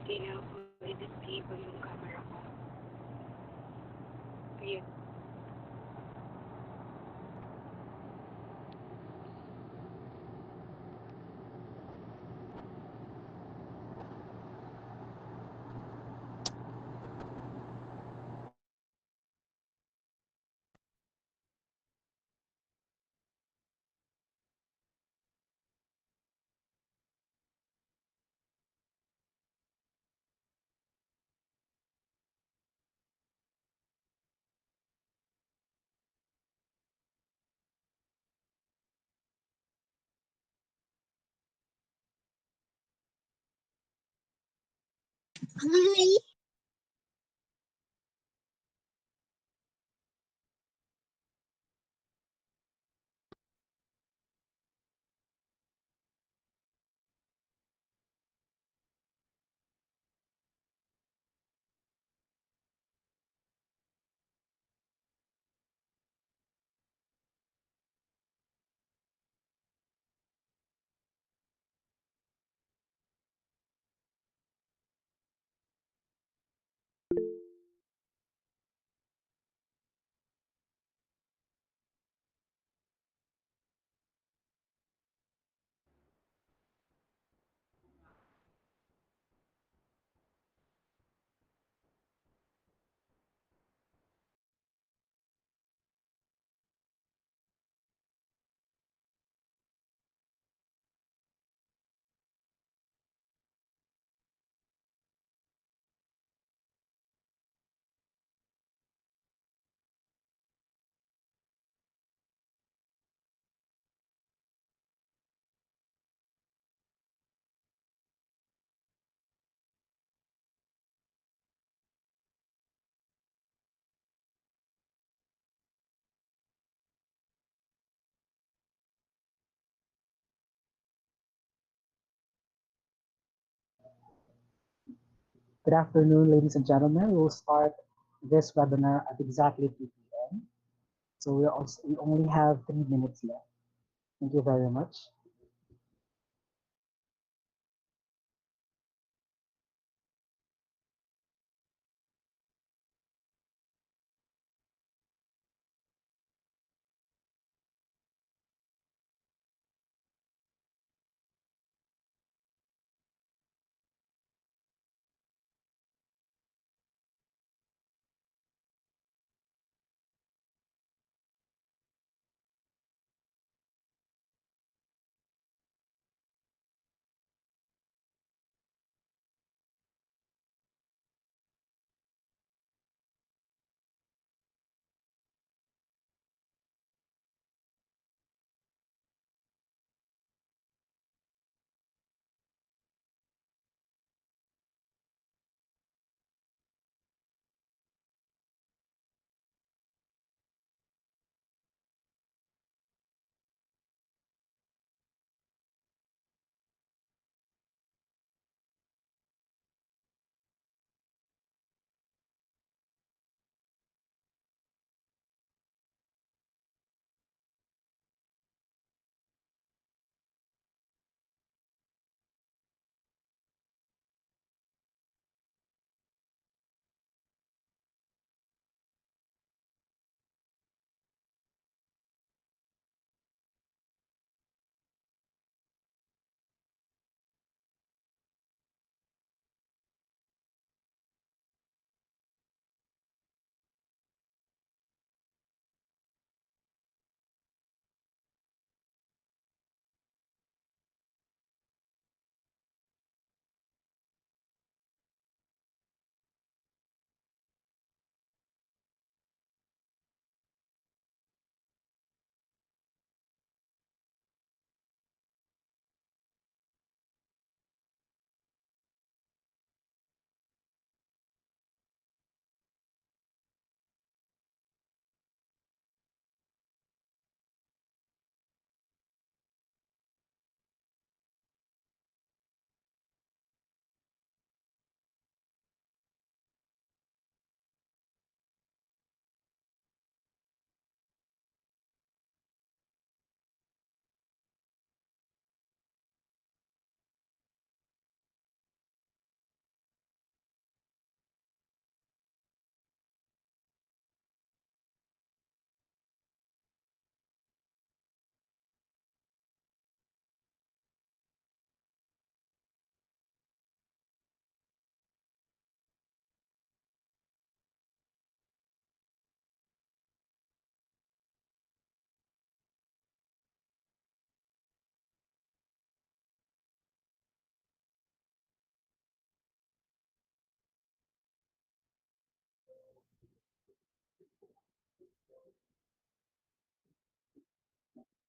Kailangan ko i-disable yung camera ko. Ayun. Good afternoon, ladies and gentlemen. We'll start this webinar at exactly 2 p.m. So we only have 3 minutes left. Thank you very much.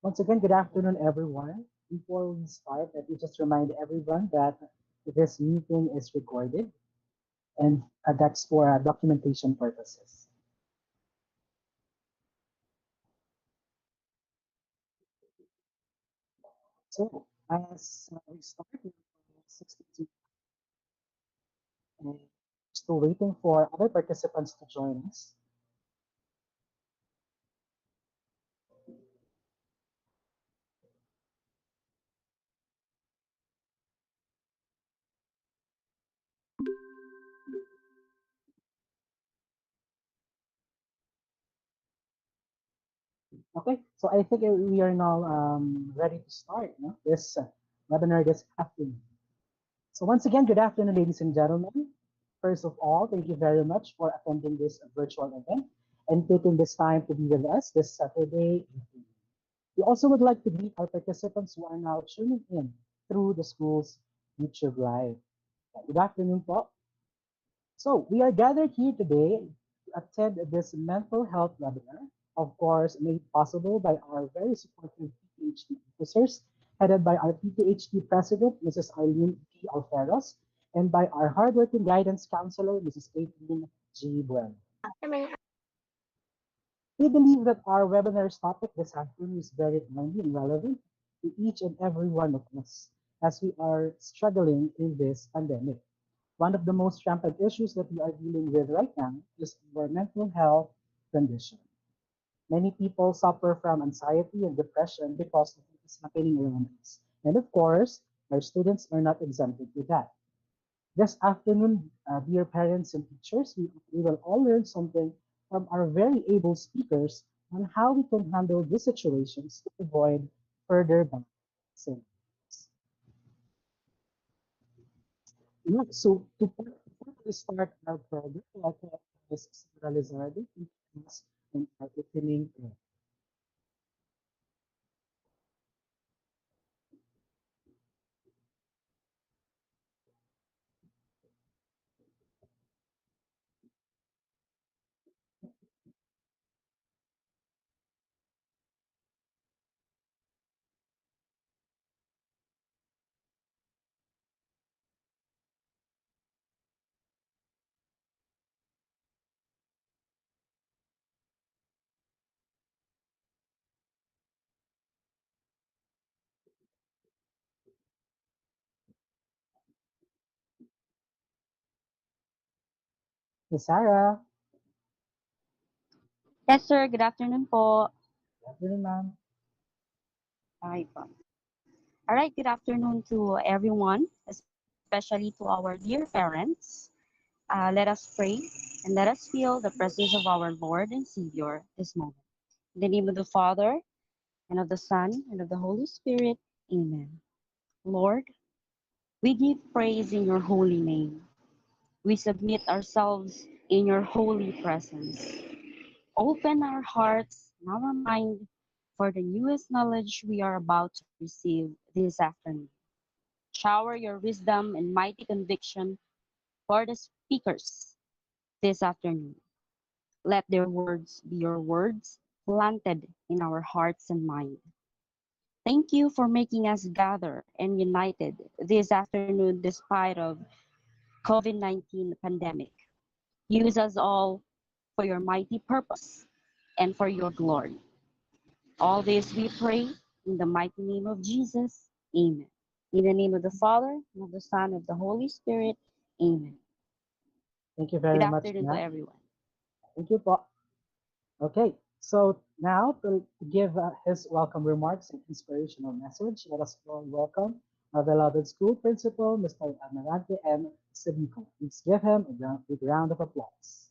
Once again, good afternoon, everyone. Before we start, let me just remind everyone that this meeting is recorded and that's for documentation purposes. So, as we start, we have 62 and still waiting for other participants to join us. Okay, so I think we are now ready to start this webinar this afternoon. So once again, good afternoon, ladies and gentlemen. First of all, thank you very much for attending this virtual event and taking this time to be with us this Saturday evening. We also would like to greet our participants who are now tuning in through the school's YouTube Live. Good afternoon po. So we are gathered here today to attend this mental health webinar, of course, made possible by our very supportive PTHD officers, headed by our PTHD president, Mrs. Arlene P. Alferos, and by our hardworking guidance counselor, Mrs. Caitlin G. Bueno. I mean, We believe that our webinar's topic this afternoon is very timely and relevant to each and every one of us as we are struggling in this pandemic. One of the most rampant issues that we are dealing with right now is our mental health condition. Many people suffer from anxiety and depression because of what is happening around us. And of course, our students are not exempted to that. This afternoon, dear parents and teachers, we will all learn something from our very able speakers on how we can handle these situations to avoid further bad scenarios. Yeah, so before we start our program, I'd like to ask Sarah Lizardo to us in our opening prayer. Miss Sarah, Yes, sir. Good afternoon po. good afternoon, ma'am. Hi po. All right, good afternoon to everyone, especially to our dear parents. Let us pray and let us feel the presence of our Lord and Savior this moment. In the name of the Father, and of the Son, and of the Holy Spirit. Amen. Lord, we give praise in your holy name. We submit ourselves in your holy presence. Open our hearts and our mind for the newest knowledge we are about to receive this afternoon. Shower your wisdom and mighty conviction for the speakers this afternoon. Let their words be your words planted in our hearts and mind. Thank you for making us gather and united this afternoon despite of COVID-19 pandemic. Use us all for your mighty purpose and for your glory. All this we pray in the mighty name of Jesus. Amen. In the name of the Father, and of the Son, and of the Holy Spirit. Amen. Thank you Good very much, afternoon to ma'am. everyone. Thank you po. Okay, so now to give his welcome remarks and inspirational message, let us all welcome our beloved school principal, Mr. Amarante M. Sabico. Please give him a big round of applause.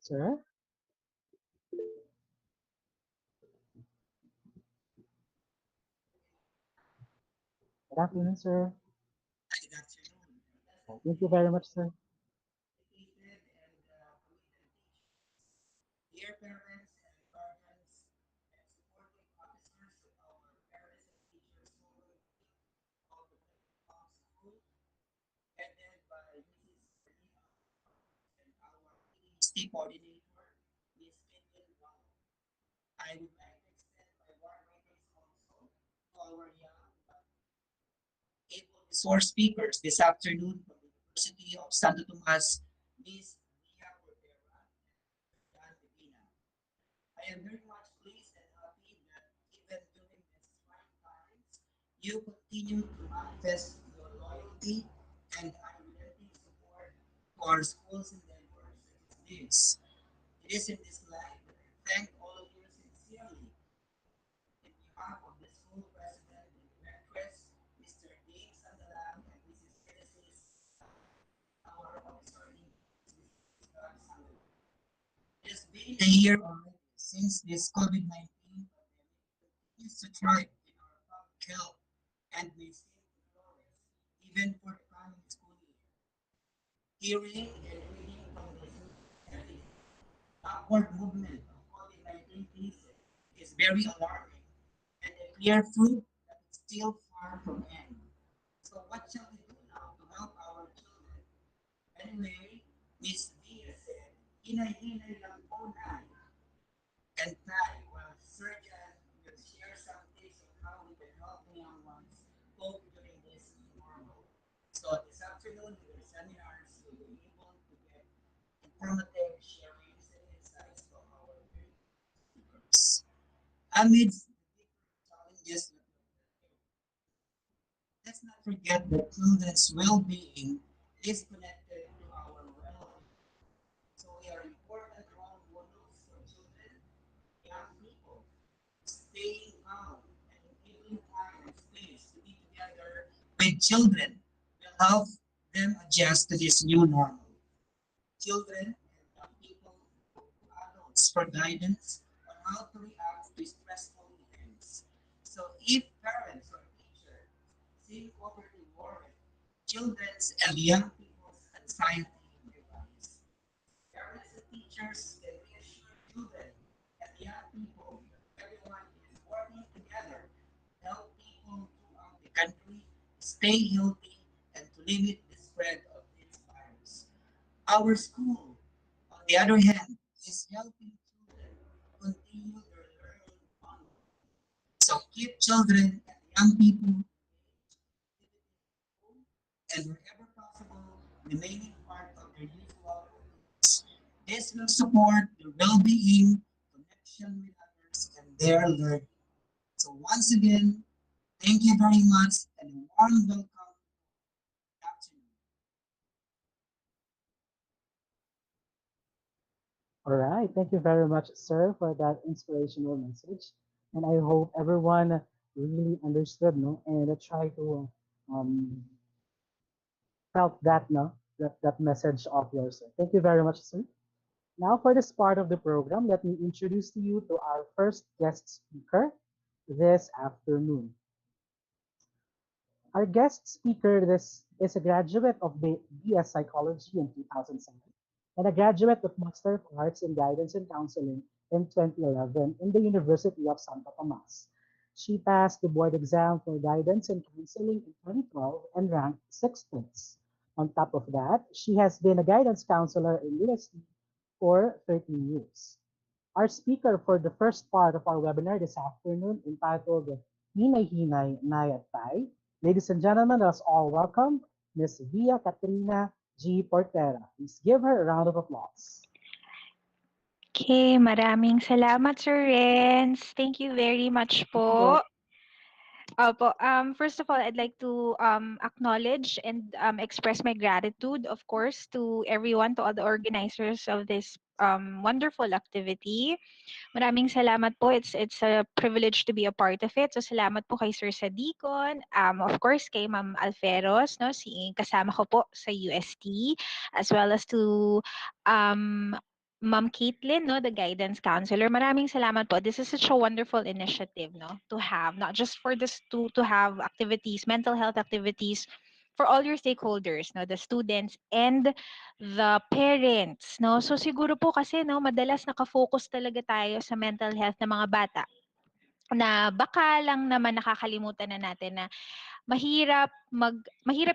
Sir, good afternoon, sir. Good afternoon. Thank you very much, sir. Educated and committed dear parents and guardians and supporting officers of our parents and teachers movement of the Playground School, headed by Mrs. Serena and our PhD coordinator, Ms. Caitlin Wang. I would like to extend my warm greetings also to our young but able resource speakers this afternoon from the University of Santo Tomas, Ms. Mia Cordera and Mr. Jan Medina. I am very much pleased and happy that even during these trying times, you continue to manifest your loyalty and unrelenting support to our schools and endeavors such as this. It is in this light that I thank all of you sincerely in behalf of the school president and directress, Mr. Dave Sandalang and Mrs. Genesis Sandalang, and our officer in charge, Mrs. Gab Sandalang. It has been a year already since this COVID-19 pandemic continues to thrive in our public health and may seem to flourish even for the coming school year. Hearing and reading from the social evidence, upward movement of COVID-19 cases is very alarming and a clear proof that it's still far from end. So what shall we do now to help our children? Anyway, Miss Dia said, hinay-hinay lang po na and Thai, while surgeon will share some tips on how we can help the young ones cope during this new normal. So this afternoon, with our seminars, you'll be able to get informative sharings and insights from our very speakers. Amidst the different challenges that we are let's not forget that children's well-being is connected to our well-being. So we are important role models for children, young people, staying calm and giving time and space to be together with children will help them adjust to this new normal. Children and young people look to adults for guidance on how to react to stressful events. So if parents or teachers seem overly worried, children's and young people's anxiety may rise. Parents and teachers can reassure children and young people that everyone is working together to help people throughout the country stay healthy and to limit the spread of this virus. Our school, on the other hand, is helping children continue their learning online. So keep children and young people engaged in activities at home and wherever possible, remaining part of their usual routines. This will support their well-being, connection with others, and their learning. So once again, thank you very much and a warm welcome. Good afternoon. All right. Thank you very much, sir, for that inspirational message. And I hope everyone really understood, no, and try to felt that, no, that message of yours, sir. Thank you very much, sir. Now, for this part of the program, let me introduce to you to our first guest speaker this afternoon. Our guest speaker this is a graduate of BS Psychology in 2007 and a graduate of Master of Arts in Guidance and Counseling in 2011 in the University of Santo Tomas. She passed the board exam for guidance and counseling in 2012 and ranked 6th place. On top of that, she has been a guidance counselor in UST for 13 years. Our speaker for the first part of our webinar this afternoon entitled Hinay Hinay Nayat Tay. Ladies and gentlemen, let's all welcome Miss Via Katrina G. Portera. Please give her a round of applause. Okay, maraming salamat, Sir Renz. Thank you very much Thank you. po. Opo, first of all, I'd like to acknowledge and express my gratitude, of course, to everyone, to all the organizers of this wonderful activity. Maraming salamat po. It's a privilege to be a part of it. So salamat po kay Sir Sadicon, of course kay Ma'am Alferos, no, si kasama ko po sa UST, as well as to um Ma'am Caitlin, no, the guidance counselor. Maraming salamat po. This is such a wonderful initiative, no, to have, not just for this to have activities, mental health activities for all your stakeholders, no, the students and the parents, no. So siguro po kasi, no, madalas nakafocus talaga tayo sa mental health ng mga bata na baka lang naman nakakalimutan na natin na mahirap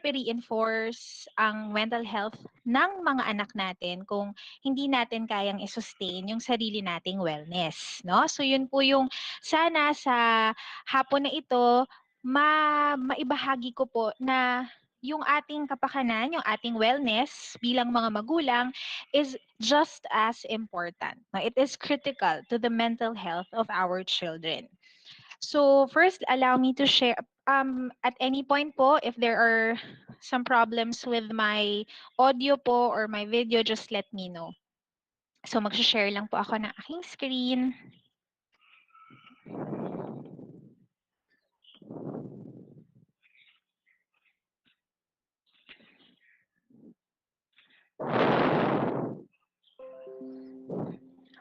i-reinforce ang mental health ng mga anak natin kung hindi natin kayang i-sustain yung sarili nating wellness, no? So yun po yung sana sa hapon na ito maibahagi ko po na yung ating kapakanan, yung ating wellness bilang mga magulang is just as important. No? It is critical to the mental health of our children. So first, allow me to share at any point po, if there are some problems with my audio po or my video, just let me know. So mag-share lang po ako ng aking screen.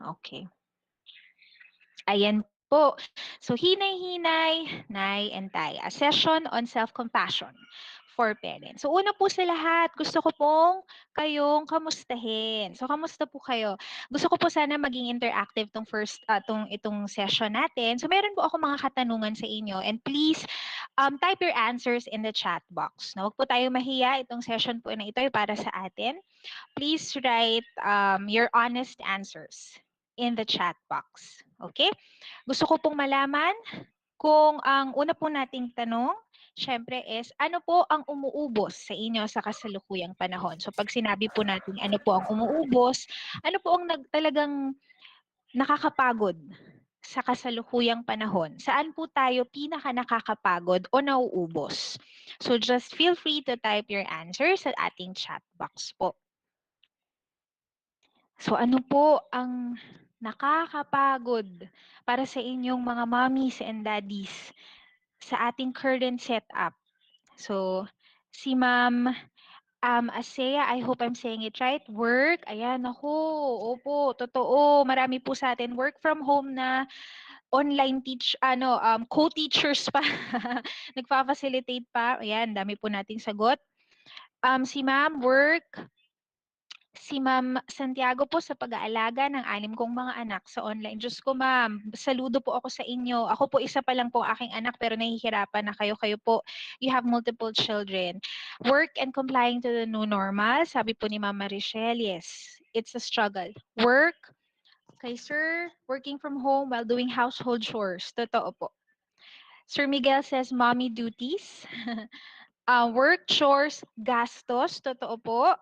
Okay. Ayan po. So, hinay-hinay, nay and tay. A session on self-compassion for parents. So, una po sa lahat, gusto ko pong kayong kamustahin. So, kamusta po kayo? Gusto ko po sana maging interactive itong session natin. So, meron po ako mga katanungan sa inyo. And please, type your answers in the chat box. Na huwag po tayo mahiya. Itong session po na ito ay para sa atin. Please write your honest answers in the chat box. Okay? Gusto ko pong malaman kung ang una po nating tanong, syempre is, ano po ang umuubos sa inyo sa kasalukuyang panahon? So pag sinabi po natin ano po ang umuubos, ano po ang talagang nakakapagod sa kasalukuyang panahon? Saan po tayo pinaka nakakapagod o nauubos? So just feel free to type your answers sa ating chat box po. So ano po ang nakakapagod para sa inyong mga mommies and daddies sa ating current setup? So si Ma'am Asea, I hope I'm saying it right. Work, ayan ako, opo, totoo. Marami po sa atin work from home na online co-teachers pa. Nagfa-facilitate pa. Ayan, dami po nating sagot. Si Ma'am, work, si Ma'am Santiago po sa pag-aalaga ng 6 kong mga anak sa online. Diyos ko, Ma'am, saludo po ako sa inyo. Ako po isa pa lang po aking anak pero nahihirapan na kayo. Kayo po, you have multiple children. Work and complying to the new normal. Sabi po ni Ma'am Marichelle, yes, it's a struggle. Work, kay Sir, working from home while doing household chores. Totoo po. Sir Miguel says, mommy duties. Work, chores, gastos. Totoo po.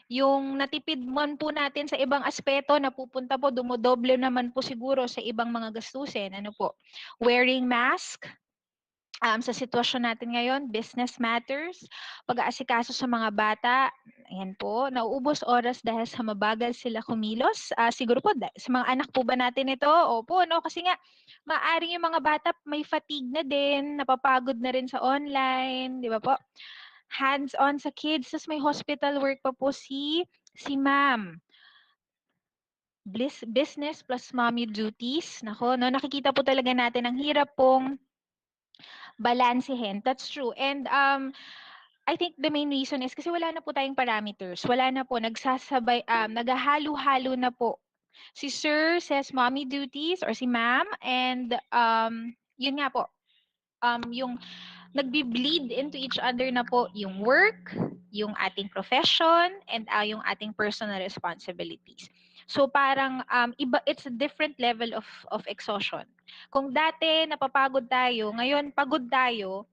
Yung natipid man po natin sa ibang aspeto, napupunta po, dumodoble naman po siguro sa ibang mga gastusin. Ano po? Wearing mask, sa sitwasyon natin ngayon, business matters, pag-aasikaso sa mga bata, ayan po, nauubos oras dahil sa mabagal sila kumilos. Siguro po, sa mga anak po ba natin ito? Opo, no? Kasi nga, maaring yung mga bata may fatigue na din, napapagod na rin sa online, di ba po? Hands-on sa kids, tapos may hospital work pa po si ma'am. Business plus mommy duties. Nako, no, nakikita po talaga natin ang hirap pong balansehin. That's true. And I think the main reason is kasi wala na po tayong parameters. Wala na po, naghahalo-halo na po. Si Sir says mommy duties or si ma'am and yun nga po, yung nagbi-bleed into each other na po yung work, yung ating profession, and yung ating personal responsibilities. So parang it's a different level of exhaustion. Kung dati napapagod tayo, ngayon pagod tayo,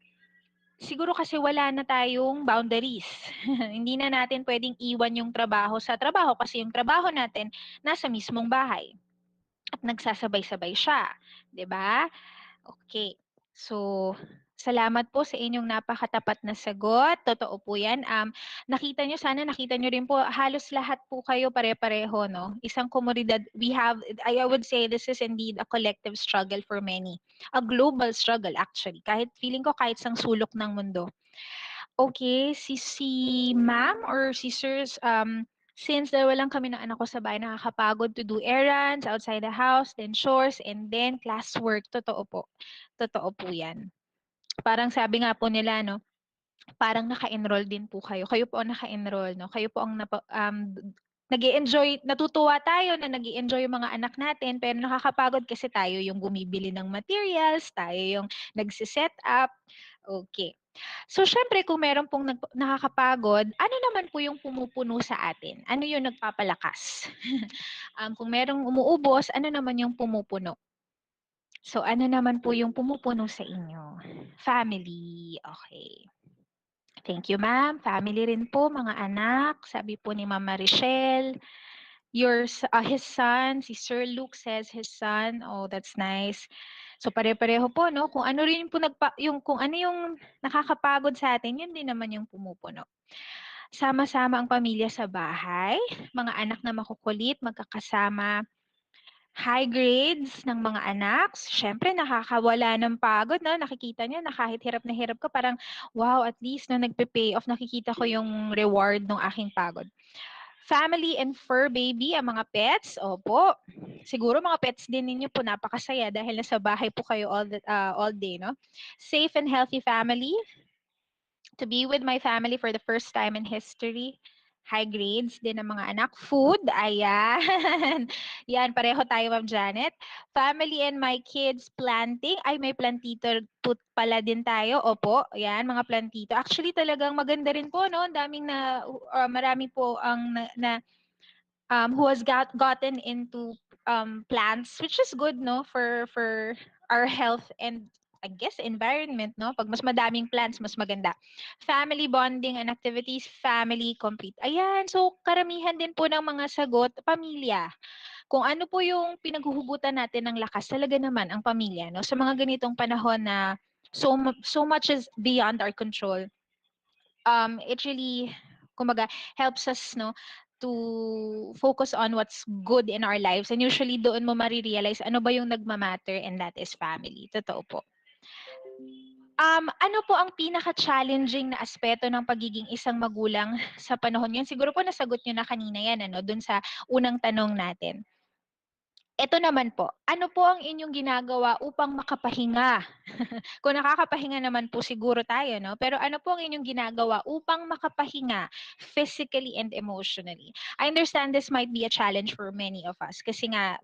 siguro kasi wala na tayong boundaries. Hindi na natin pwedeng iwan yung trabaho sa trabaho kasi yung trabaho natin nasa mismong bahay. At nagsasabay-sabay siya, 'di ba? Okay. So, salamat po sa inyong napakatapat na sagot. Totoo po yan. Sana nakita nyo rin po, halos lahat po kayo pare-pareho, no? Isang komunidad, I would say this is indeed a collective struggle for many. A global struggle actually. Feeling ko kahit sang sulok ng mundo. Okay, si ma'am or si sirs, Since dalawa lang kami ng anak ko sa bahay, nakakapagod to do errands outside the house, then chores, and then classwork. Totoo po. Totoo po yan. Parang sabi nga po nila, no, parang naka-enroll din po kayo. Kayo po ang naka-enroll, no? Kayo po ang nag-enjoy, natutuwa tayo na nag-enjoy yung mga anak natin, pero nakakapagod kasi tayo yung bumibili ng materials, tayo yung nagsiset up. Okay. So, syempre, kung meron pong nakakapagod, ano naman po yung pumupuno sa atin? Ano yung nagpapalakas? Kung merong umuubos, ano naman yung pumupuno? So, ano naman po yung pumupuno sa inyo? Family. Okay. Thank you, ma'am. Family rin po, mga anak. Sabi po ni Mama Richelle. His son, si Sir Luke says his son. Oh, that's nice. So pare-pareho po, no? Kung ano rin po kung ano yung nakakapagod sa atin, yun din naman yung pumupuno. Sama-sama ang pamilya sa bahay, mga anak na makukulit, magkakasama, high grades ng mga anak. Siyempre, nakakawala ng pagod, no? Nakikita niyo na kahit hirap na hirap ka, parang, wow, at least na nagpe-pay off, nakikita ko yung reward ng aking pagod. Family and fur baby, ang mga pets, opo. Siguro mga pets din ninyo po napakasaya dahil nasa bahay po kayo all day, no? Safe and healthy family. To be with my family for the first time in history. High grades din ng mga anak. Food, ayan. Yan, pareho tayo, Ma'am Janet. Family and my kids planting. Ay, may plantito pala din tayo. Opo, yan, mga plantito. Actually, talagang maganda rin po, no? Ang daming marami po ang who has gotten into plants, which is good, no, for our health and I guess environment, no? Pag mas madaming plants, mas maganda. Family bonding and activities, family complete. Ayan, so karamihan din po ng mga sagot, pamilya. Kung ano po yung pinaghuhugutan natin ng lakas, talaga naman ang pamilya, no? Sa mga ganitong panahon na so much is beyond our control. It really, kumbaga, helps us, no, to focus on what's good in our lives. And usually, doon mo marirealize ano ba yung nagmamatter, and that is family. Totoo po. Ano po ang pinaka-challenging na aspeto ng pagiging isang magulang sa panahon yun? Siguro po nasagot nyo na kanina yan, ano, dun sa unang tanong natin. Ito naman po, ano po ang inyong ginagawa upang makapahinga? Kung nakakapahinga naman po siguro tayo, no? Pero ano po ang inyong ginagawa upang makapahinga physically and emotionally? I understand this might be a challenge for many of us kasi nga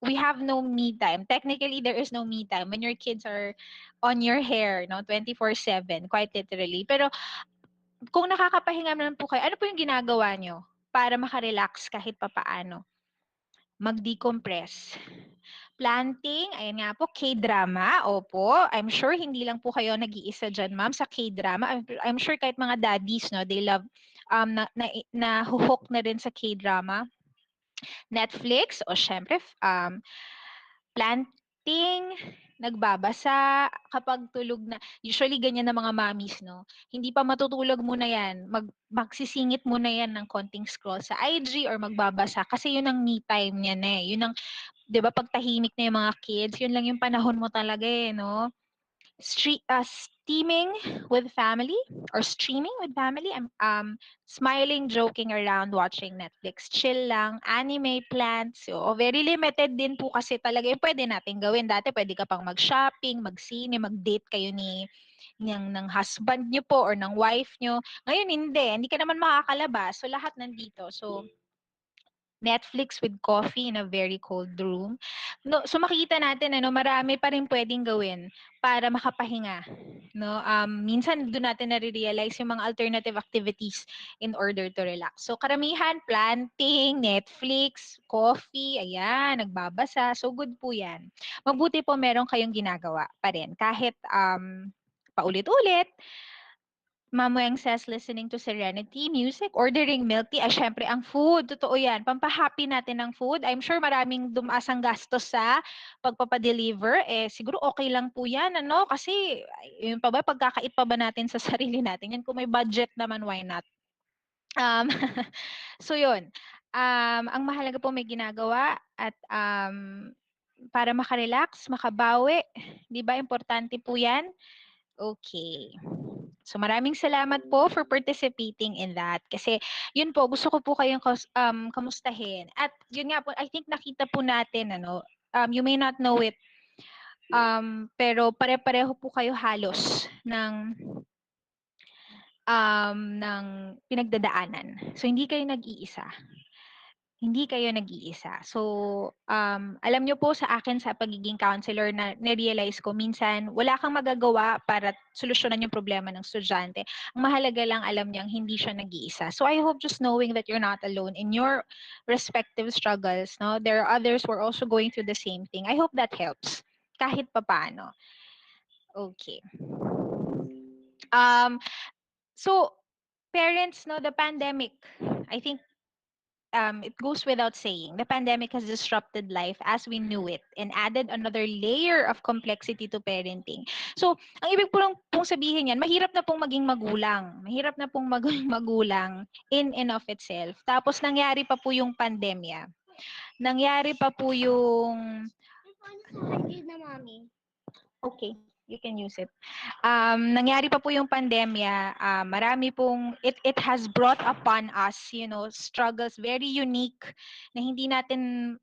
we have no me time. Technically, there is no me time when your kids are on your hair, no? 24/7, quite literally. Pero kung nakakapahinga naman po kayo, ano po yung ginagawa nyo para makarelax kahit papaano? Mag-decompress. Planting, ayan nga po, K-drama, opo. I'm sure hindi lang po kayo nag-iisa dyan, ma'am, sa K-drama. I'm sure kahit mga daddies, no, they love, na hook na rin sa K-drama. Netflix, o syempre, planting, nagbabasa, kapag tulog na, usually ganyan na mga mommies, no? Hindi pa matutulog muna yan, magsisingit muna yan ng konting scroll sa IG or magbabasa kasi yun ang me time niyan eh. Yun ang, 'di ba, pag tahimik na yung mga kids, yun lang yung panahon mo talaga eh, no? Steaming with family or streaming with family. I'm smiling, joking around, watching Netflix, chill lang, anime, plants. So, very limited din po kasi talaga yung pwede natin gawin. Dati pwede ka pang mag-shopping, mag-sine, mag-date kayo ng husband nyo po or ng wife nyo. Ngayon hindi, hindi ka naman makakalabas. So lahat nandito. So Netflix with coffee in a very cold room. No, so makikita natin ano, marami pa rin pwedeng gawin para makapahinga. No, minsan doon natin na-realize yung mga alternative activities in order to relax. So karamihan planting, Netflix, coffee, ayan, nagbabasa. So good po 'yan. Mabuti po meron kayong ginagawa pa rin kahit paulit-ulit. Mamoyang says, listening to serenity, music, ordering milk tea. Ay, syempre, ang food. Totoo yan. Pampahappy natin ng food. I'm sure maraming dumaasang gastos sa pagpapadeliver. Eh, siguro okay lang po yan, ano? Kasi, yun pa ba, pagkakait pa ba natin sa sarili natin? Yan, kung may budget naman, why not? Um, so, yun. Ang mahalaga po may ginagawa at para makarelax, makabawi. Di ba? Importante po yan. Okay. So maraming salamat po for participating in that. Kasi yun po, gusto ko po kayong kamustahin. At yun nga po, I think nakita po natin, you may not know it, pero pare-pareho po kayo halos ng pinagdadaanan. So hindi kayo nag-iisa. Hindi kayo nag-iisa. So, alam nyo po sa akin sa pagiging counselor na na-realize ko, minsan wala kang magagawa para solusyonan yung problema ng estudyante. Ang mahalaga lang alam niyang hindi siya nag-iisa. So, I hope just knowing that you're not alone in your respective struggles, no? There are others who are also going through the same thing. I hope that helps. Kahit papaano. Okay. So, parents, no, the pandemic, I think it goes without saying, the pandemic has disrupted life as we knew it and added another layer of complexity to parenting. So, ang ibig pong sabihin yan, mahirap na pong maging magulang. Mahirap na pong maging magulang in and of itself. Tapos, nangyari pa po yung pandemya. Nangyari pa po yung... Okay, you can use it. Nangyari pa po yung pandemya, marami pong, it has brought upon us, struggles very unique na hindi natin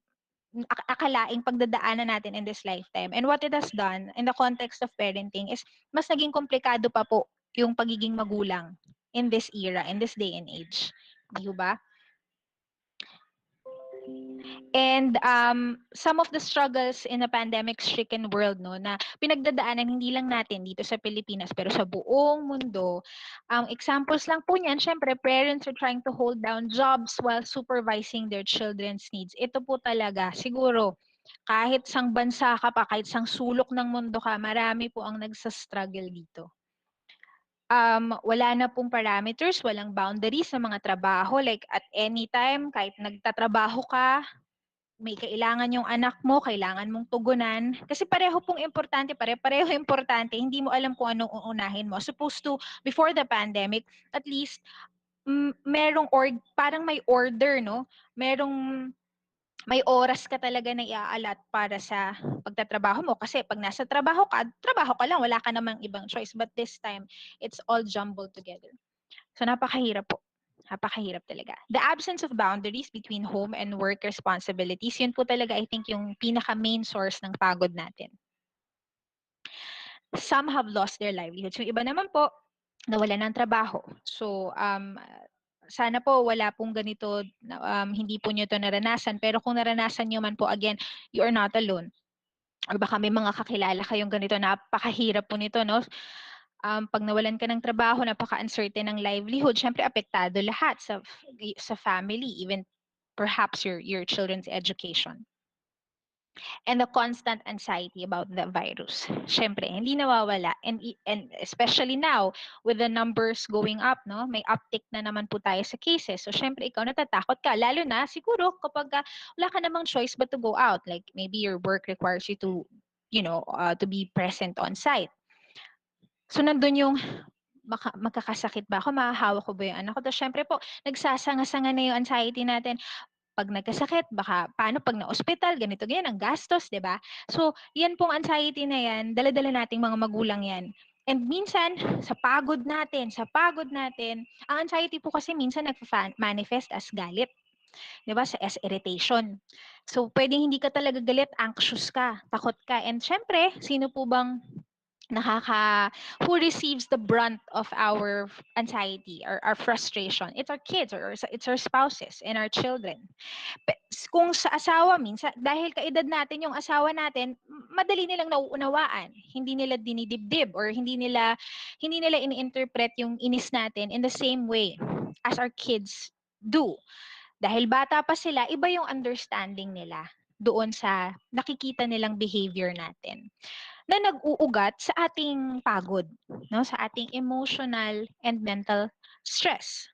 akalaing pagdadaanan natin in this lifetime. And what it has done in the context of parenting is mas naging komplikado pa po yung pagiging magulang in this era, in this day and age. Di ba? And some of the struggles in a pandemic-stricken world, no, na pinagdadaanan hindi lang natin dito sa Pilipinas, pero sa buong mundo, examples lang po niyan, syempre, parents are trying to hold down jobs while supervising their children's needs. Ito po talaga, siguro, kahit sang bansa ka pa, kahit sang sulok ng mundo ka, marami po ang nagsa-struggle dito. Wala na pong parameters, walang boundaries sa mga trabaho. Like at any time, kahit nagtatrabaho ka, may kailangan yung anak mo, kailangan mong tugunan. Kasi pareho pong importante, pare-pareho importante. Hindi mo alam kung anong uunahin mo. Supposed to, before the pandemic, at least, parang may order, no? May oras ka talaga na iaalat para sa pagtatrabaho mo. Kasi pag nasa trabaho ka lang, wala ka namang ibang choice. But this time, it's all jumbled together. So napakahirap po. Napakahirap talaga. The absence of boundaries between home and work responsibilities, yun po talaga I think yung pinaka-main source ng pagod natin. Some have lost their livelihoods. Yung iba naman po, nawala ng trabaho. So, sana po wala pong ganito, hindi po nyo ito naranasan. Pero kung naranasan nyo man po, again, you are not alone. Or baka may mga kakilala kayong ganito, napakahirap po nito, no? Pag nawalan ka ng trabaho, napaka-uncertain ng livelihood, syempre apektado lahat sa family, even perhaps your children's education. And the constant anxiety about the virus. Syempre, hindi nawawala. And especially now, with the numbers going up, no? May uptick na naman po tayo sa cases. So, syempre, ikaw natatakot ka. Lalo na, siguro, kapag wala ka namang choice but to go out. Like, maybe your work requires you to, to be present on site. So, nandun yung magkakasakit ba ako? Mahahawa ko ba yung anak ko? Tapos, syempre po, nagsasanga-sanga na yung anxiety natin. Pag nagkasakit, baka paano pag na-ospital, ganito, ganyan, ang gastos, di ba? So, yan pong anxiety na yan, dala-dala nating mga magulang yan. And minsan, sa pagod natin, ang anxiety po kasi minsan nag-manifest as galit. Di ba? As irritation. So, pwedeng hindi ka talaga galit, anxious ka, takot ka. And syempre, sino po bang who receives the brunt of our anxiety or our frustration? It's our kids or it's our spouses and our children. Kung sa asawa, minsan, dahil kaedad natin yung asawa natin, madali nilang nauunawaan. Hindi nila dinidibdib or hindi nila ini-interpret yung inis natin in the same way as our kids do. Dahil bata pa sila, iba yung understanding nila doon sa nakikita nilang behavior natin na nag-uugat sa ating pagod, no? Sa ating emotional and mental stress.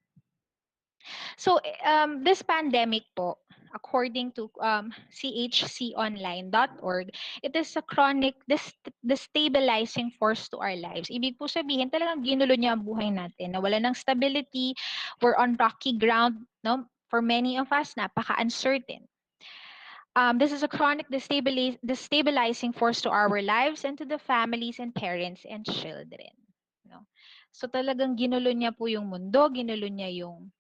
So, this pandemic po, according to chconline.org, it is a chronic destabilizing force to our lives. Ibig po sabihin, talagang ginulo niya ang buhay natin. Nawala ng stability, we're on rocky ground, no? For many of us, napaka-uncertain. This is a chronic destabilizing force to our lives and to the families and parents and children. No? So talagang ginulo niya po yung mundo, ginulo niya yung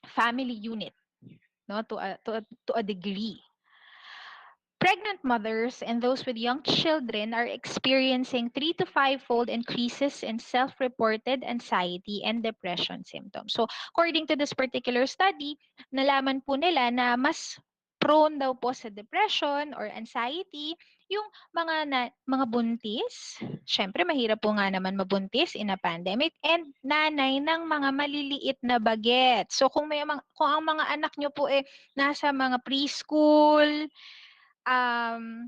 family unit, no, to a degree. Pregnant mothers and those with young children are experiencing 3 to 5-fold increases in self-reported anxiety and depression symptoms. So, according to this particular study, nalaman po nila na mas prone daw po sa depression or anxiety yung mga buntis. Syempre, mahirap po nga naman mabuntis in a pandemic, and nanay ng mga maliliit na bagets. So, kung ang mga anak nyo po nasa mga preschool, um,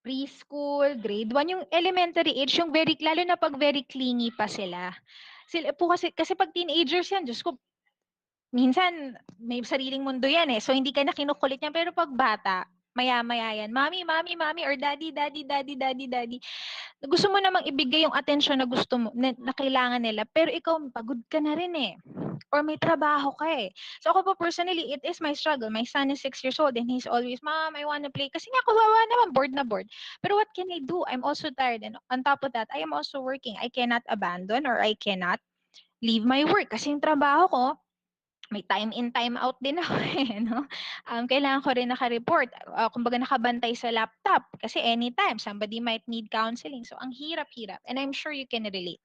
grade 1, yung elementary age, yung lalo na pag very clingy pa sila. Sila po kasi pag teenagers yan, Diyos ko, minsan may sariling mundo yan So hindi ka na kinukulit yan. Pero pag bata, maya-maya yan, mami, mami, mami, or daddy, daddy, daddy, daddy, daddy. Gusto mo namang ibigay yung attention na gusto mo, na kailangan nila, pero ikaw, pagod ka na rin or may trabaho ka So ako po personally, it is my struggle. My son is 6 years old and he's always, Mom, I wanna play. Kasi nga, kawawa naman, bored na bored. Pero what can I do? I'm also tired. And on top of that, I am also working. I cannot abandon or I cannot leave my work. Kasi yung trabaho ko, may time in, time out din ako no? Kailangan ko rin naka-report. Kumbaga nakabantay sa laptop kasi anytime somebody might need counseling. So ang hirap-hirap. And I'm sure you can relate.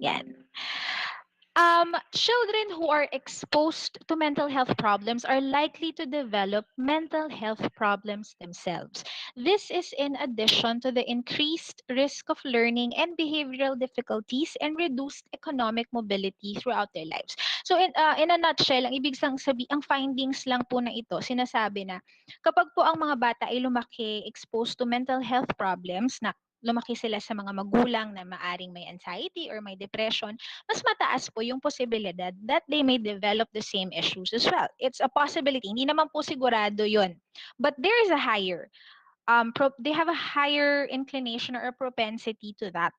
Yan. Children who are exposed to mental health problems are likely to develop mental health problems themselves. This is in addition to the increased risk of learning and behavioral difficulties and reduced economic mobility throughout their lives. So in a nutshell, ang ibig ang findings lang po na ito, sinasabi na kapag po ang mga bata ay lumaki exposed to mental health problems, na lumaki sila sa mga magulang na maaring may anxiety or may depression, mas mataas po yung posibilidad that they may develop the same issues as well. It's a possibility. Hindi naman po sigurado yun. But there is a higher, they have a higher inclination or a propensity to that.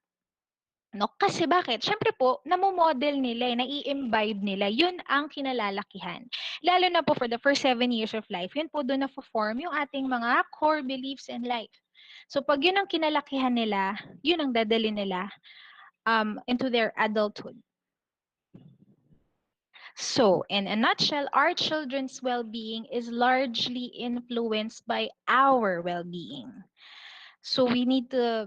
No? Kasi bakit? Siyempre po, namomodel nila, nai-imbibe nila, yun ang kinalalakihan. Lalo na po for the first 7 years of life, yun po doon na-form yung ating mga core beliefs in life. So pag yun ang kinalakihan nila, yun ang dadali nila into their adulthood. So, in a nutshell, our children's well-being is largely influenced by our well-being. So we need to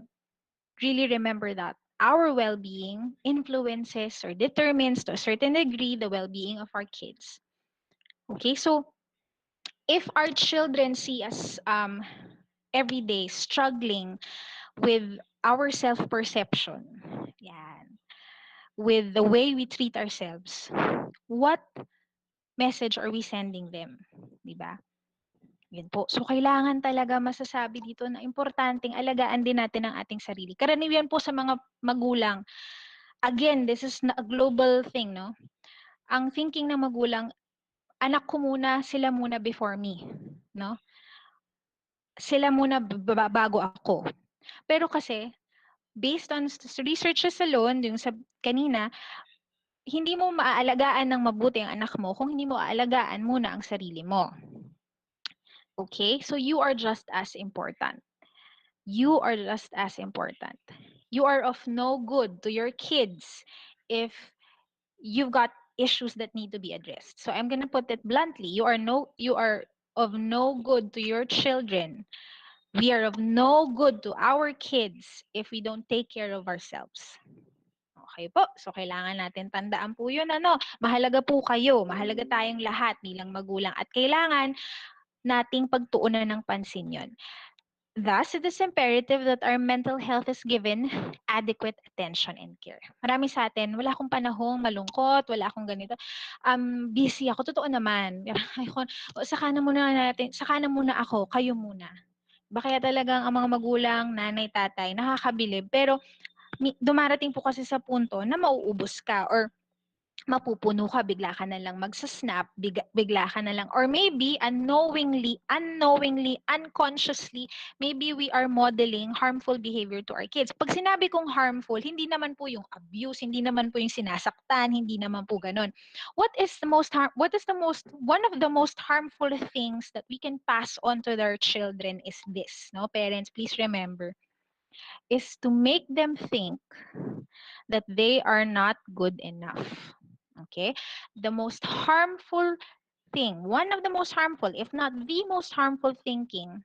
really remember that our well-being influences or determines to a certain degree the well-being of our kids. Okay, so if our children see us every day struggling with our self-perception, with the way we treat ourselves, what message are we sending them? Diba? Yun po. So, kailangan talaga masasabi dito na importanteng alagaan din natin ang ating sarili. Karaniwan po sa mga magulang, again, this is a global thing, no? Ang thinking ng magulang, anak ko muna, sila muna before me, no? Sila muna bago ako. Pero kasi, based on researches alone, yung sa kanina, hindi mo maaalagaan ng mabuti ang anak mo kung hindi mo aalagaan muna ang sarili mo. Okay? So you are just as important. You are just as important. You are of no good to your kids if you've got issues that need to be addressed. So I'm going to put it bluntly. You are of no good to your children. We are of no good to our kids if we don't take care of ourselves. Okay po. So, kailangan natin tandaan po yun. Mahalaga po kayo. Mahalaga tayong lahat bilang magulang. At kailangan nating pagtuunan ng pansin yun. Thus, it is imperative that our mental health is given adequate attention and care. Marami sa atin, wala akong panahong malungkot, wala akong ganito. Busy ako. Totoo naman. Saka na muna ako, kayo muna. Kaya talagang ang mga magulang, nanay, tatay, nakakabilib. Pero dumarating po kasi sa punto na mauubos ka or mapupuno ka, bigla ka na lang magsasnap, bigla ka na lang, or maybe unknowingly, unconsciously, maybe we are modeling harmful behavior to our kids. Pag sinabi kong harmful, hindi naman po yung abuse, hindi naman po yung sinasaktan, hindi naman po ganun. One of the most harmful things that we can pass on to their children is this, no? Parents, please remember, is to make them think that they are not good enough. Okay? The most harmful thing, one of the most harmful, if not the most harmful thinking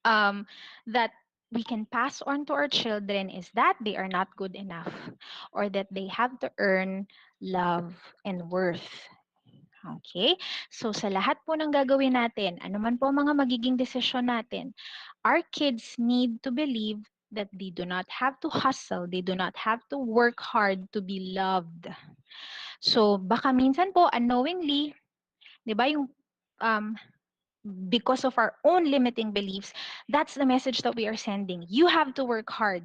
um, that we can pass on to our children is that they are not good enough or that they have to earn love and worth. Okay? So sa lahat po ng gagawin natin, ano man po ang mga magiging desisyon natin, our kids need to believe that they do not have to hustle, they do not have to work hard to be loved. So baka minsan po unknowingly, 'di ba yung um, because of our own limiting beliefs, that's the message that we are sending. You have to work hard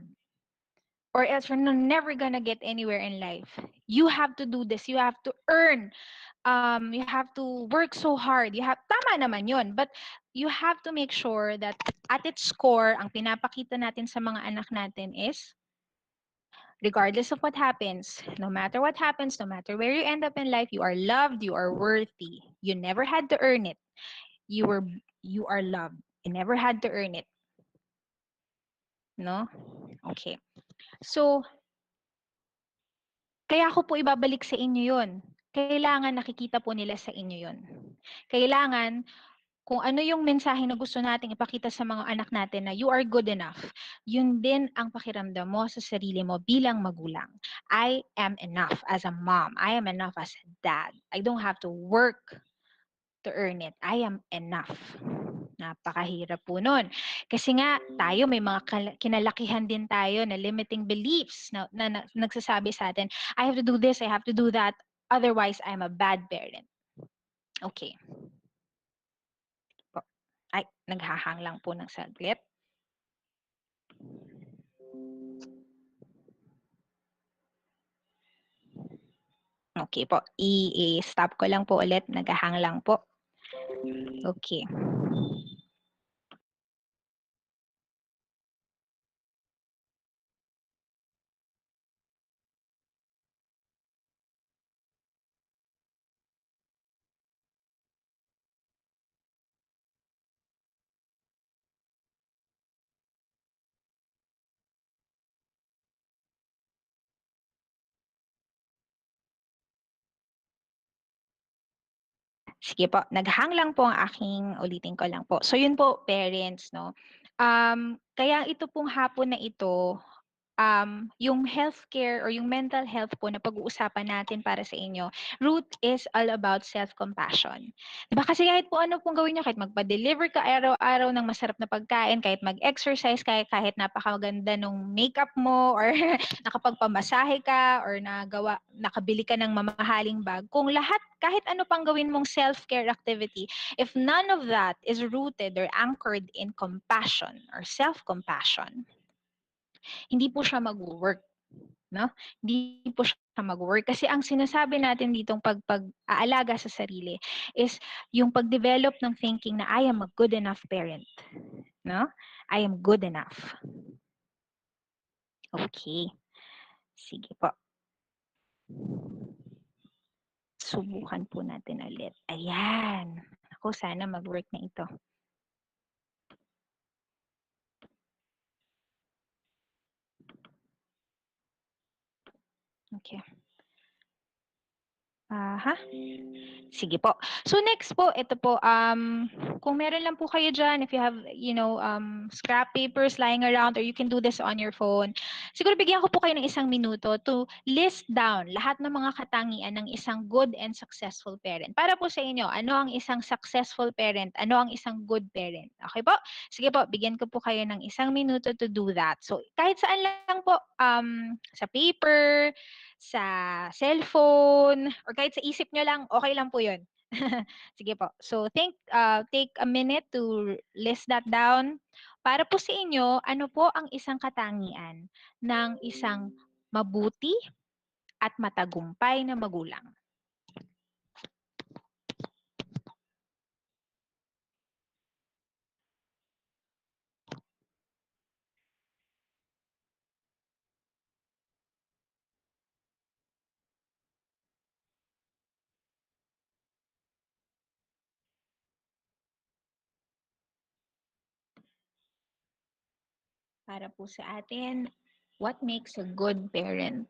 or else you're never gonna get anywhere in life. You have to do this. You have to earn. You have to work so hard. You have, tama naman yun. But you have to make sure that at its core, ang pinapakita natin sa mga anak natin is, regardless of what happens, no matter what happens, no matter where you end up in life, you are loved, you are worthy. You never had to earn it. You were you are loved. You never had to earn it. No? Okay. So, kaya ko po ibabalik sa inyo yun. Kailangan nakikita po nila sa inyo yun. Kailangan, kung ano yung mensahe na gusto nating ipakita sa mga anak natin na you are good enough, yun din ang pakiramdam mo sa sarili mo bilang magulang. I am enough as a mom. I am enough as a dad. I don't have to work to earn it. I am enough. Napakahirap po nun. Kasi nga, tayo may mga kinalakihan din tayo na limiting beliefs na nagsasabi sa atin, I have to do this, I have to do that, otherwise I'm a bad parent. Okay. Ay, naghahang lang po ng saglit. Okay po, i-stop ko lang po ulit, naghahang lang po. Okay. Sige po, naghang lang po ang aking, ulitin ko lang po. So yun po, parents, no? Kaya ito pong hapon na ito, yung healthcare or yung mental health po na pag-uusapan natin para sa inyo, root is all about self-compassion. Diba kasi kahit po ano pong gawin nyo, kahit magpa-deliver ka araw-araw ng masarap na pagkain, kahit mag-exercise, kahit napakaganda nung makeup mo, or nakapagpamasahe ka, or nakabili ka ng mamahaling bag, kung lahat, kahit ano pang gawin mong self-care activity, if none of that is rooted or anchored in compassion or self-compassion, hindi po siya mag-work, no? Hindi po siya mag-work kasi ang sinasabi natin ditong pag-aalaga sa sarili is yung pag-develop ng thinking na I am a good enough parent, no? I am good enough. Okay. Sige po. Subukan po natin ulit. Ayan. Ako, sana mag-work na ito. Okay. Aha. Sige po. So next po, ito po, kung meron lang po kayo dyan, if you have, scrap papers lying around or you can do this on your phone, siguro bigyan ko po kayo ng 1 minuto to list down lahat ng mga katangian ng isang good and successful parent. Para po sa inyo, ano ang isang successful parent? Ano ang isang good parent? Okay po? Sige po, bigyan ko po kayo ng 1 minuto to do that. So kahit saan lang po, sa paper, sa cellphone, or kahit sa isip nyo lang, okay lang po yun. Sige po. So, take a minute to list that down. Para po sa inyo, ano po ang isang katangian ng isang mabuti at matagumpay na magulang? para po sa atin. What makes a good parent?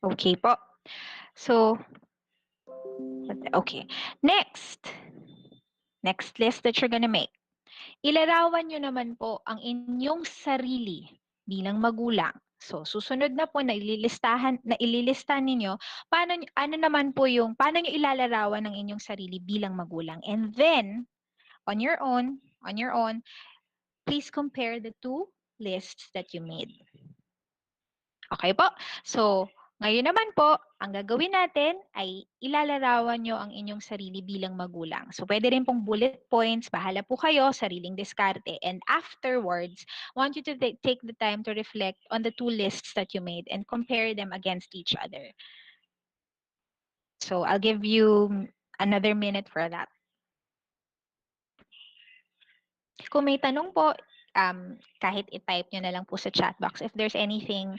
Okay po. So, okay. Next list that you're gonna make. Ilarawan nyo naman po ang inyong sarili bilang magulang. So, susunod na po na ililista ninyo, ano naman po paano nyo ilalarawan ng inyong sarili bilang magulang. And then, on your own, please compare the two lists that you made. Okay po? So, ngayon naman po, ang gagawin natin ay ilalarawan nyo ang inyong sarili bilang magulang. So, pwede rin pong bullet points, bahala po kayo, sariling diskarte. And afterwards, I want you to take the time to reflect on the two lists that you made and compare them against each other. So, I'll give you another minute for that. Kung may tanong po, kahit i-type nyo na lang po sa chat box. If there's anything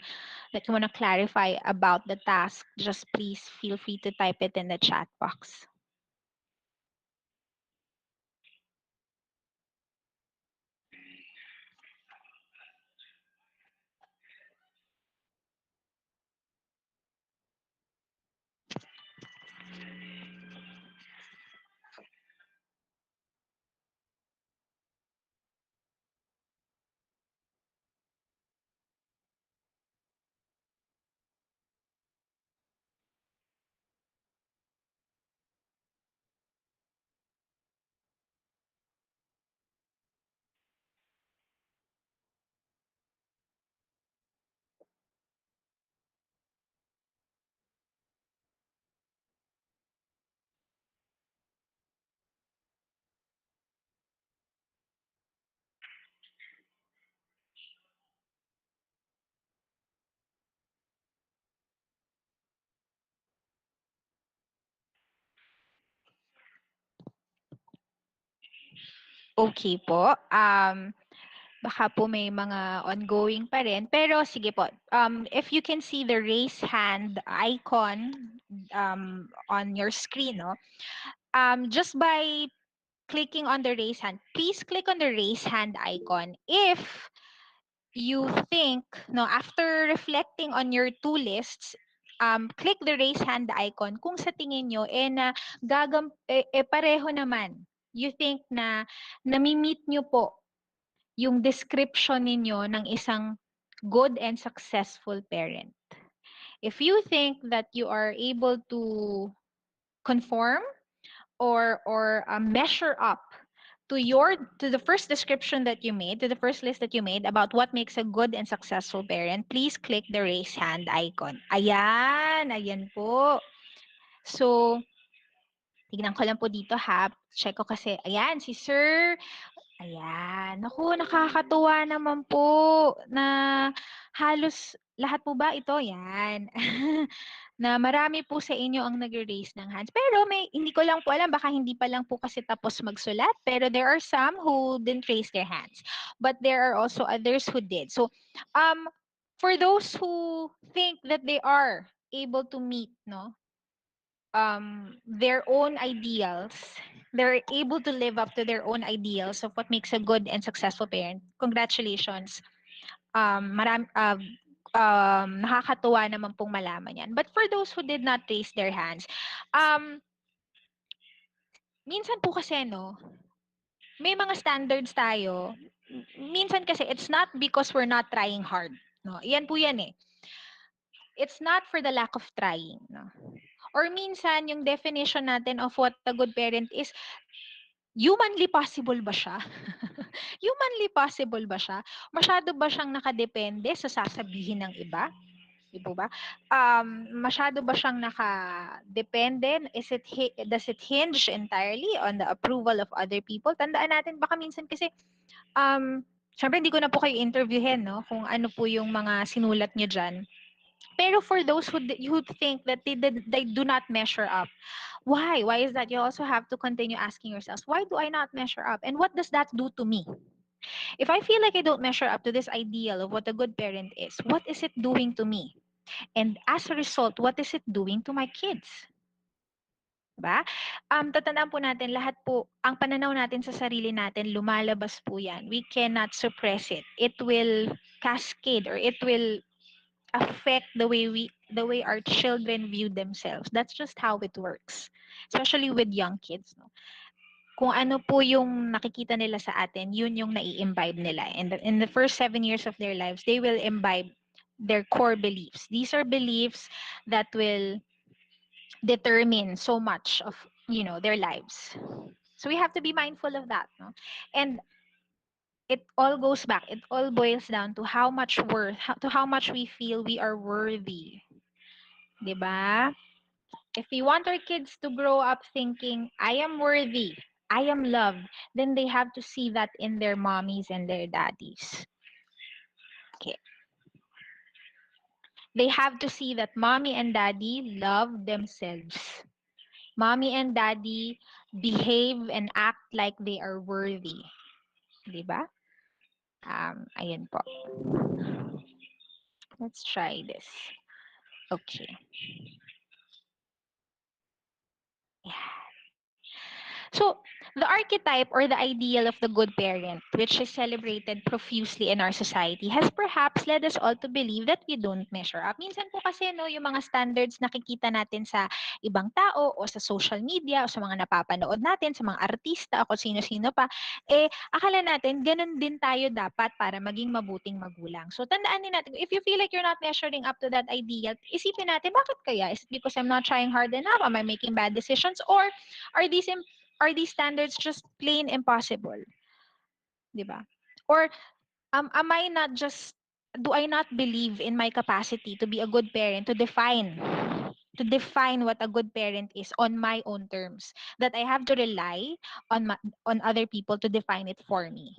that you want to clarify about the task, just please feel free to type it in the chat box. Okay po. Baka po may mga ongoing pa rin. Pero sige po, if you can see the raise hand icon on your screen, no? Just by clicking on the raise hand, please click on the raise hand icon if you think, no, after reflecting on your two lists, click the raise hand icon kung sa tingin nyo, pareho naman. You think na nami-meet nyo po yung description ninyo ng isang good and successful parent. If you think that you are able to conform or measure up to the first description that you made, to the first list that you made about what makes a good and successful parent, please click the raise hand icon. Ayan po. So, tignan ko lang po dito ha. Check ko kasi, ayan, si Sir. Ayan. Naku, nakakatuwa naman po na halos lahat po ba ito? Yan. Na marami po sa inyo ang nag-raise ng hands. Pero hindi ko lang po alam, baka hindi pa lang po kasi tapos magsulat. Pero there are some who didn't raise their hands. But there are also others who did. So, for those who think that they are able to meet, no, their own ideals, they're able to live up to their own ideals of what makes a good and successful parent. Congratulations. Nakakatuwa naman pong malaman yan. But for those who did not raise their hands, minsan po kasi, no, may mga standards tayo minsan kasi it's not because we're not trying hard. No? Yan po yan eh. It's not for the lack of trying. No? Or minsan, yung definition natin of what a good parent is, humanly possible ba siya? Humanly possible ba siya? Masyado ba siyang nakadepende sa sasabihin ng iba? Di po ba? Masyado ba siyang nakadepende? Does it hinge entirely on the approval of other people? Tandaan natin, baka minsan kasi, syempre hindi ko na po kayo interviewin, no? Kung ano po yung mga sinulat niyo dyan. Pero for those who think that they do not measure up, why? Why is that? You also have to continue asking yourselves, why do I not measure up? And what does that do to me? If I feel like I don't measure up to this ideal of what a good parent is, what is it doing to me? And as a result, what is it doing to my kids? Diba? Tatandaan po natin, lahat po, ang pananaw natin sa sarili natin, lumalabas po yan. We cannot suppress it. It will cascade or it will affect the way our children view themselves. That's just how it works. Especially with young kids. No? Kung ano po yung nakikita nila sa atin, yun yung nai-imbibe nila. And in the first 7 years of their lives, they will imbibe their core beliefs. These are beliefs that will determine so much of their lives. So we have to be mindful of that. No? And it all goes back, it all boils down to how much to how much we feel we are worthy. Diba? If we want our kids to grow up thinking, I am worthy, I am loved, then they have to see that in their mommies and their daddies. Okay. They have to see that mommy and daddy love themselves. Mommy and daddy behave and act like they are worthy. Diba? Ayan po. Let's try this. Okay. Yeah. So, the archetype or the ideal of the good parent, which is celebrated profusely in our society, has perhaps led us all to believe that we don't measure up. Minsan po kasi, no, yung mga standards nakikita natin sa ibang tao o sa social media o sa mga napapanood natin, sa mga artista o kung sino-sino pa, akala natin, ganun din tayo dapat para maging mabuting magulang. So, tandaan din natin, if you feel like you're not measuring up to that ideal, isipin natin, bakit kaya? Is it because I'm not trying hard enough? Am I making bad decisions? Or are these standards just plain impossible? Diba? Or do I not believe in my capacity to be a good parent, to define what a good parent is on my own terms, that I have to rely on other people to define it for me?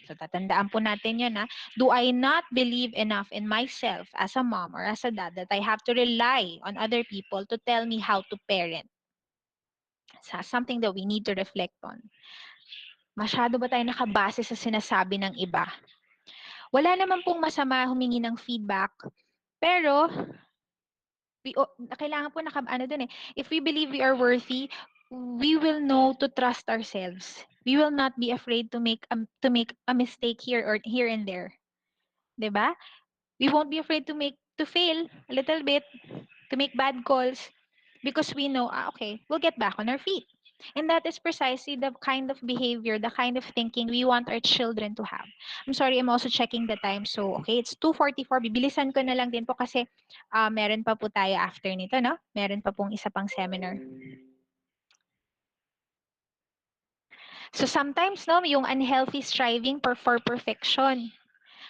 So tatandaan po natin yun, ha? Do I not believe enough in myself as a mom or as a dad that I have to rely on other people to tell me how to parent? Something that we need to reflect on. Masyado ba tayo nakabase sa sinasabi ng iba? Wala naman pong masama humingi ng feedback, pero kailangan po if we believe we are worthy, we will know to trust ourselves. We will not be afraid to make a mistake here or here and there. 'Di ba? We won't be afraid to fail a little bit, to make bad calls, because we know, okay, we'll get back on our feet. And that is precisely the kind of behavior, the kind of thinking we want our children to have. I'm sorry, I'm also checking the time. So, okay, it's 2:44. Bibilisan ko na lang din po kasi meron pa po tayo after nito, no? Meron pa pong isa pang seminar. So, sometimes, no, yung unhealthy striving for perfection.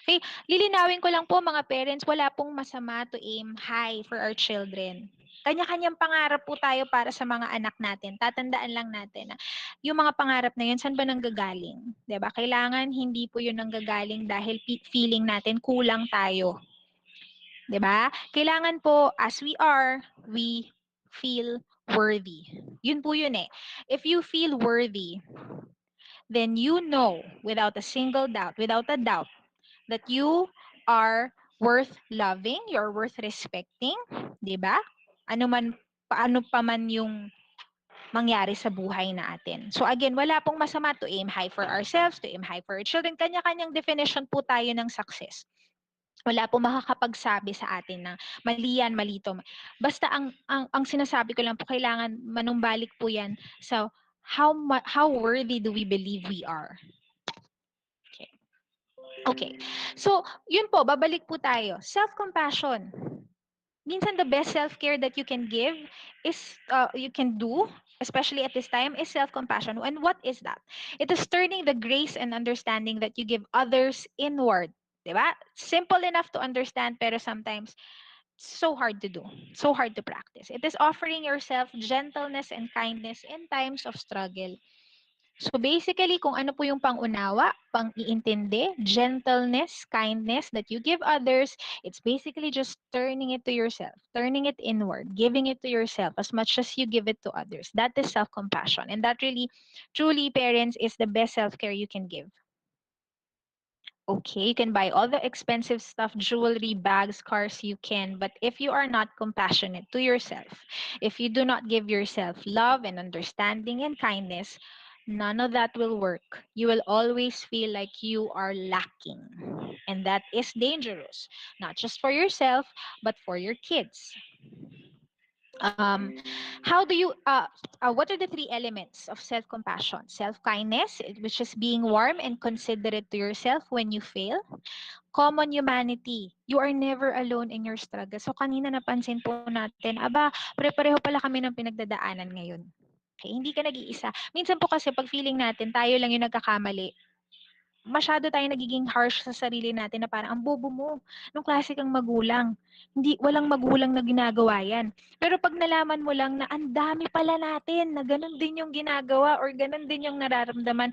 Okay, lilinawin ko lang po mga parents, wala pong masama to aim high for our children. Kanya-kanyang pangarap po tayo para sa mga anak natin. Tatandaan lang natin na yung mga pangarap na yun, saan ba nanggagaling? 'Di ba? Kailangan hindi po yun nanggagaling dahil feeling natin kulang tayo. 'Di ba? Kailangan po, as we are, we feel worthy. Yun po yun eh. If you feel worthy, then you know without a single doubt, without a doubt, that you are worth loving, you're worth respecting, 'di ba? Paano pa man yung mangyari sa buhay natin. So again, wala pong masama to aim high for ourselves, to aim high for our children. Kanya-kanyang definition po tayo ng success. Wala pong makakapagsabi sa atin na mali yan, mali to. Basta ang sinasabi ko lang po, kailangan manumbalik po yan sa how worthy do we believe we are. Okay. Okay. So, yun po, babalik po tayo. Self-compassion. Minsan the best self-care that you can give is, you can do, especially at this time, is self-compassion. And what is that? It is turning the grace and understanding that you give others inward. Diba? Simple enough to understand, pero sometimes so hard to do, so hard to practice. It is offering yourself gentleness and kindness in times of struggle. So basically, kung ano po yung pangunawa, pang-iintindi, gentleness, kindness that you give others, it's basically just turning it to yourself, turning it inward, giving it to yourself as much as you give it to others. That is self-compassion. And that really, truly, parents, is the best self-care you can give. Okay, you can buy all the expensive stuff, jewelry, bags, cars you can, but if you are not compassionate to yourself, if you do not give yourself love and understanding and kindness, none of that will work. You will always feel like you are lacking. And that is dangerous, not just for yourself, but for your kids. Um, how do you, what are the three elements of self-compassion? Self-kindness, which is being warm and considerate to yourself when you fail. Common humanity. You are never alone in your struggle. So kanina napansin po natin, aba, pare-pareho pala kami ng pinagdadaanan ngayon. Okay, hindi ka nag-iisa. Minsan po kasi pag feeling natin, tayo lang yung nagkakamali, masyado tayo nagiging harsh sa sarili natin na parang ang bobo mo, nung klase kang magulang. Hindi, walang magulang na ginagawa yan. Pero pag nalaman mo lang na ang dami pala natin na ganun din yung ginagawa or ganun din yung nararamdaman,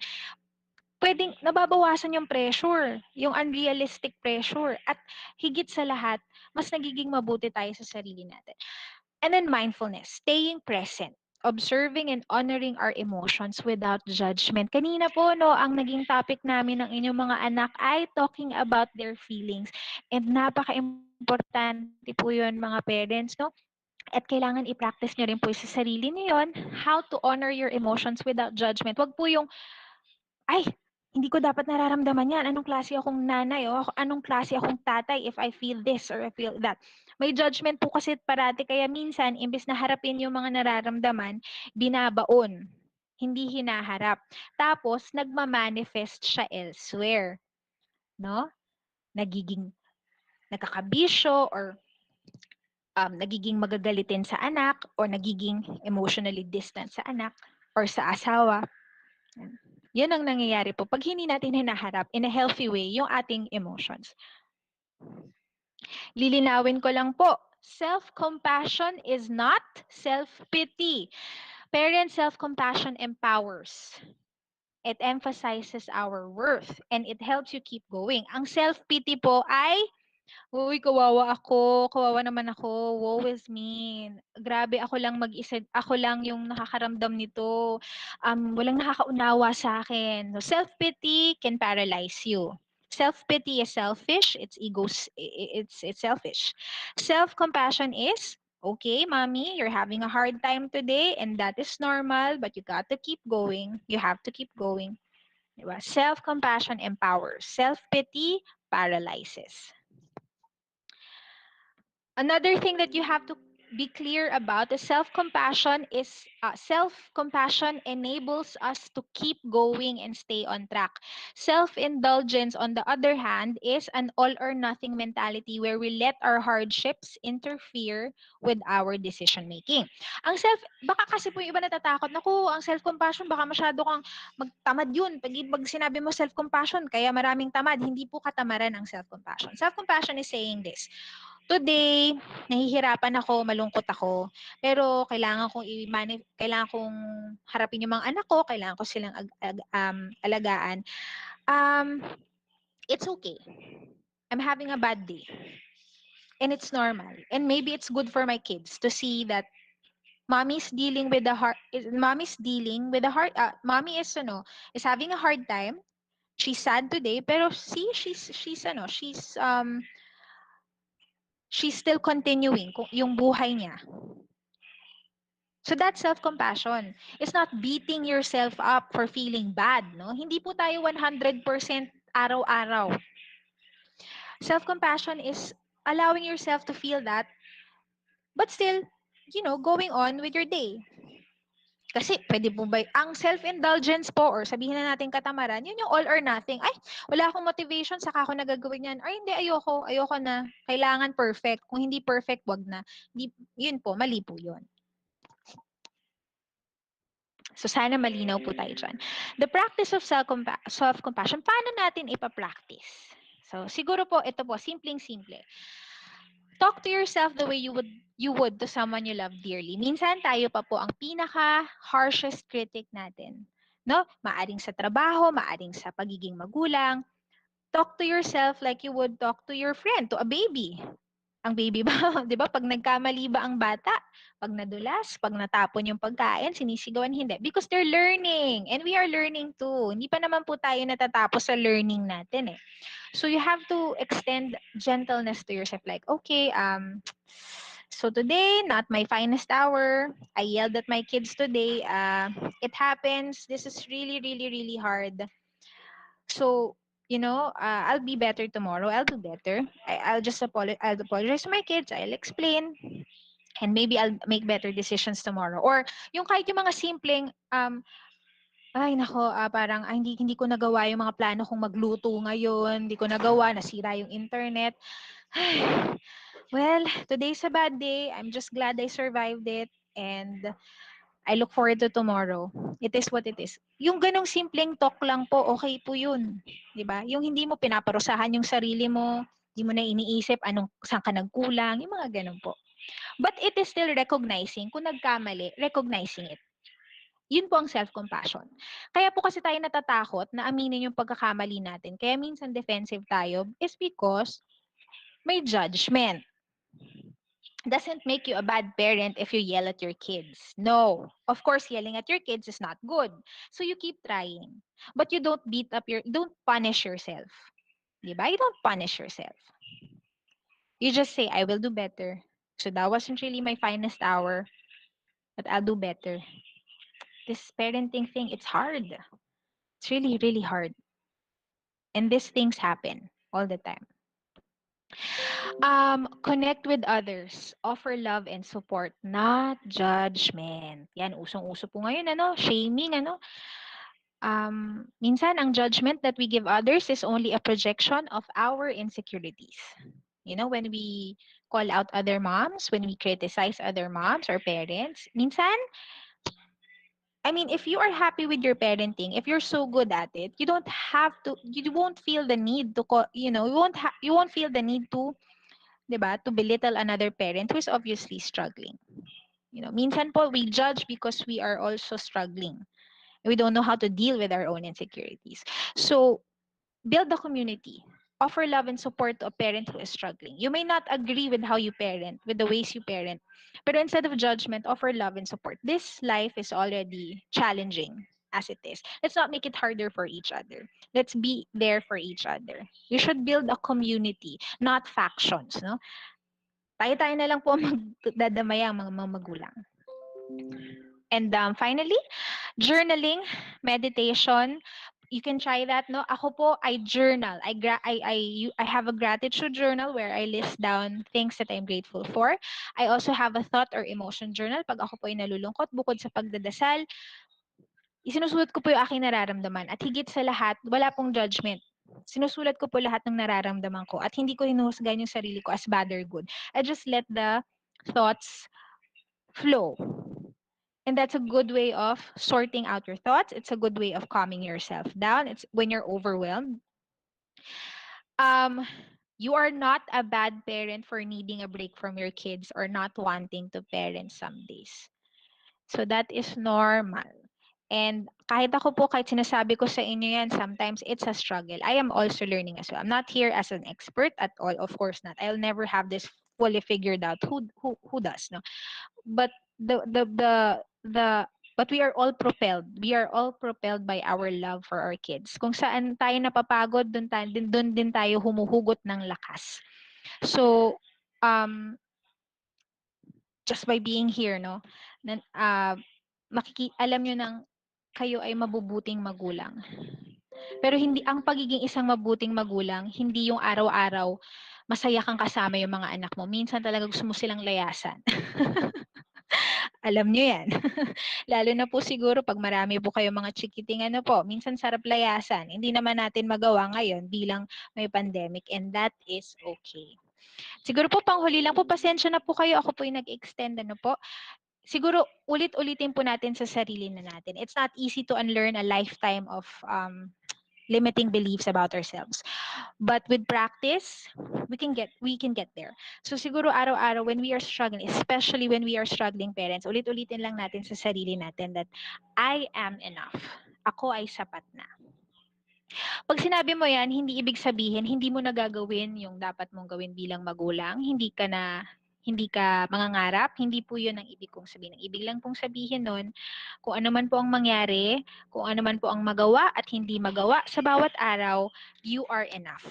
pwedeng nababawasan yung pressure, yung unrealistic pressure. At higit sa lahat, mas nagiging mabuti tayo sa sarili natin. And then mindfulness, staying present, observing and honoring our emotions without judgment. Kanina po, no, ang naging topic namin ng inyong mga anak ay talking about their feelings. And napaka-importante po yun, mga parents, no? At kailangan i-practice nyo rin po sa sarili niyo yun, how to honor your emotions without judgment. Wag po yung, ay, hindi ko dapat nararamdaman yan. Anong klase akong nanay o anong klase akong tatay if I feel this or I feel that. May judgment po kasi parati kaya minsan imbes na harapin yung mga nararamdaman, binabaon. Hindi hinaharap. Tapos nagma-manifest siya elsewhere, no? Nagiging nagkakabisyo or nagiging magagalitin sa anak or nagiging emotionally distant sa anak or sa asawa. Yan ang nangyayari po pag hindi natin hinaharap in a healthy way yung ating emotions. Lilinawin ko lang po, self-compassion is not self-pity. Parent self-compassion empowers. It emphasizes our worth and it helps you keep going. Ang self-pity po ay, uy, kawawa naman ako, woe is me. Grabe, ako lang mag-isa, ako lang yung nakakaramdam nito. Walang nakakaunawa sa akin. So, self-pity can paralyze you. Self-pity is selfish, it's selfish. Self-compassion is, okay, mommy, you're having a hard time today and that is normal, but you got to keep going. You have to keep going. Diba? Self-compassion empowers. Self-pity paralyzes. Another thing that you have to be clear about is self-compassion enables us to keep going and stay on track. Self-indulgence, on the other hand, is an all or nothing mentality where we let our hardships interfere with our decision making. Baka kasi po yung iba natatakot, naku, ang self-compassion, baka masyado kang magtamad yun. Pag sinabi mo self-compassion, kaya maraming tamad, hindi po katamaran ang self-compassion. Self-compassion is saying this, today, nahihirapan ako, malungkot ako, pero kailangan kong harapin yung mga anak ko, kailangan ko silang alagaan. It's okay. I'm having a bad day. And it's normal. And maybe it's good for my kids to see that mommy's dealing with the heart, mommy is having a hard time. She's sad today, pero see, she's still continuing yung buhay niya. So that's self-compassion. It's not beating yourself up for feeling bad, no? Hindi po tayo 100% araw-araw. Self-compassion is allowing yourself to feel that, but still, going on with your day. Kasi pwede po ba, ang self-indulgence po or sabihin na natin katamaran, yun yung all or nothing. Ay, wala akong motivation, saka ako nagagawin yan. Ay, hindi, ayoko na. Kailangan perfect. Kung hindi perfect, wag na. Hindi, yun po, mali po yun. So sana malinaw po tayo dyan. The practice of self-compassion, paano natin ipa-practice? So siguro po, ito po, simpleng-simple. Talk to yourself the way you would to someone you love dearly. Minsan tayo pa po ang pinaka-harshest critic natin. No? Maaring sa trabaho, maaring sa pagiging magulang. Talk to yourself like you would talk to your friend, to a baby. Ang baby ba, 'di ba? Pag nagkamali ba ang bata? Pag nadulas, pag natapon yung pagkain, sinisigawan hindi. Because they're learning and we are learning too. Hindi pa naman po tayo natatapos sa learning natin eh. So you have to extend gentleness to yourself like, okay, so today, not my finest hour. I yelled at my kids today. It happens. This is really, really, really hard. So, I'll be better tomorrow. I'll do better. I'll apologize to my kids. I'll explain. And maybe I'll make better decisions tomorrow. Or yung kahit yung mga simpleng, ay nako, parang hindi ko nagawa yung mga plano kong magluto ngayon. Hindi ko nagawa, nasira yung internet. Ay, well, today's a bad day. I'm just glad I survived it. And I look forward to tomorrow. It is what it is. Yung ganong simpleng talk lang po, okay po yun. 'Di ba? Yung hindi mo pinaparusahan yung sarili mo, hindi mo na iniisip saan ka nagkulang, yung mga ganon po. But it is still recognizing, kung nagkamali, recognizing it. Yun po ang self-compassion. Kaya po kasi tayo natatakot na aminin yung pagkakamali natin. Kaya minsan defensive tayo is because may judgment. Doesn't make you a bad parent if you yell at your kids. No. Of course, yelling at your kids is not good. So you keep trying. But you don't don't punish yourself. Diba? You don't punish yourself. You just say, I will do better. So that wasn't really my finest hour, but I'll do better. This parenting thing, it's hard. It's really, really hard. And these things happen all the time. Connect with others. Offer love and support, not judgment. Yan, usong-uso po ngayon, shaming, minsan ang judgment that we give others is only a projection of our insecurities. When we call out other moms, when we criticize other moms or parents, minsan, if you are happy with your parenting, if you're so good at it, you won't feel the need to, you won't feel the need to, diba, to belittle another parent who is obviously struggling. Minsan po, we judge because we are also struggling. We don't know how to deal with our own insecurities. So, build a community. Offer love and support to a parent who is struggling. You may not agree with how you parent, with the ways you parent, but instead of judgment, offer love and support. This life is already challenging as it is. Let's not make it harder for each other. Let's be there for each other. You should build a community, not factions, no? Tayo-tayo na lang po magdadamay ang mga magulang. And finally, journaling, meditation, you can try that, no? Ako po, I journal. I have a gratitude journal where I list down things that I'm grateful for. I also have a thought or emotion journal. Pag ako po ay nalulungkot, bukod sa pagdadasal, isinusulat ko po yung aking nararamdaman. At higit sa lahat, wala pong judgment. Sinusulat ko po lahat ng nararamdaman ko at hindi ko hinuhusgahan yung sarili ko as bad or good. I just let the thoughts flow. And that's a good way of sorting out your thoughts. It's a good way of calming yourself down. It's when you're overwhelmed. You are not a bad parent for needing a break from your kids or not wanting to parent some days. So that is normal. And kahit ako po, kahit sinasabi ko sa inyo yan, sometimes it's a struggle. I am also learning as well. I'm not here as an expert at all. Of course not. I'll never have this fully figured out. Who does, no? But but we are all propelled. We are all propelled by our love for our kids. Kung saan tayo napapagod, doon din tayo humuhugot ng lakas. So, just by being here, no, alam nyo nang kayo ay mabubuting magulang. Pero hindi ang pagiging isang mabuting magulang, hindi yung araw-araw masaya kang kasama yung mga anak mo. Minsan talaga gusto mo silang layasan. Alam nyo yan. Lalo na po siguro pag marami po kayong mga chikiting ano po, minsan sarap layasan. Hindi naman natin magawa ngayon bilang may pandemic and that is okay. Siguro po panghuli lang po, pasensya na po kayo. Ako po yung nag-extend ano po. Siguro ulit-ulitin po natin sa sarili na natin. It's not easy to unlearn a lifetime of limiting beliefs about ourselves. But with practice, we can get there. So siguro araw-araw when we are struggling, especially when we are struggling parents, ulit-ulitin lang natin sa sarili natin that I am enough. Ako ay sapat na. Pag sinabi mo yan, hindi ibig sabihin hindi mo nagagawin yung dapat mong gawin bilang magulang, hindi ka mangangarap, hindi po yun ang ibig kong sabihin. Ang ibig lang pong sabihin nun, kung ano man po ang mangyari, kung ano man po ang magawa at hindi magawa sa bawat araw, you are enough.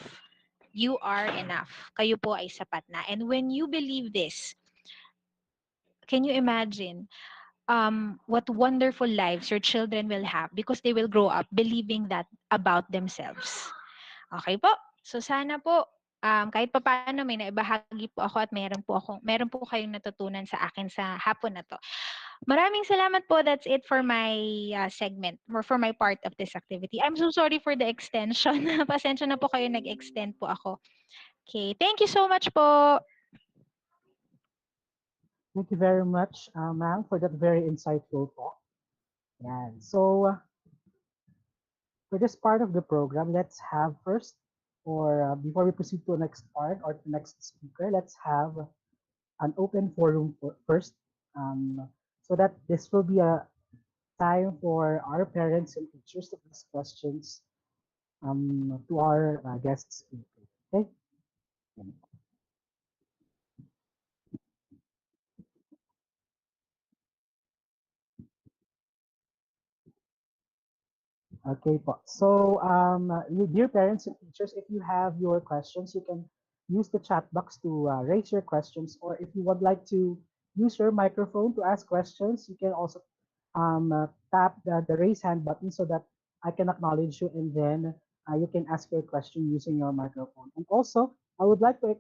You are enough. Kayo po ay sapat na. And when you believe this, can you imagine what wonderful lives your children will have because they will grow up believing that about themselves. Okay po? So sana po kahit papaano may naibahagi po ako at meron po kayong natutunan sa akin sa hapon na to. Maraming salamat po. That's it for my segment or for my part of this activity. I'm so sorry for the extension. Pasensya na po kayo, nag-extend po ako. Okay, thank you so much po. Thank you very much, ma'am, for that very insightful talk. And so, for this part of the program, let's have first, or before we proceed to the next part or to the next speaker, let's have an open forum first, so that this will be a time for our parents and teachers to ask questions to our guest speaker. Okay. Okay po. So, dear parents and teachers, if you have your questions, you can use the chat box to raise your questions, or if you would like to use your microphone to ask questions, you can also tap the raise hand button so that I can acknowledge you, and then you can ask your question using your microphone. And also, I would like to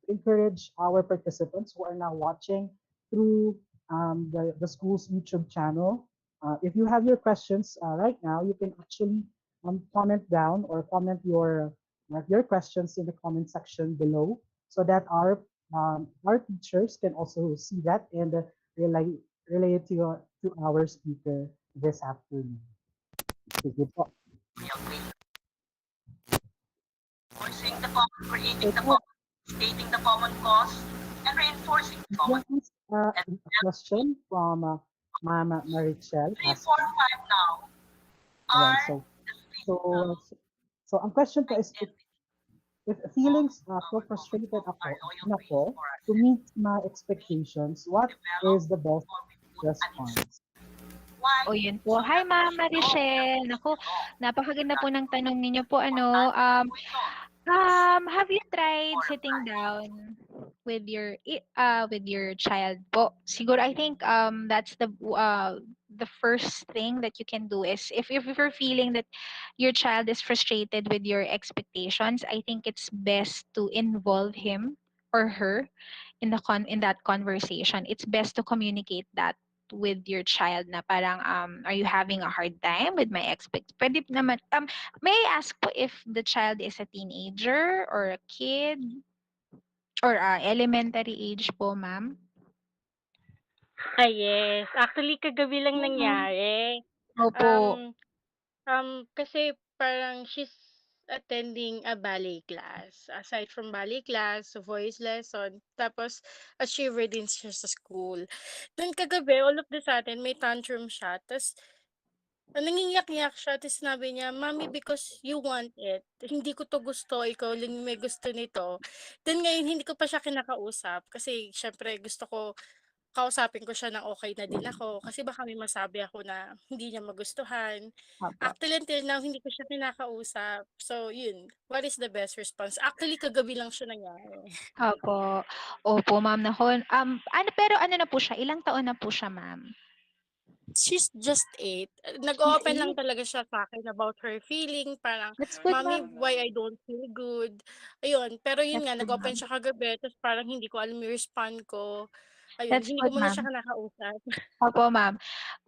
encourage our participants who are now watching through the school's YouTube channel. If you have your questions right now, you can actually comment down or comment your questions in the comment section below, so that our teachers can also see that and relay relay it to our speaker this afternoon. Sige po. Creating the Ito, common, stating the common cause, and reinforcing the common. yes, a question from Ma'am Marichel 3, 4, asking. 5 now Ayan, are so, so ang question po is, if feelings feel frustrated ako to meet my expectations, what is the best response? O yun po. Hi Ma'am Marichelle. Naku, napakaganda po ng tanong ninyo po. Have you tried sitting down with your child po? Siguro I think that's the first thing that you can do is if you're feeling that your child is frustrated with your expectations, I think it's best to involve him or her in that conversation. It's best to communicate that with your child na parang are you having a hard time with my pwede naman may I ask po if the child is a teenager or a kid or elementary age po, ma'am? Yes. Actually, kagabi lang nangyari. Opo. Um, kasi parang she's attending a ballet class. Aside from ballet class, voice lesson, tapos achiever din siya sa school. Then kagabi, all of the sudden, may tantrum siya. Tapos, nangingiyak-ngiyak siya. Tapos sinabi niya, Mommy, because you want it. Hindi ko to gusto. Ikaw lang yung may gusto nito. Then ngayon, hindi ko pa siya kinakausap. Kasi, syempre, gusto ko kausapin ko siya ng okay na din ako kasi baka may masabi ako na hindi niya magustuhan. Opo. Actually, until now, hindi ko siya kinakausap. So, yun. What is the best response? Actually, kagabi lang siya nangyari. Opo. Opo, ma'am. Naku, pero ano na po siya? Ilang taon na po siya, ma'am? She's just 8. She's Nag-open lang 8? talaga siya sa akin about her feeling. Parang, That's good, Mommy, ma'am. why I don't feel good? Ayun. Pero yun That's nga, good, nag-open ma'am. siya kagabi. Tapos parang hindi ko alam yung respond ko. Ayun, That's hindi ko good, muna siya ma'am. kinakausap. Opo, ma'am.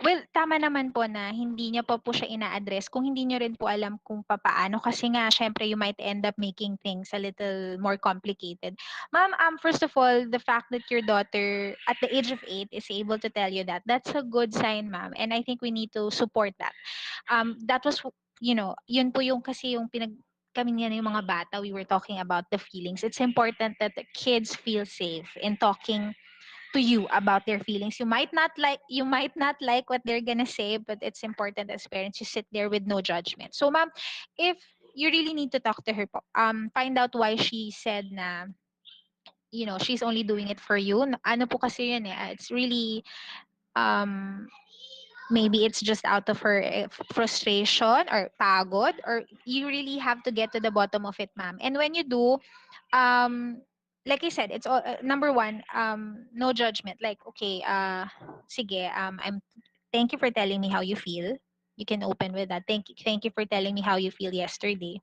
Well, tama naman po na hindi niyo pa po siya ina-address kung hindi niyo rin po alam kung papaano kasi nga siyempre you might end up making things a little more complicated. Ma'am, first of all, the fact that your daughter at the age of 8 is able to tell you that, that's a good sign, ma'am. And I think we need to support that. That was, yun po yung kasi yung kami nga yung mga bata, we were talking about the feelings. It's important that the kids feel safe in talking to you about their feelings. You might not like what they're gonna say, but it's important as parents you sit there with no judgment. So ma'am, if you really need to talk to her po, find out why she said na she's only doing it for you. Ano po kasi yun it's really um maybe it's just out of her frustration or pagod, or you really have to get to the bottom of it, ma'am. And when you do, um like I said, it's all number one, no judgment. Like, okay, sige, I'm thank you for telling me how you feel. You can open with that. Thank you for telling me how you feel yesterday.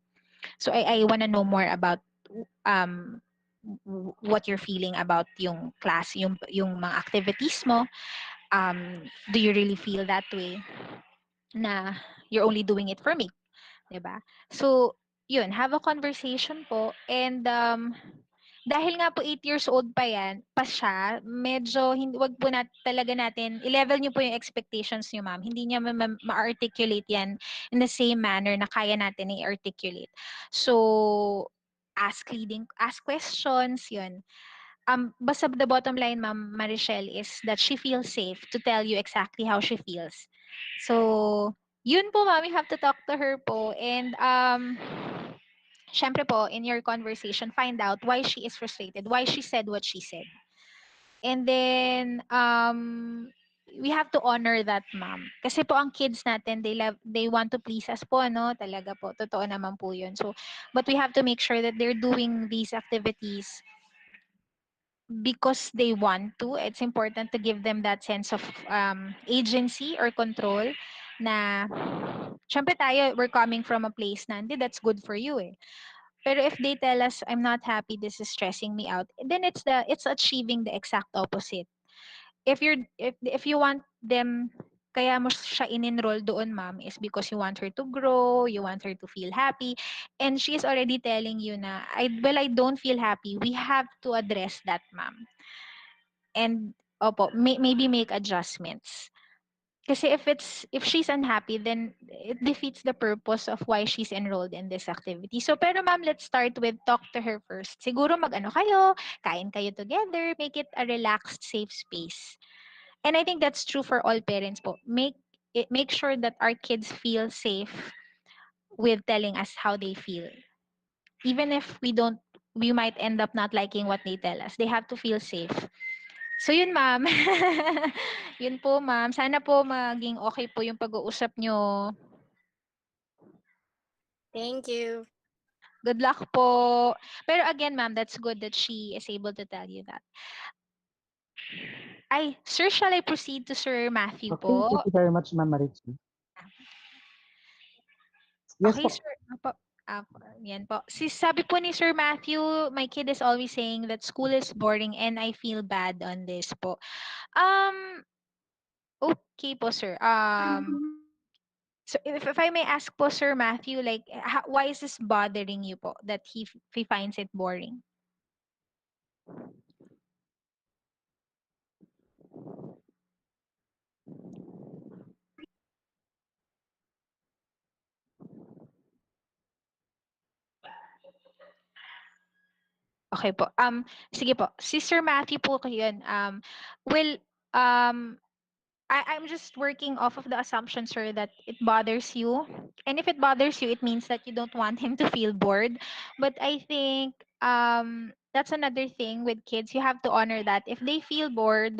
So I want to know more about um what you're feeling about yung class, yung mga activities mo. Do you really feel that way na you're only doing it for me, 'di ba? So yun, have a conversation po. And dahil nga po 8 years old pa siya, medyo hindi, wag po talaga natin, i-level niyo po yung expectations niyo, ma'am. Hindi niya ma-articulate yan in the same manner na kaya natin i-articulate. So, ask questions, yun. Basta the bottom line, Ma'am Marichelle, is that she feels safe to tell you exactly how she feels. So, yun po, ma'am, you have to talk to her po. And, syempre po, in your conversation, find out why she is frustrated, why she said what she said. And then, we have to honor that, ma'am. Kasi po ang kids natin, they want to please us po, no? Talaga po, totoo naman po yun. So, but we have to make sure that they're doing these activities because they want to. It's important to give them that sense of agency or control na, syempre tayo, we're coming from a place na, hindi, that's good for you eh. Pero if they tell us, I'm not happy, this is stressing me out, then it's achieving the exact opposite. If you want them, kaya mo siya in-enroll doon, ma'am, is because you want her to grow, you want her to feel happy, and she is already telling you na, I don't feel happy. We have to address that, ma'am. And opo, maybe make adjustments. Kasi if she's unhappy, then it defeats the purpose of why she's enrolled in this activity. So, pero ma'am, let's start with talk to her first. Siguro mag-ano kayo, kain kayo together, make it a relaxed, safe space. And I think that's true for all parents po. Make sure that our kids feel safe with telling us how they feel. Even if we might end up not liking what they tell us. They have to feel safe. So yun, ma'am. Yun po, ma'am. Sana po maging okay po yung pag-uusap nyo. Thank you. Good luck po. Pero again, ma'am, that's good that she is able to tell you that. Ay, sir, shall I proceed to Sir Matthew Okay, po? thank you very much, Ma'am Marichi. Yes Okay, po. sir. Apo. Yan po. Sabi po ni Sir Matthew, my kid is always saying that school is boring and I feel bad on this po. Okay po, sir. So if I may ask po, Sir Matthew, like, why is this bothering you po, that he finds it boring? Okay po. Sige po. Si Sir Matthew po yun. Well, I'm just working off of the assumption, sir, that it bothers you. And if it bothers you, it means that you don't want him to feel bored. But I think that's another thing with kids. You have to honor that. If they feel bored,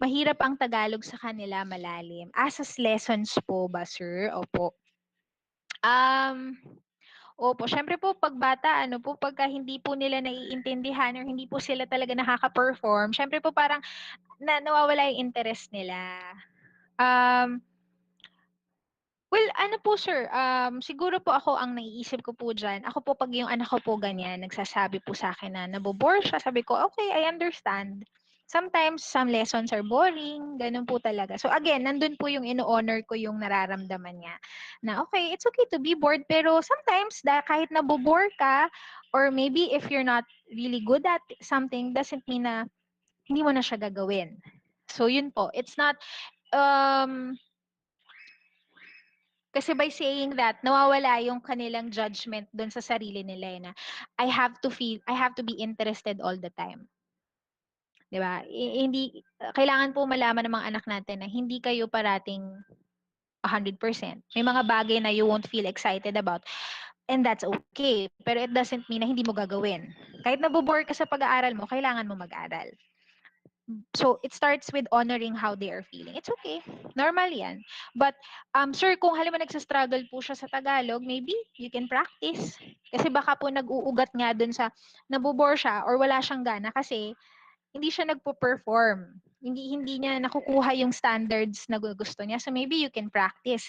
mahirap ang Tagalog sa kanila malalim. Asas lessons po ba, sir? Opo. Um, Opo, syempre po 'pag bata ano po, pagka hindi po nila naiintindihan or hindi po sila talaga nakaka-perform, syempre po parang nawawala yung interest nila. Um, well ano po sir, siguro po ako ang naiisip ko po diyan, ako po 'pag yung anak ko po ganyan, nagsasabi po sa'kin na nabo-bore siya, sabi ko, "Okay, I understand." Sometimes, some lessons are boring, ganun po talaga. So again, nandun po yung ino-honor ko yung nararamdaman niya. Na okay, it's okay to be bored, pero sometimes, kahit nabobore ka, or maybe if you're not really good at something, doesn't mean na hindi mo na siya gagawin. So yun po, it's not, um, kasi by saying that, nawawala yung kanilang judgment dun sa sarili nila na I have to be interested all the time. 'Di ba? Hindi kailangan po malaman ng mga anak natin na hindi kayo parating 100%. May mga bagay na you won't feel excited about, and that's okay. Pero it doesn't mean na hindi mo gagawin. Kahit nabobore ka sa pag-aaral mo, kailangan mo mag-aral. So, it starts with honoring how they are feeling. It's okay. Normal yan. But, sir, kung halimbawa nagsastruggle po siya sa Tagalog, maybe you can practice. Kasi baka po nag-uugat nga dun sa nabobore siya or wala siyang gana kasi hindi siya nagpo-perform. Hindi niya nakukuha yung standards na gusto niya. So maybe you can practice.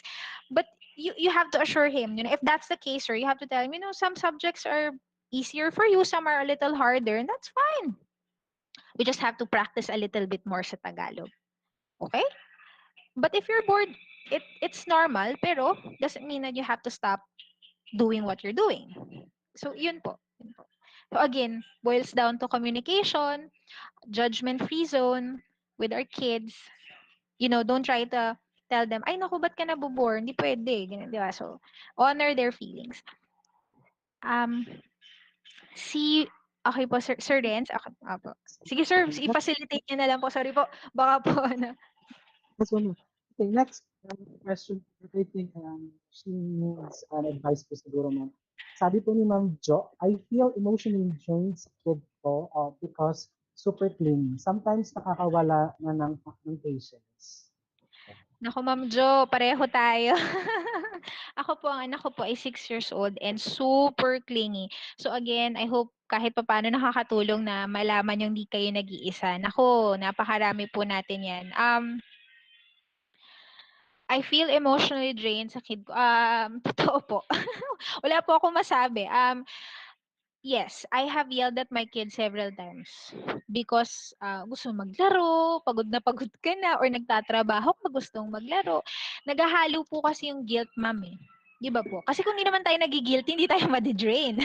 But you have to assure him, if that's the case, sir, you have to tell him, some subjects are easier for you, some are a little harder, and that's fine. We just have to practice a little bit more sa Tagalog. Okay? But if you're bored, it's normal, pero doesn't mean that you have to stop doing what you're doing. So yun po. Yun po. So again, boils down to communication, judgment-free zone with our kids. Don't try to tell them, ay naku, ba't ka nabobore? Hindi pwede. Ganun, di ba? So, honor their feelings. Um, okay po, Sir Renz. Okay, po. Sige, sir, i-facilitate niyo na lang po. Sorry po. Baka po, That's one more. Okay, next question. I think she needs an advice po siguro, ma'am. Sabi po ni Ma'am Jo, I feel emotionally drained sa kid ko because super clingy. Sometimes nakakawala na ng patience. Naku, Ma'am Jo, pareho tayo. Ang anak ko po ay 6 years old and super clingy. So again, I hope kahit papaano nakakatulong na malaman yung di kayo nag-iisa. Naku, napakarami po natin yan. I feel emotionally drained sa kid ko. Totoo po. Wala po akong masabi. Yes, I have yelled at my kids several times because gusto maglaro, pagod ka na, or nagtatrabaho ka, gustong maglaro. Naghahalo po kasi yung guilt, ma'am eh. Di ba po? Kasi kung hindi naman tayo nagigilty, hindi tayo madidrain.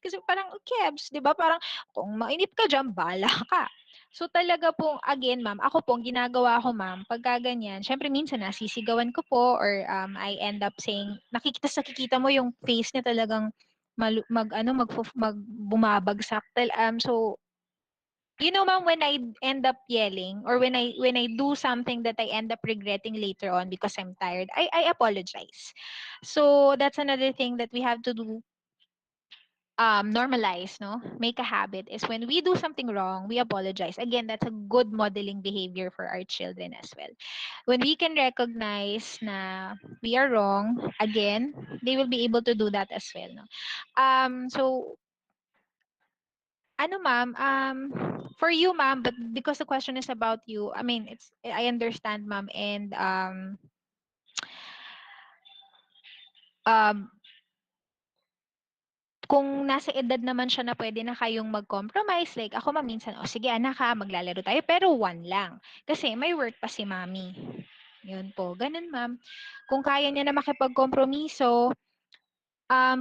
Kasi parang, Kebs, di ba? Parang, kung mainip ka dyan, bala ka. So talaga po, again, ma'am, ako po, ang ginagawa ko, ma'am, pagka ganyan, syempre minsan nasisigawan ko po or I end up saying, nakikita mo yung face niya talagang bumabagsak. So, ma'am, when I end up yelling or when I do something that I end up regretting later on because I'm tired, I apologize. So, that's another thing that we have to do, normalize, no? Make a habit is when we do something wrong, we apologize. Again, that's a good modeling behavior for our children as well. When we can recognize na we are wrong, again, they will be able to do that as well, no? So, ma'am, for you, ma'am, but because the question is about you, I mean, I understand, ma'am, and um, kung nasa edad naman siya na pwede na kayong mag-compromise, like ako ma'am, minsan, sige anak ha, maglalaro tayo, pero one lang. Kasi may work pa si mami. Yun po, ganun ma'am. Kung kaya niya na makipag-kompromiso,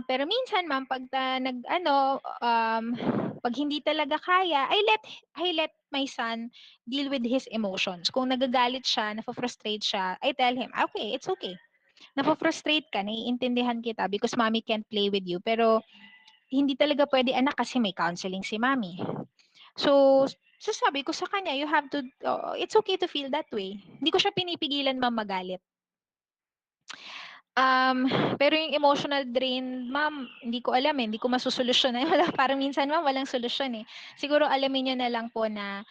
pero minsan ma'am, pag hindi talaga kaya, I let my son deal with his emotions. Kung nagagalit siya, napafrustrate siya, I tell him, okay, it's okay. Napafrustrate ka, naiintindihan kita because mommy can't play with you. Pero hindi talaga pwede anak kasi may counseling si mommy. So, sasabi ko sa kanya, you have to, it's okay to feel that way. Hindi ko siya pinipigilan ma'am magalit. Pero yung emotional drain, ma'am, hindi ko alam eh, hindi ko masusolusyon eh. Parang minsan ma'am, walang solusyon eh. Siguro alamin niyo na lang po na,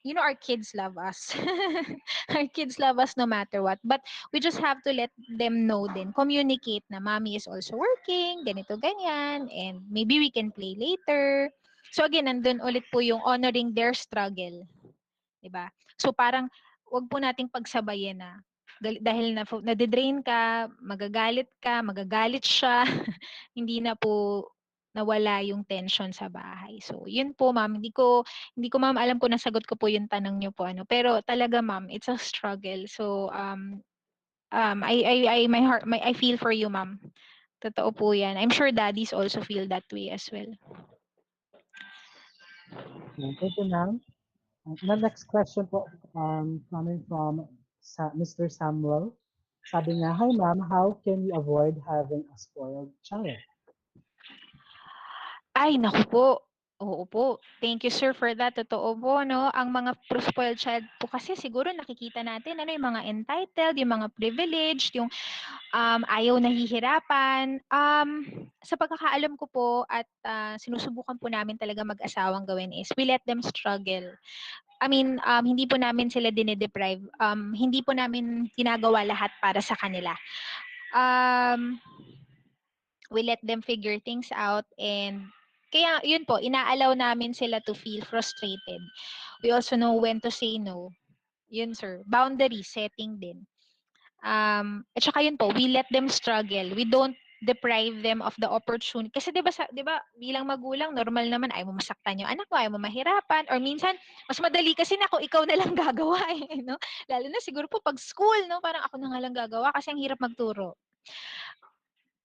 our kids love us. Our kids love us no matter what. But we just have to let them know din, communicate na mommy is also working, ganito, ganyan, and maybe we can play later. So again, nandun ulit po yung honoring their struggle. Diba? So parang, wag po nating pagsabayin na dahil nadidrain ka, magagalit siya, hindi na po nawala yung tension sa bahay. So, yun po ma'am, hindi ko ma'am alam kung nasagot ko po yung tanong niyo po ano, pero talaga ma'am, it's a struggle. So, I feel for you ma'am. Totoo po yan. I'm sure daddies also feel that way as well. Thank you, ma'am. The next question po, coming from Mr. Samuel. Sabi niya, hi ma'am, how can we avoid having a spoiled child? Ay, naku po. Oo po. Thank you, sir, for that. Totoo po, no? Ang mga spoiled child po kasi siguro nakikita natin, ano, yung mga entitled, yung mga privileged, yung ayaw nahihirapan. Sa pagkakaalam ko po at sinusubukan po namin talaga mag-asawang gawin is we let them struggle. I mean, hindi po namin sila dinedeprive. Hindi po namin ginagawa lahat para sa kanila. Um, we let them figure things out and kaya yun po, inaalaw namin sila to feel frustrated. We also know when to say no. Yun sir, boundary setting din. At saka yun po, we let them struggle. We don't deprive them of the opportunity. Kasi 'di ba 'di ba bilang magulang normal naman ay mo masaktan yung anak mo, ay mo mahirapan or minsan mas madali kasi na kung ikaw na lang gagawa eh, no? Lalo na siguro po pag school, no? Parang ako na nga lang gagawa kasi ang hirap magturo.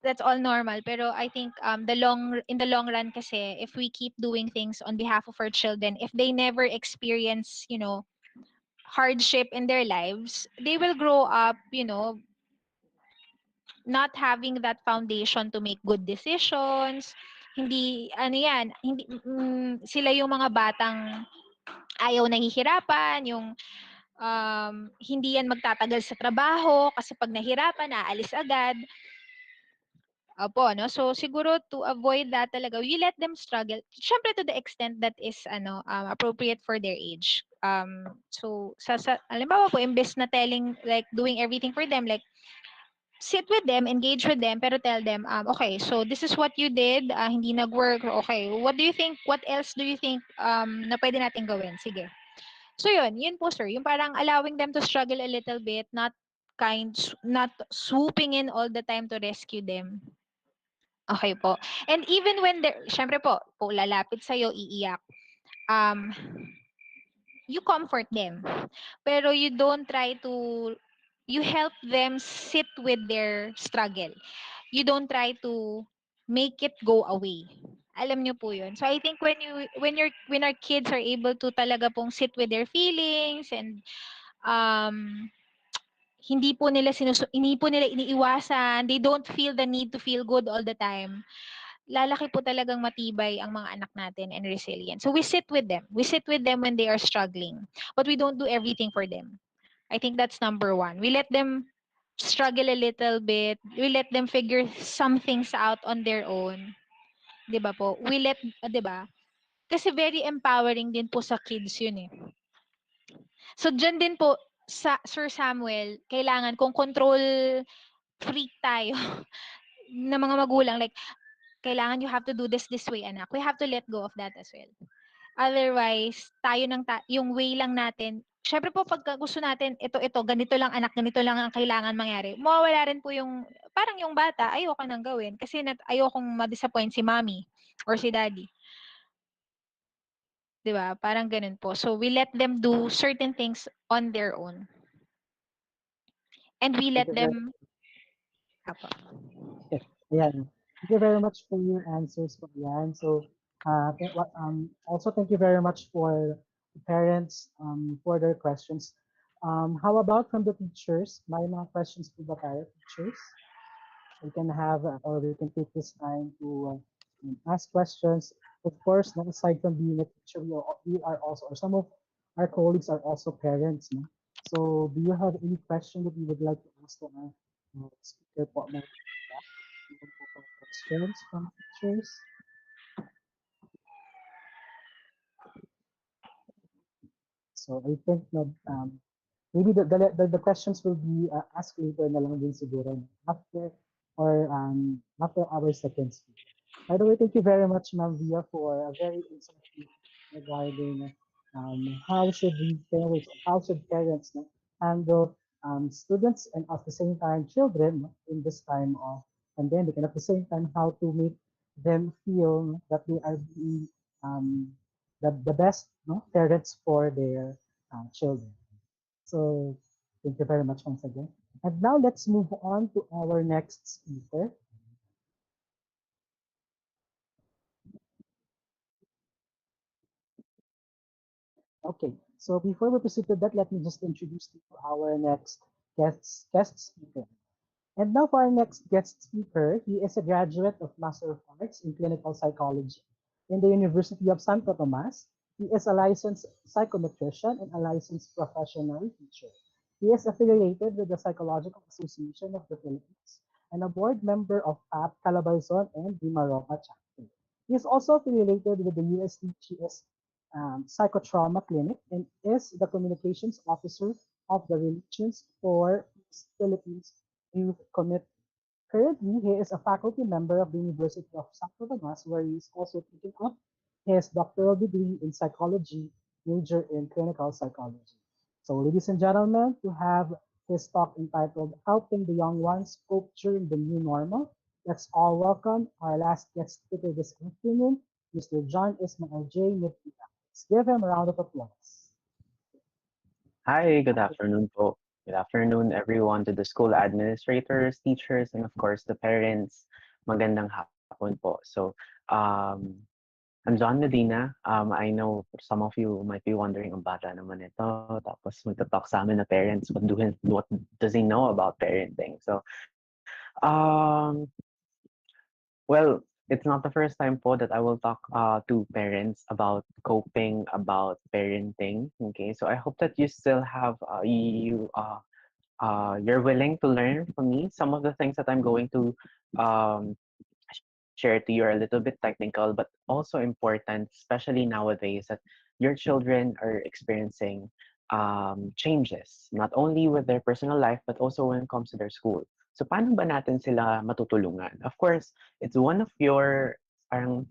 That's all normal. Pero I think in the long run kasi, if we keep doing things on behalf of our children, if they never experience, hardship in their lives, they will grow up, not having that foundation to make good decisions. Hindi, ano yan, hindi, sila yung mga batang ayaw nahihirapan, yung hindi yan magtatagal sa trabaho kasi pag nahirapan, aalis agad. Opo, no? So, siguro to avoid that talaga, we let them struggle. Siyempre to the extent that is appropriate for their age. So, alimbawa po, imbes na doing everything for them, like, sit with them, engage with them, pero tell them, okay, so this is what you did, hindi nag-work, okay, what else do you think na pwede natin gawin? Sige. So, yun po, sir. Yung parang allowing them to struggle a little bit, not swooping in all the time to rescue them. Okay po. And even when syempre po lalapit sa'yo, iiyak, um, you comfort them. Pero you help them sit with their struggle. You don't try to make it go away. Alam niyo po yun. So I think when our kids are able to talaga pong sit with their feelings and um, hindi po nila iniiwasan, they don't feel the need to feel good all the time, lalaki po talagang matibay ang mga anak natin and resilient. So we sit with them. We sit with them when they are struggling. But we don't do everything for them. I think that's number one. We let them struggle a little bit. We let them figure some things out on their own. 'Di ba po? 'Di ba? Kasi very empowering din po sa kids yun eh. So dyan din po sa Sir Samuel, kailangan kung control freak tayo na mga magulang, like kailangan you have to do this way, anak. We have to let go of that as well. Otherwise, tayo yung way lang natin. Syempre po, pagka gusto natin, ito, ganito lang anak, ganito lang ang kailangan mangyari. Mawawala rin po parang yung bata, ayoko nang gawin. Kasi ayokong ma-disappoint si mommy or si daddy. 'Di ba? Parang ganun po. So, we let them do certain things on their own. And we Thank let you very, them... Apo. Ayan. Thank you very much for your answers po yan. So, also thank you very much for the parents for their questions. How about from the teachers? May mga questions po ba tayo, teachers? We can have, or we can take this time to ask questions. Of course, not aside from being a teacher, we are also, or some of our colleagues are also parents. No? So, do you have any question that you would like to ask to our speaker po? Questions from teachers? So, I think that maybe the questions will be asked later na lang din siguro after our second speech. By the way, thank you very much, Ma'am Via, for a very insightful regarding how should parents handle students and at the same time children in this time of pandemic, and at the same time how to make them feel that they are being um, the best, no, parents for their children. So thank you very much once again. And now let's move on to our next speaker. Okay, so before we proceed to that, let me just introduce you to our next guest speaker. And now for our next guest speaker, he is a graduate of Master of Arts in Clinical Psychology in the University of Santo Tomas. He is a licensed psychometrician and a licensed professional teacher. He is affiliated with the Psychological Association of the Philippines and a board member of PAP Calabarzon and Dimaropa chapter. He is also affiliated with the USTGS Psychotrauma Clinic and is the communications officer of the Religions for Philippines Youth Committee. Currently, he is a faculty member of the University of Santo Tomas, where he is also taking up his doctoral degree in psychology, major in clinical psychology. So, ladies and gentlemen, to have his talk entitled Helping the Young Ones Cope During the New Normal, let's all welcome our last guest speaker this afternoon, Mr. John Ismail J. Nipita. Let's give him a round of applause. Hi, good afternoon po. Good afternoon everyone to the school administrators, teachers, and of course the parents. Magandang hapon po. So, um, I'm John Medina. I know some of you might be wondering, ang bata naman ito, tapos magta-talk sa amin na parents, what does he know about parenting? So, um, well, it's not the first time po that I will talk to parents about coping, about parenting. Okay, so I hope that you still have you're willing to learn from me. Some of the things that I'm going to um, share to you are a little bit technical, but also important, especially nowadays that your children are experiencing changes, not only with their personal life, but also when it comes to their school. So paano ba natin sila matutulungan? Of course, it's one of your parang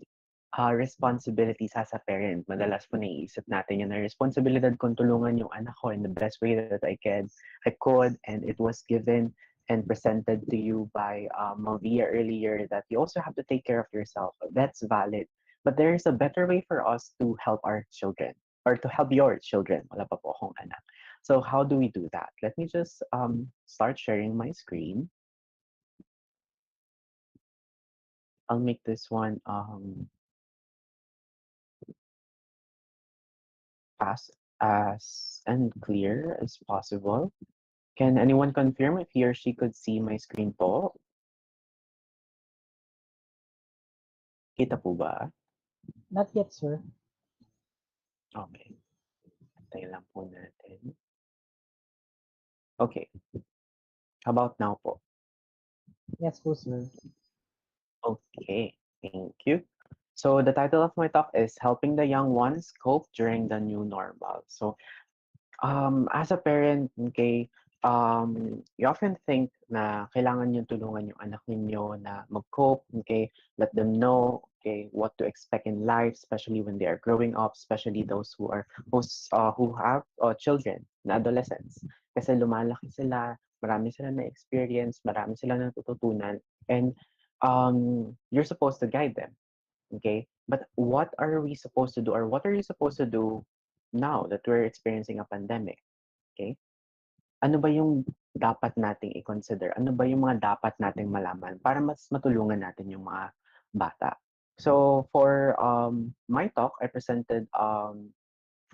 responsibilities as a parent. Madalas po naiisip natin yun na responsibilidad kong tulungan yung anak ko in the best way that I could, and it was given and presented to you by Maria earlier that you also have to take care of yourself. That's valid. But there is a better way for us to help our children or to help your children. Wala pa po akong anak. So how do we do that? Let me just start sharing my screen. I'll make this one fast as and clear as possible. Can anyone confirm if he or she could see my screen po? Kita po ba? Not yet, sir. Okay. Tayo lang po natin. Okay. How about now po? Yes, po, sir. Okay. Thank you. So the title of my talk is Helping the Young Ones Cope During the New Normal. So as a parent, okay, you often think na kailangan yung tulungan yung anak ninyo na mag-cope, okay, let them know, okay, what to expect in life, especially when they are growing up, especially those who have children, na adolescents. Kasi lumalaki sila, marami sila na experience, marami sila natututunan, and you're supposed to guide them, okay? But what are we supposed to do, or what are you supposed to do now that we're experiencing a pandemic? Okay? Ano ba yung dapat nating i-consider? Ano ba yung mga dapat nating malaman para mas matulungan natin yung mga bata? So for my talk, I presented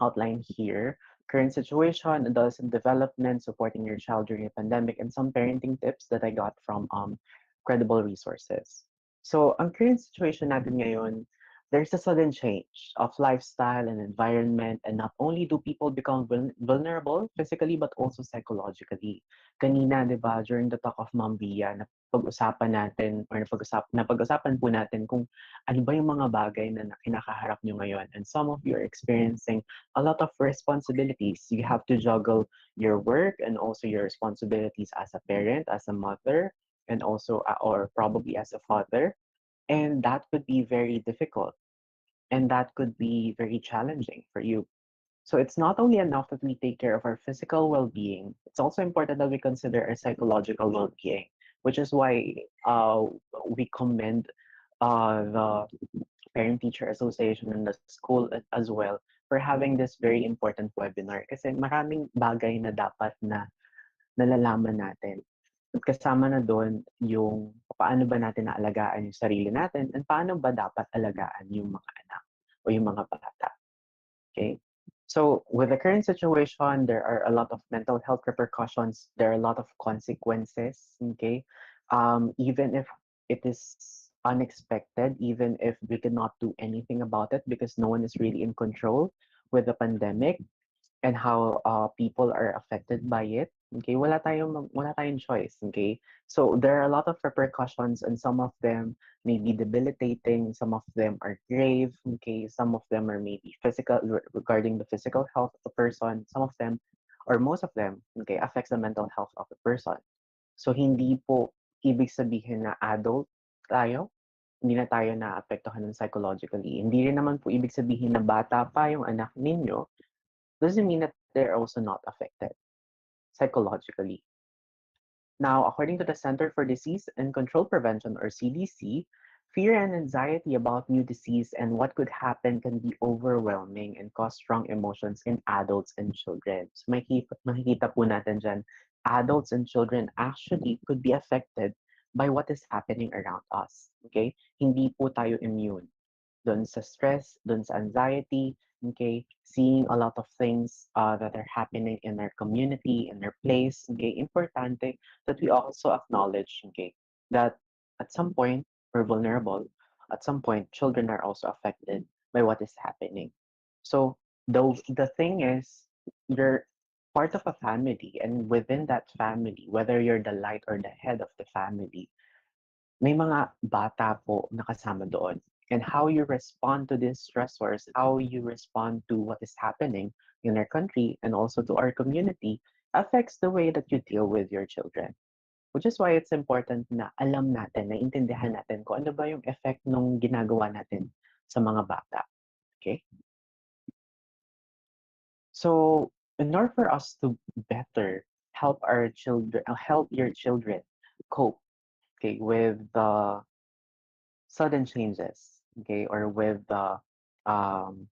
outline here, current situation, adolescent development, supporting your child during a pandemic, and some parenting tips that I got from credible resources. So ang current situation natin ngayon, there's a sudden change of lifestyle and environment, and not only do people become vulnerable physically but also psychologically. Kanina, di ba, during the talk of Ma'am Bia, napag-usapan natin or napag-usapan po natin kung ano ba yung mga bagay na kinakaharap nyo ngayon. And some of you are experiencing a lot of responsibilities. You have to juggle your work and also your responsibilities as a parent, as a mother, and also or probably as a father, and that could be very difficult and that could be very challenging for you. So it's not only enough that we take care of our physical well-being, it's also important that we consider our psychological well-being, which is why we commend the Parent Teacher Association and the school as well for having this very important webinar kasi maraming bagay na dapat na nalalaman natin. At kasama na doon yung paano ba natin naalagaan yung sarili natin and paano ba dapat alagaan yung mga anak o yung mga bata. Okay? So with the current situation, there are a lot of mental health repercussions. There are a lot of consequences. Okay? Even if it is unexpected, even if we cannot do anything about it because no one is really in control with the pandemic, and how people are affected by it. Okay, wala tayong choice. Okay, so there are a lot of repercussions, and some of them may be debilitating. Some of them are grave. Okay, some of them are maybe physical regarding the physical health of the person. Some of them, or most of them, okay, affects the mental health of the person. So hindi po ibig sabihin na adult tayo, hindi na tayo naapektuhan ng psychologically. Hindi rin naman po ibig sabihin na bata pa yung anak ninyo doesn't mean that they're also not affected psychologically. Now, according to the Center for Disease and Control Prevention, or CDC, fear and anxiety about new disease and what could happen can be overwhelming and cause strong emotions in adults and children. So makikita po natin dyan, adults and children actually could be affected by what is happening around us. Okay? Hindi po tayo immune dun sa stress, dun sa anxiety, okay, seeing a lot of things that are happening in our community, in our place, okay, importante that we also acknowledge, okay, that at some point we're vulnerable, at some point children are also affected by what is happening. So the thing is, you're part of a family, and within that family, whether you're the light or the head of the family, may mga bata po na kasama doon. And how you respond to these stressors, how you respond to what is happening in our country and also to our community affects the way that you deal with your children. Which is why it's important na alam natin, na intindihan natin kung ano ba yung effect nung ginagawa natin sa mga bata. Okay? So, in order for us to better help our children, help your children cope, okay, with the sudden changes, okay, or um,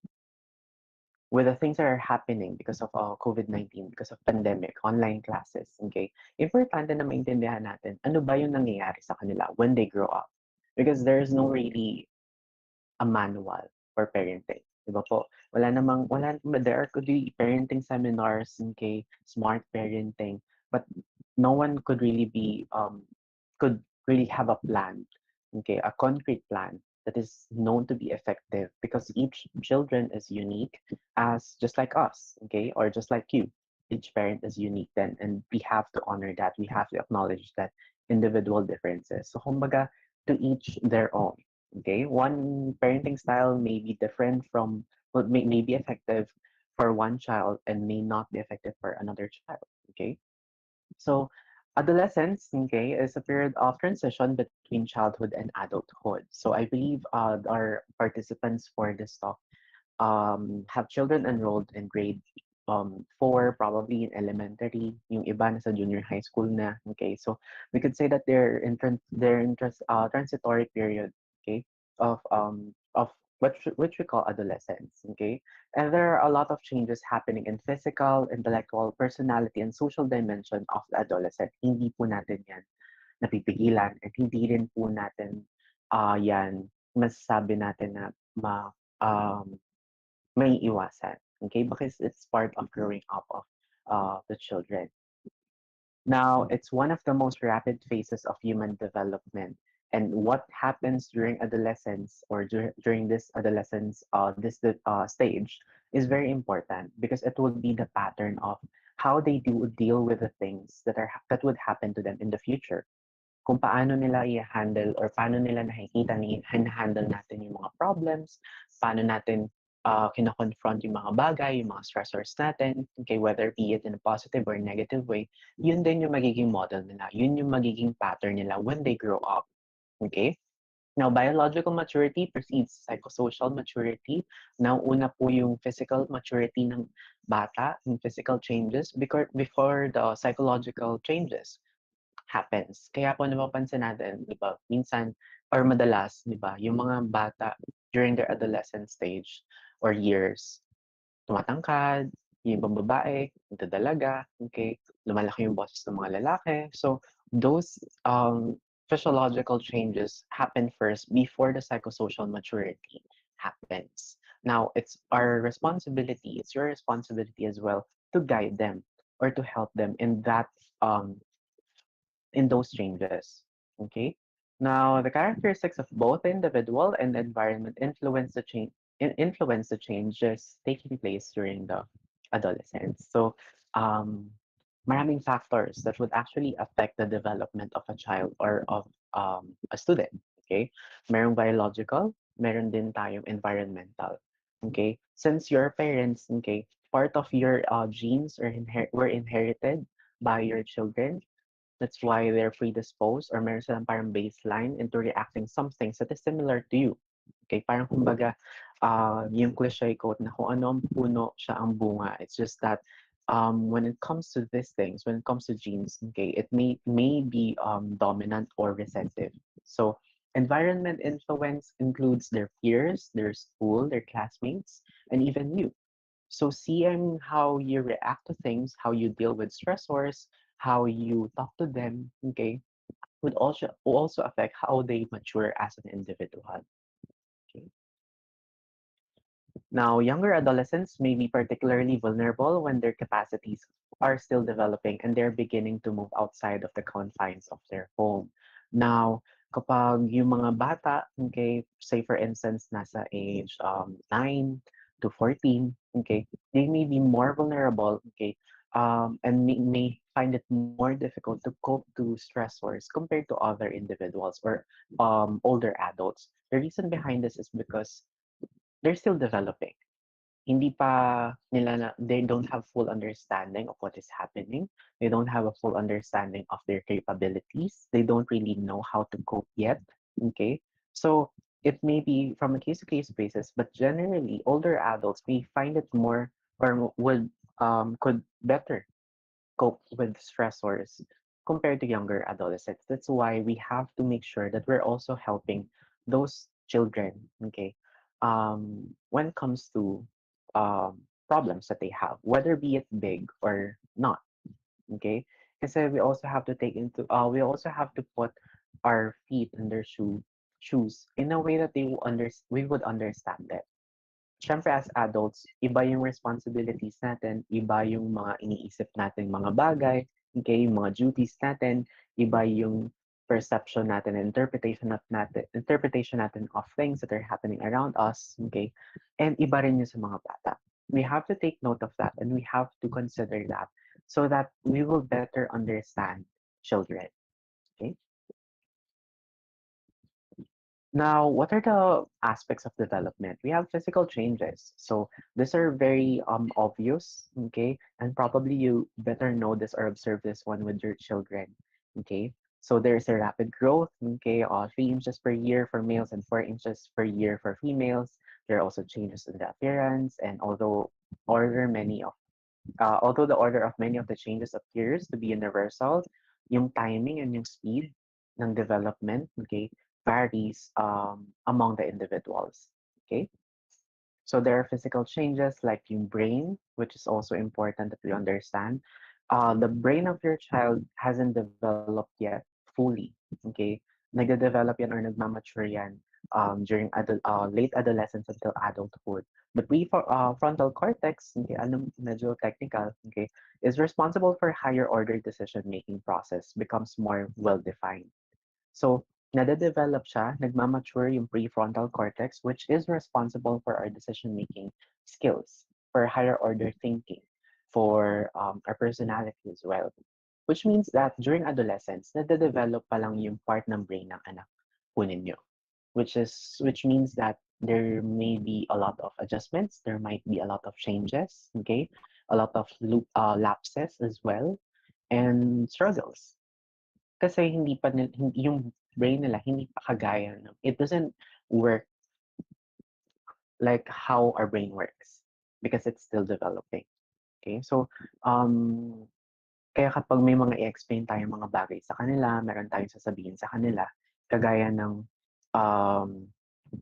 with the things that are happening because of COVID-19, because of pandemic, online classes, okay, importante na maintindihan natin ano ba yung nangyayari sa kanila when they grow up. Because there's no really a manual for parenting. Diba po? There could be parenting seminars, okay, smart parenting, but no one could really have a plan, okay, a concrete plan that is known to be effective because each children is unique as just like us, okay, or just like you. Each parent is unique then, and we have to honor that. We have to acknowledge that individual differences. So, kumbaga, to each their own. Okay, one parenting style may be different from, well, may be effective for one child and may not be effective for another child. Okay, so adolescence, okay, is a period of transition between childhood and adulthood. So I believe our participants for this talk have children enrolled in grade 4, probably in elementary, yung iba nasa junior high school na, okay? So we could say that they're in transitory period, okay, of which we call adolescence, okay? And there are a lot of changes happening in physical, intellectual, personality, and social dimension of the adolescent. Hindi po natin yan napipigilan at hindi rin po natin yan masasabi natin na um, may iwasan. Okay? Because it's part of growing up of the children. Now, it's one of the most rapid phases of human development. And what happens during adolescence or during this adolescence, stage is very important because it will be the pattern of how they deal with the things that would happen to them in the future. Kung paano nila i-handle or paano nila nakikita na handle natin yung mga problems, paano natin kina-confront yung mga bagay, yung mga stressors natin, okay, whether be it in a positive or negative way, yun din yung magiging model nila. Yun yung magiging pattern nila when they grow up. Okay? Now, biological maturity precedes psychosocial maturity. Now, una po yung physical maturity ng bata, yung physical changes before the psychological changes happens. Kaya po napapansin natin, di ba, minsan or madalas, 'di ba, yung mga bata during their adolescent stage or years, tumatangkad, yung ibang babae, nagdadalaga, okay, lumalaki yung boses ng mga lalaki. So those physiological changes happen first before the psychosocial maturity happens. Now it's our responsibility, it's your responsibility as well to guide them or to help them um in those changes. Okay. Now, the characteristics of both the individual and the environment influence the changes taking place during the adolescence. So, um, maraming factors that would actually affect the development of a child or of a student. Okay, merong biological, meron din tayong environmental. Okay, since your parents, okay, part of your genes were inherited by your children, that's why they're predisposed or meron silang parang baseline into reacting some things that is similar to you. Okay, parang kumbaga, yung cliche quote na kung ano ang puno, siya ang bunga. It's just that when it comes to these things, when it comes to genes, okay, it may be dominant or recessive. So environment influence includes their peers, their school, their classmates, and even you. So seeing how you react to things, how you deal with stressors, how you talk to them, okay, would also affect how they mature as an individual. Okay. Now, younger adolescents may be particularly vulnerable when their capacities are still developing and they're beginning to move outside of the confines of their home. Now, kapag yung mga bata, okay, say for instance, nasa age 9 to 14, okay, they may be more vulnerable, okay, and may find it more difficult to cope to stressors compared to other individuals or older adults. The reason behind this is because they're still developing. Hindi pa nila they don't have full understanding of what is happening. They don't have a full understanding of their capabilities. They don't really know how to cope yet. Okay. So it may be from a case to case basis, but generally older adults may find it more or would could better cope with stressors compared to younger adolescents. That's why we have to make sure that we're also helping those children, okay, when it comes to problems that they have, whether be it big or not, okay? Because we also have to put our feet in their shoes in a way that we would understand it. Siyempre as adults, iba yung responsibilities natin, iba yung mga iniisip nating mga bagay, okay, yung mga duties natin, iba yung perception natin and interpretation natin of things that are happening around us, okay? And iba rin yun sa mga bata. We have to take note of that and we have to consider that so that we will better understand children, okay? Now, what are the aspects of development? We have physical changes. So these are very obvious, okay? And probably you better know this or observe this one with your children, okay? So there's a rapid growth, okay, 3 inches per year for males and 4 inches per year for females. There are also changes in the appearance, and although the order of many of the changes appears to be universal, yung timing and yung speed ng development, okay, varies among the individuals. Okay, so there are physical changes like yung brain, which is also important that we understand. The brain of your child hasn't developed yet fully. Okay, nagde-develop yan or nagmamature yan late adolescence until adulthood. The prefrontal cortex, okay, ano medyo technical, okay, is responsible for higher order decision making process, becomes more well defined. So, nade-develop siya, nagmamature yung prefrontal cortex, which is responsible for our decision-making skills, for higher order thinking, for our personality as well. Which means that during adolescence, nade-develop pa lang yung part ng brain ng anak po ninyo. Which means that there may be a lot of adjustments, there might be a lot of changes, okay? A lot of lapses as well, and struggles. Kasi hindi pa yung brain nila hindi pa kagaya ng it doesn't work like how our brain works because it's still developing. Okay? So, um, kaya kapag may mga i-explain tayong mga bagay sa kanila, meron tayong sasabihin sa kanila, kagaya ng um,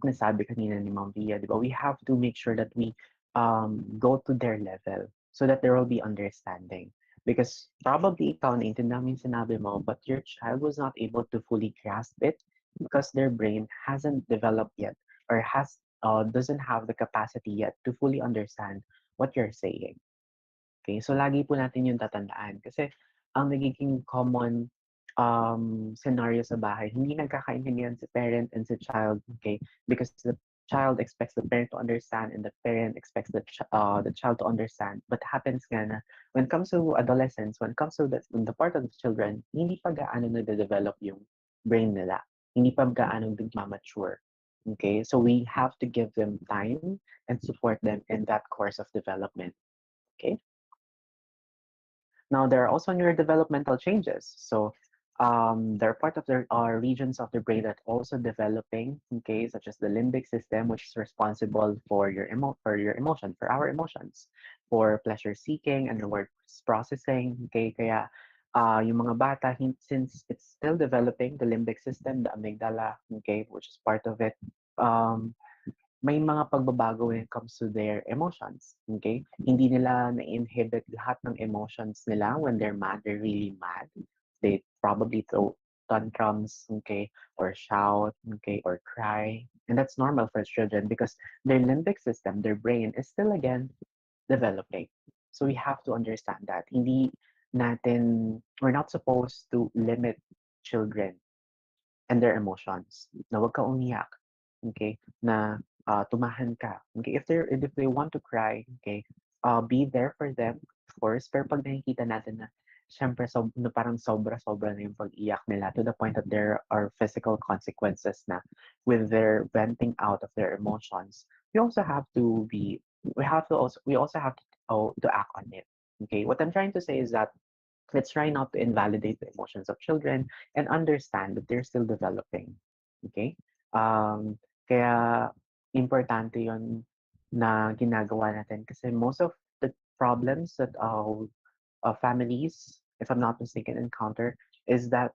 nasabi kanina ni Ma'am Via, di ba? We have to make sure that we go to their level so that there will be understanding. Because probably ikaw naintindihan mo yung sinabi mo, but your child was not able to fully grasp it because their brain hasn't developed yet or doesn't have the capacity yet to fully understand what you're saying. Okay, so lagi po natin yung tatandaan kasi ang nagiging common scenario sa bahay, hindi nagkakaintindihan si parent and si child, okay? Because the child expects the parent to understand and the parent expects the child to understand. But happens nga na when it comes to adolescence, when it comes to the part of the children, hindi pa gaano nade-develop yung brain nila. Hindi pa gaano nagmamature. Okay, so we have to give them time and support them in that course of development. Okay. Now, there are also neurodevelopmental changes. So, they're part of the regions of the brain that also developing, okay, such as the limbic system, which is responsible for your emotion, for our emotions, for pleasure seeking and reward processing. Okay, kaya yung mga bata, since it's still developing, the limbic system, the amygdala, okay, which is part of it, um, may mga pagbabago when it comes to their emotions. Okay? Hindi nila na-inhibit lahat ng emotions nila when they're mad, they're really mad. They probably throw tantrums, okay, or shout, okay, or cry. And that's normal for children because their limbic system, their brain is still again developing. So we have to understand that. We're not supposed to limit children and their emotions. Na wag ka umiyak, okay? Na tumahan ka. Okay, if they want to cry, okay, be there for them, of course. Pero pag nakikita natin na syempre na parang sobra-sobra na yung pag-iyak nila to the point that there are physical consequences na with their venting out of their emotions. We also have to act on it. Okay, what I'm trying to say is that let's try not to invalidate the emotions of children and understand that they're still developing. Okay? Kaya importante yon na ginagawa natin kasi most of the problems that families, if I'm not mistaken, encounter is that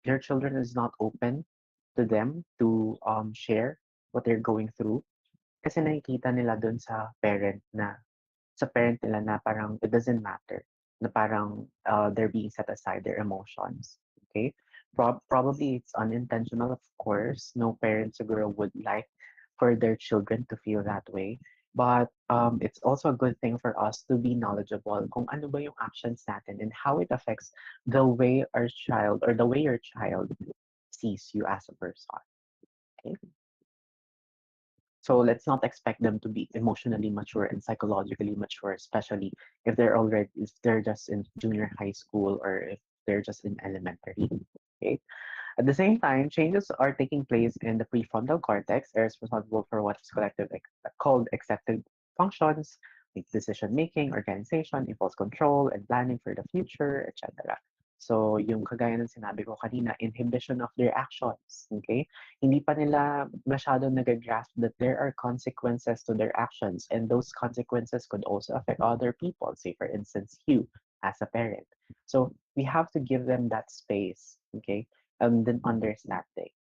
their children is not open to them to share what they're going through kasi nakikita nila dun sa parent nila na parang it doesn't matter, na parang they're being set aside their emotions. Okay? Probably it's unintentional, of course. No parent siguro would like for their children to feel that way. But it's also a good thing for us to be knowledgeable kung ano ba yung actions natin and how it affects the way our child or the way your child sees you as a person. Okay? So let's not expect them to be emotionally mature and psychologically mature, especially if they're just in junior high school or if they're just in elementary. Okay. At the same time, changes are taking place in the prefrontal cortex, areas responsible for what is called executive functions, like decision making, organization, impulse control, and planning for the future, etc. So, yung kagaya ng sinabi ko kanina, inhibition of their actions. Okay? Hindi pa nila masyado nag-grasp that there are consequences to their actions, and those consequences could also affect other people, say, for instance, you as a parent. So, we have to give them that space. Okay? And then understanding.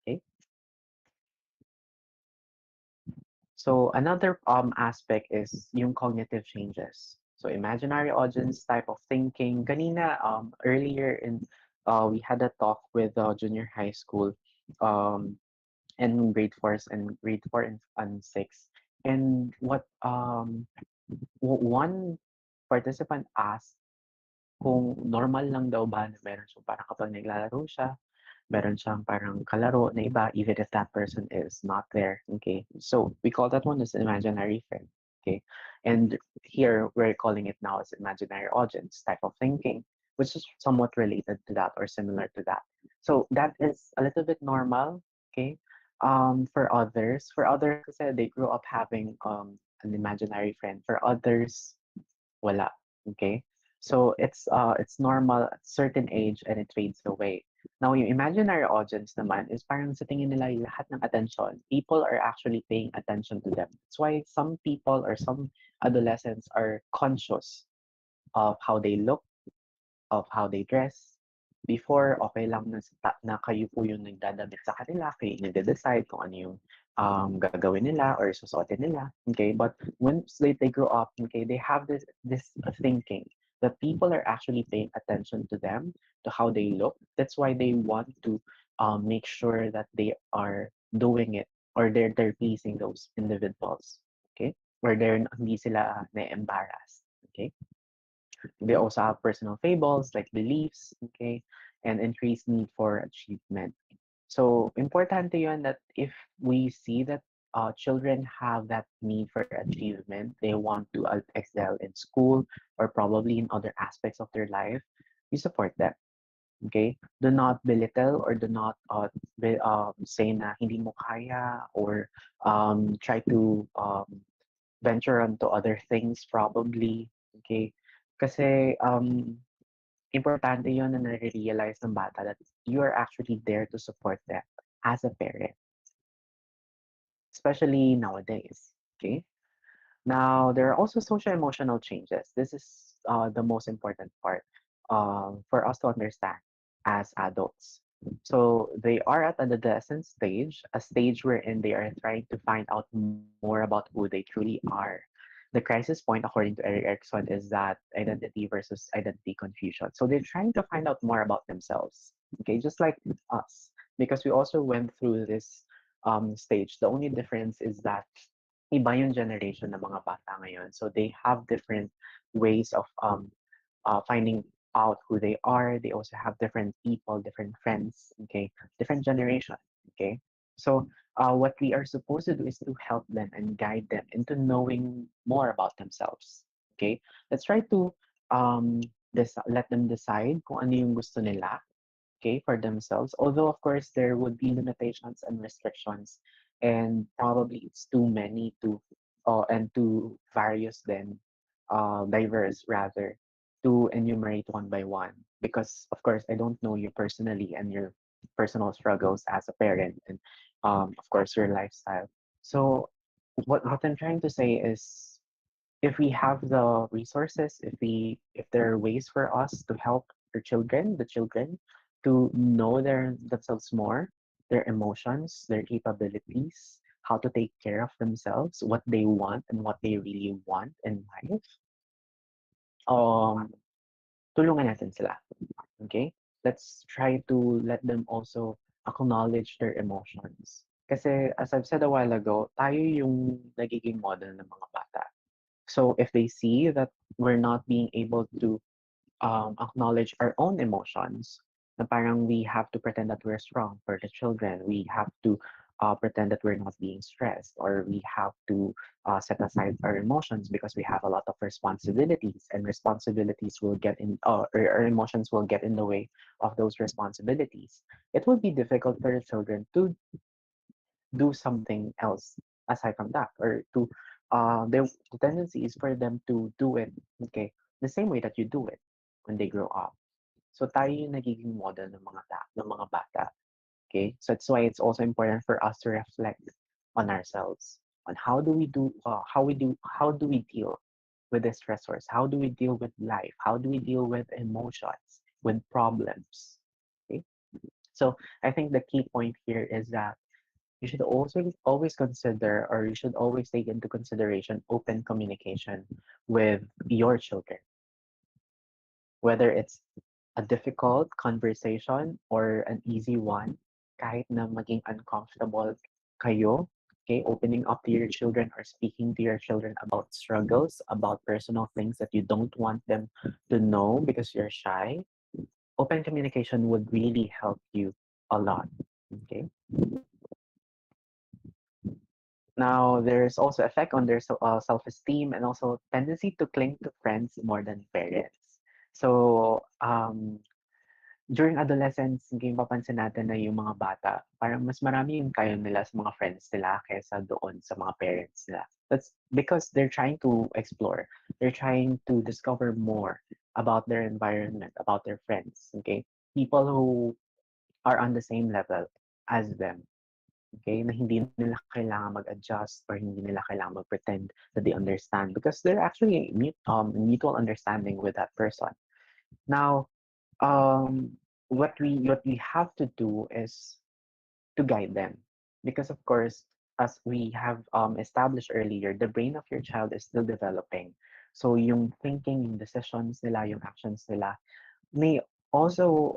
Okay. So another aspect is yung cognitive changes. So imaginary audience type of thinking. Kanina earlier in we had a talk with junior high school um and grade 4 and 6. And what one participant asked kung normal lang daw ba na meron siyang parang kapag naglalaro siya meron siyang parang kalaro na iba even if that person is not there. Okay. So we call that one as imaginary friend. Okay. And here we're calling it now as imaginary audience type of thinking, which is somewhat related to that or similar to that. So that is a little bit normal. Okay. For others, kasi they grew up having an imaginary friend. For others, wala. Okay. So it's normal at certain age and it fades away. Now, yung imaginary audience naman is parang sa tingin nila yung lahat ng attention. People are actually paying attention to them. That's why some people or some adolescents are conscious of how they look, of how they dress, Before, okay lang na kayo po yung nagdadamit sa kanila, kayo yung nagde-decide kung ano yung gagawin nila or susuotin nila. Okay, but once they grow up, okay, they have this thinking that people are actually paying attention to them, to how they look. That's why they want to make sure that they are doing it or they're pleasing those individuals. Okay, where hindi sila na-embarrass. Okay, they also have personal fables like beliefs, okay, and increased need for achievement. So importante yun that if we see that children have that need for achievement, they want to excel in school or probably in other aspects of their life, we support them. Okay? Do not belittle or do not say na hindi mo kaya or try to venture onto other things probably. Okay? Kasi importante yun na nare-realize ng bata that you are actually there to support them as a parent, especially nowadays. Okay. Now, there are also social emotional changes. This is the most important part for us to understand as adults. So they are at an adolescent stage, a stage wherein they are trying to find out more about who they truly are. The crisis point, according to Eric Erickson, is that identity versus identity confusion. So they're trying to find out more about themselves. Okay, just like us, because we also went through this stage. The only difference is that iba yung generation ng mga bata ngayon. So they have different ways of finding out who they are. They also have different people, different friends, okay, different generation, okay. So what we are supposed to do is to help them and guide them into knowing more about themselves, okay. Let's try to let them decide kung ano yung gusto nila, okay, for themselves. Although, of course, there would be limitations and restrictions, and probably it's too many to, and too various then, diverse rather, to enumerate one by one. Because, of course, I don't know you personally and your personal struggles as a parent, and of course, your lifestyle. So, what I'm trying to say is if we have the resources, if there are ways for us to help the children, to know themselves more, their emotions, their capabilities, how to take care of themselves, what they want and what they really want in life, um, tulungan natin sila. Okay? Let's try to let them also acknowledge their emotions. Kasi as I've said a while ago, tayo yung nagiging model ng mga bata. So if they see that we're not being able to acknowledge our own emotions, na parang we have to pretend that we're strong for the children, we have to pretend that we're not being stressed, or we have to set aside our emotions because we have a lot of responsibilities, and responsibilities will get in, or our emotions will get in the way of those responsibilities. It will be difficult for the children to do something else aside from that, or to the tendency is for them to do it, okay, the same way that you do it when they grow up. So tayo yung nagiging model ng mga bata, okay. So that's why it's also important for us to reflect on ourselves, on how do we deal with the stressors, how do we deal with life, how do we deal with emotions, with problems, okay. So I think the key point here is that you should also always consider, or you should always take into consideration open communication with your children, whether it's a difficult conversation or an easy one, kahit na maging uncomfortable kayo, okay, opening up to your children or speaking to your children about struggles, about personal things that you don't want them to know because you're shy, open communication would really help you a lot, okay. Now, there's also effect on their self-esteem and also tendency to cling to friends more than parents. So, during adolescence, naging papansin natin na yung mga bata, parang mas marami yung kaya nila sa mga friends nila kaysa doon sa mga parents nila. That's because they're trying to explore. They're trying to discover more about their environment, about their friends, okay? People who are on the same level as them. Okay, na hindi nila kailangan mag-adjust or hindi nila kailangan mag-pretend that they understand because they're actually mutual understanding with that person. Now, what we have to do is to guide them. Because of course, as we have established earlier, the brain of your child is still developing. So yung thinking, yung decisions nila, yung actions nila may also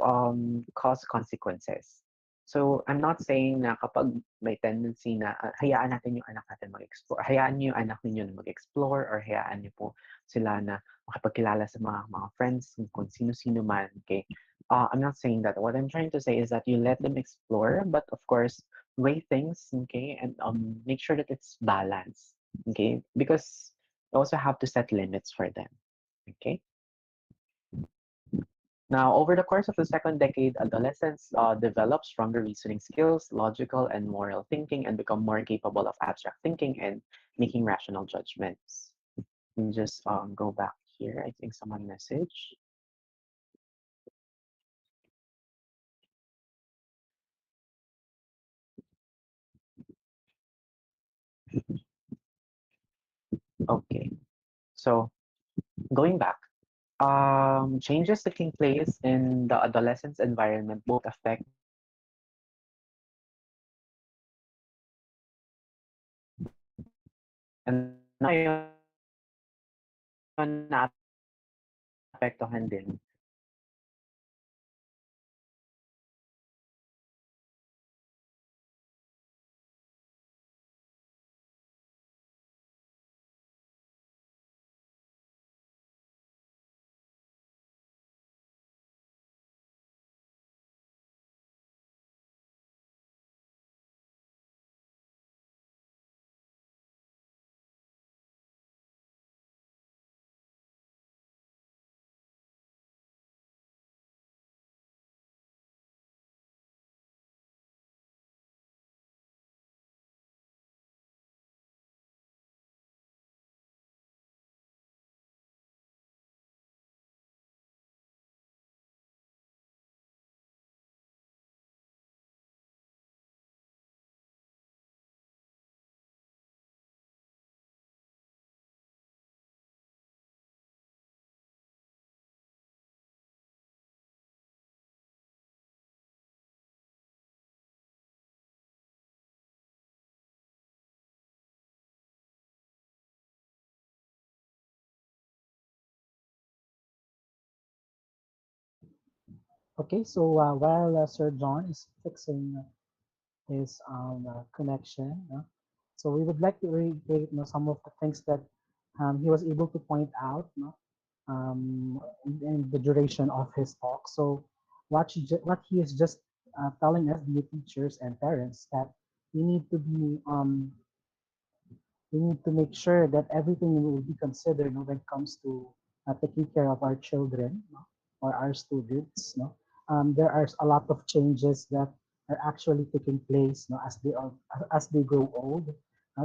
cause consequences. So I'm not saying na kapag may tendency na hayaan natin yung anak natin mag-explore, hayaan niyo yung anak ninyo na mag-explore or hayaan niyo po sila na makapagkilala sa mga friends kung sino-sino man. Okay, I'm not saying that. What I'm trying to say is that you let them explore, but of course weigh things, okay, and make sure that it's balanced, okay, because you also have to set limits for them, okay. Now, over the course of the second decade, adolescents develop stronger reasoning skills, logical and moral thinking, and become more capable of abstract thinking and making rational judgments. Let me just go back here. I think someone messaged. Okay, so going back, changes taking place in the adolescent's environment both affect and naapektuhan din Okay, so while Sir John is fixing his connection, so we would like to reiterate, some of the things that he was able to point out, in the duration of his talk. So what he is just telling us, dear teachers and parents, that we need to be we need to make sure that everything will be considered, when it comes to taking care of our children, or our students. There are a lot of changes that are actually taking place, as they grow old.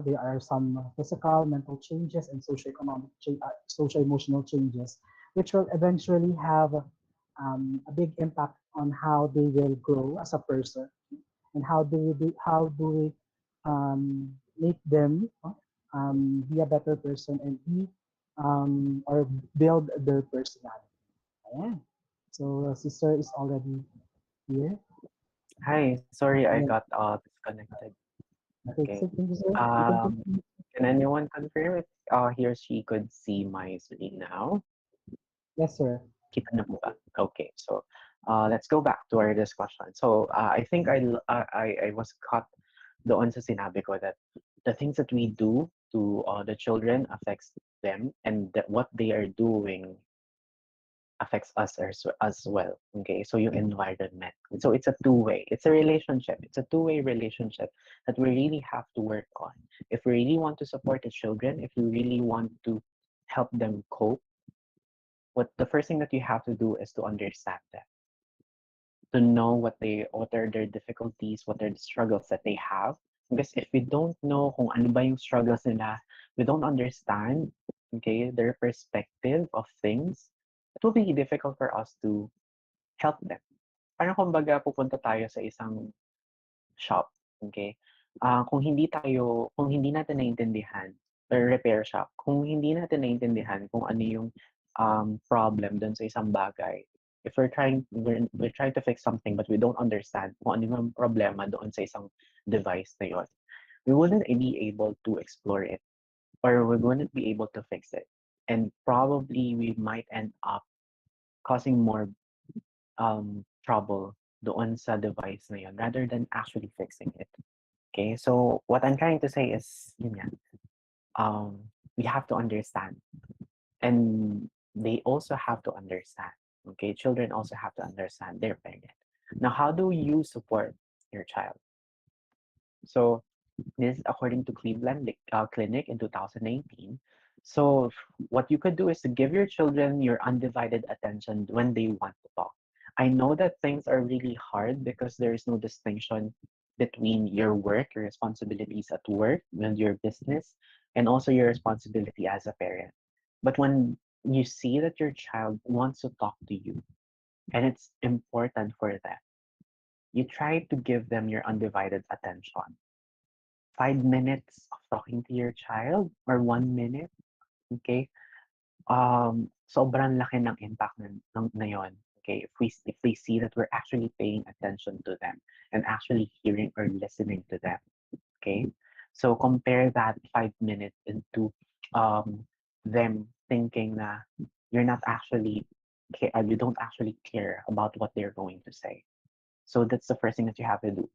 There are some physical, mental changes, and social emotional changes, which will eventually have a big impact on how they will grow as a person, and how do we make them be a better person, and or build their personality. Ayan. So sister is already here. Hi, sorry I Ayan. got disconnected. Okay, Okay. so thank you, sir. You can Um, continue. can anyone confirm if he or she could see my screen now? Yes, sir. Kita na po ba? Okay, so let's go back to our discussion. So I think I was caught doon sa sinabi ko that the things that we do to the children affects them, and that what they are doing affects us as well. Okay, so yung environment. So it's a two-way. It's a relationship. It's a two-way relationship that we really have to work on. If we really want to support the children, if we really want to help them cope, what the first thing that you have to do is to understand them, to know what are their difficulties, what are the struggles that they have. Because if we don't know kung ano ba yung struggles nila, we don't understand, okay, their perspective of things, it will be difficult for us to help them. Parang kumbaga pupunta tayo sa isang shop, okay? Kung hindi natin naiintindihan, or repair shop, kung hindi natin naiintindihan kung ano yung problem dun sa isang bagay, if we're trying to fix something but we don't understand kung ano yung problema doon sa isang device na yun, we wouldn't be able to explore it or we wouldn't be able to fix it. And probably we might end up causing more trouble doon sa device na yun rather than actually fixing it. Okay, so what I'm trying to say is, yun nga, we have to understand and they also have to understand. Okay, children also have to understand their parent. Now, how do you support your child? So, this is according to Cleveland Clinic in 2019. So, what you could do is to give your children your undivided attention when they want to talk. I know that things are really hard because there is no distinction between your work, your responsibilities at work, and your business, and also your responsibility as a parent. But when you see that your child wants to talk to you and it's important for them, you try to give them your undivided attention. 5 minutes of talking to your child or 1 minute, okay? Sobrang laki ng impact na yun. Okay, if they see that we're actually paying attention to them and actually hearing or listening to them. Okay, so compare that 5 minutes into them thinking na you're not actually you don't actually care about what they're going to say. So that's the first thing that you have to do.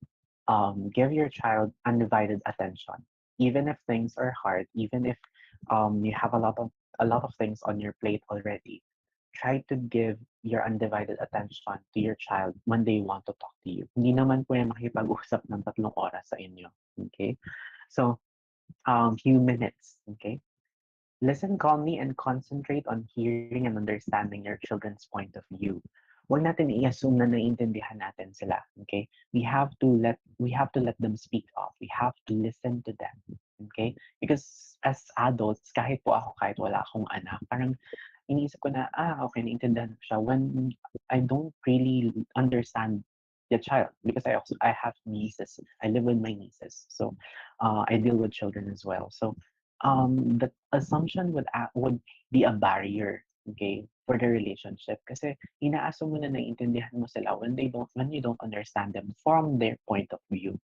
Give your child undivided attention, even if things are hard, even if you have a lot of things on your plate already. Try to give your undivided attention to your child when they want to talk to you. Hindi naman po yung makipag-usap ng 3 oras sa inyo. Okay? So, few minutes. Okay? Listen calmly and concentrate on hearing and understanding your children's point of view. Huwag natin i-assume na naiintindihan natin sila. Okay? We have to let them speak up. We have to listen to them. Okay? Because as adults, kahit po ako, kahit wala akong anak, parang iniisip ko na, okay, naiintindihan ko siya when I don't really understand the child because I have nieces. I live with my nieces. So I deal with children as well. So the assumption would be a barrier, okay, for the relationship kasi inaassume mo na naiintindihan mo sila when you don't understand them from their point of view.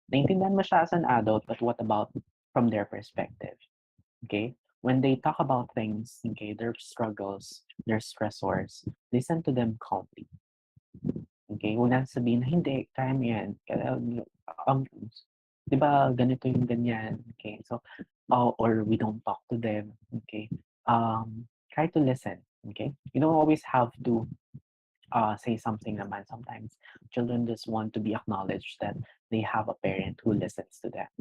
Naiintindihan mo siya as an adult, but what about from their perspective? Okay? When they talk about things, okay, their struggles, their stressors, listen to them calmly. Okay? Huwag natin sabihin na, hindi, kaya mo yan. Um, di ba, ganito yung ganyan. Okay? So, or we don't talk to them. Okay? Try to listen. Okay? You don't always have to say something naman. Sometimes children just want to be acknowledged that they have a parent who listens to them.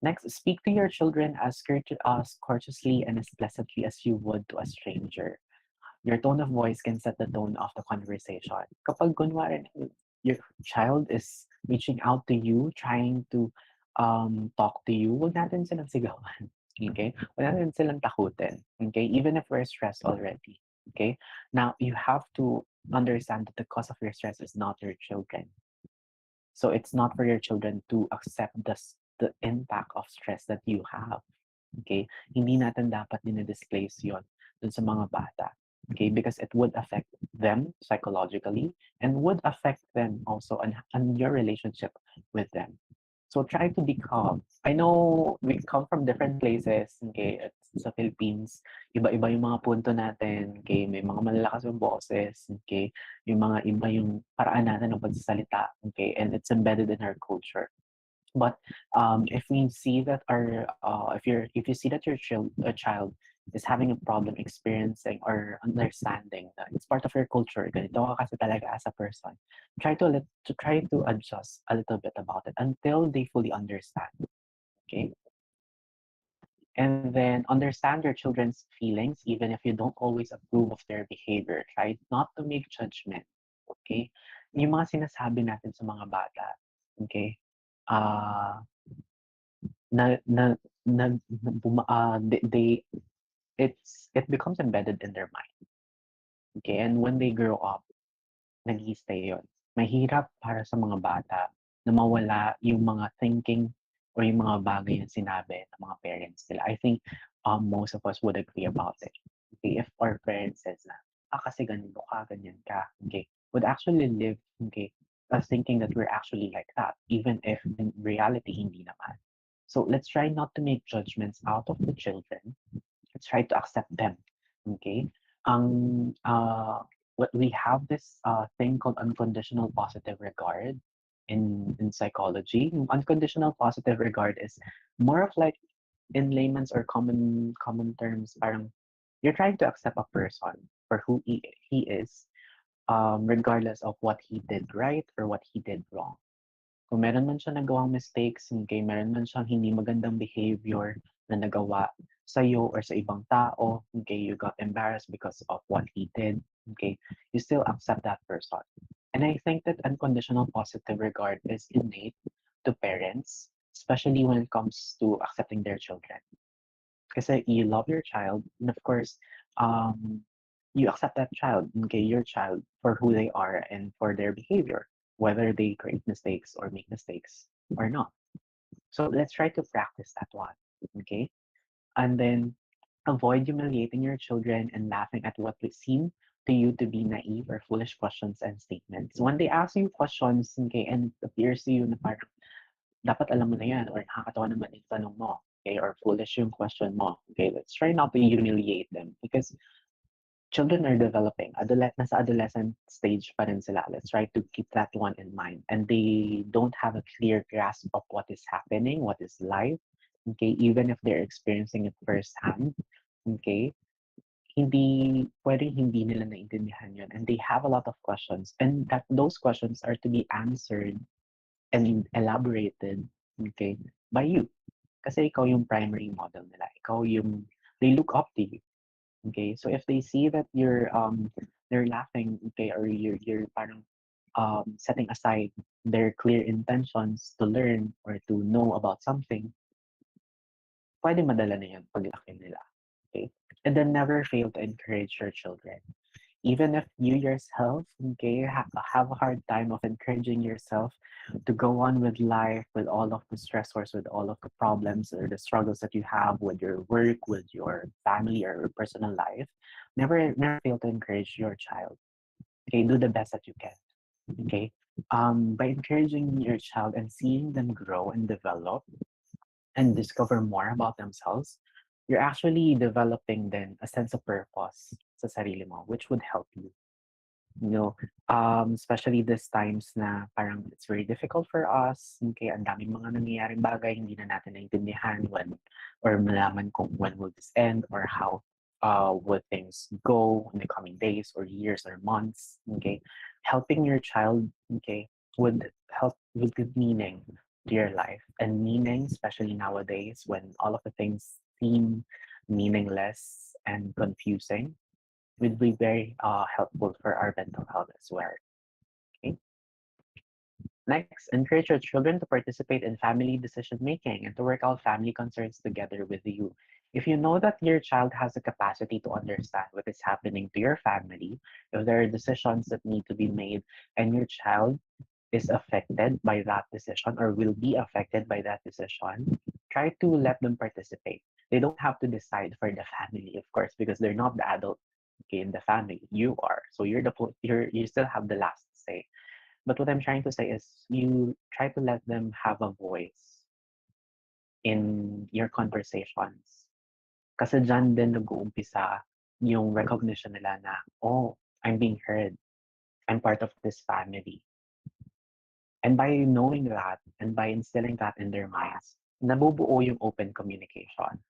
Next, speak to your children as courteously and as pleasantly as you would to a stranger. Your tone of voice can set the tone of the conversation. Kapag kunwari, your child is reaching out to you, trying to talk to you, huwag natin silang sigawan. Okay? Huwag natin silang takutin. Okay? Even if we're stressed already. Okay? Now, you have to understand that the cause of your stress is not your children. So it's not for your children to accept the impact of stress that you have. Okay? Hindi natin dapat dinidisplace yon dun sa mga bata. Okay? Because it would affect them psychologically and would affect them also on your relationship with them. So try to be calm. I know we come from different places, okay, sa Philippines. Iba-iba yung mga punto natin, okay, may mga malalakas yung boses, okay, yung mga iba yung paraan natin ng pagsasalita, okay, and it's embedded in our culture. But if we see that if you see that your child is having a problem experiencing or understanding that it's part of your culture, ganito ka kasi talaga as a person, try to adjust a little bit about it until they fully understand. Okay, and then understand your children's feelings even if you don't always approve of their behavior. Try not to make judgment. Okay, yung mga sinasabi natin sa mga bata, okay, na na na it becomes embedded in their mind. Okay, and when they grow up, nag-i-stay yun. Mahirap para sa mga bata na mawala yung mga thinking or yung mga bagay na sinabi ng mga parents nila. I think most of us would agree about it. Okay, if our parents says na, kasi ganito ka, ganyan ka, okay, would actually live, okay, us thinking that we're actually like that, even if in reality, hindi naman. So let's try not to make judgments out of the children. Let's try to accept them. Okay? What we have this thing called unconditional positive regard in psychology. Unconditional positive regard is more of like in layman's or common terms, parang you're trying to accept a person for who he is, regardless of what he did right or what he did wrong. Kung meron man siya nagawang mistakes, okay, meron man siyang hindi magandang behavior na nagawa sa'yo or sa ibang tao, okay, you got embarrassed because of what he did, okay, you still accept that person. And I think that unconditional positive regard is innate to parents, especially when it comes to accepting their children. Kasi you love your child, and of course, um, you accept that child, okay, your child, for who they are and for their behavior, whether they create mistakes or make mistakes or not. So let's try to practice that one, okay? And then avoid humiliating your children and laughing at what would seem to you to be naive or foolish questions and statements. When they ask you questions, okay, and it appears to you na parang dapat alam mo na yan or nakakatawa naman yung tanong mo, okay, or foolish yung question mo, okay, let's try not to humiliate them because children are developing. Nasa adolescent stage pa rin sila. Let's try to keep that one in mind. And they don't have a clear grasp of what is happening, what is life, okay, even if they're experiencing it firsthand, okay, pwedeng hindi nila naintindihan yun. And they have a lot of questions. And that those questions are to be answered and elaborated, okay, by you. Kasi ikaw yung primary model nila. They look up to you. Okay, so if they see that they're laughing, okay, or you're parang setting aside their clear intentions to learn or to know about something, pwede madala na yun paglaki nila. Okay? And then never fail to encourage your children. Even if you yourself, okay, have a hard time of encouraging yourself to go on with life with all of the stressors, with all of the problems or the struggles that you have with your work, with your family or personal life, never fail to encourage your child. Okay, do the best that you can. Okay. By encouraging your child and seeing them grow and develop and discover more about themselves, you're actually developing then a sense of purpose sa sarili mo, which would help you. You know, especially these times na parang it's very difficult for us. Okay, ang daming mga nangyayaring bagay, hindi na natin naintindihan when or malaman kung when will this end or how will things go in the coming days or years or months. Okay, helping your child, okay, would help with good meaning to your life and meaning, especially nowadays when all of the things seem meaningless and confusing will be very helpful for our mental health as well. Okay. Next, encourage your children to participate in family decision making and to work out family concerns together with you. If you know that your child has the capacity to understand what is happening to your family, if there are decisions that need to be made, and your child is affected by that decision or will be affected by that decision, try to let them participate. They don't have to decide for the family, of course, because they're not the adult, okay, in the family. You are, so you still have the last say. But what I'm trying to say is you try to let them have a voice in your conversations. Kasi dyan din nag-uumpisa yung recognition nila na, oh, I'm being heard. I'm part of this family. And by knowing that and by instilling that in their minds, nabubuo yung open communication.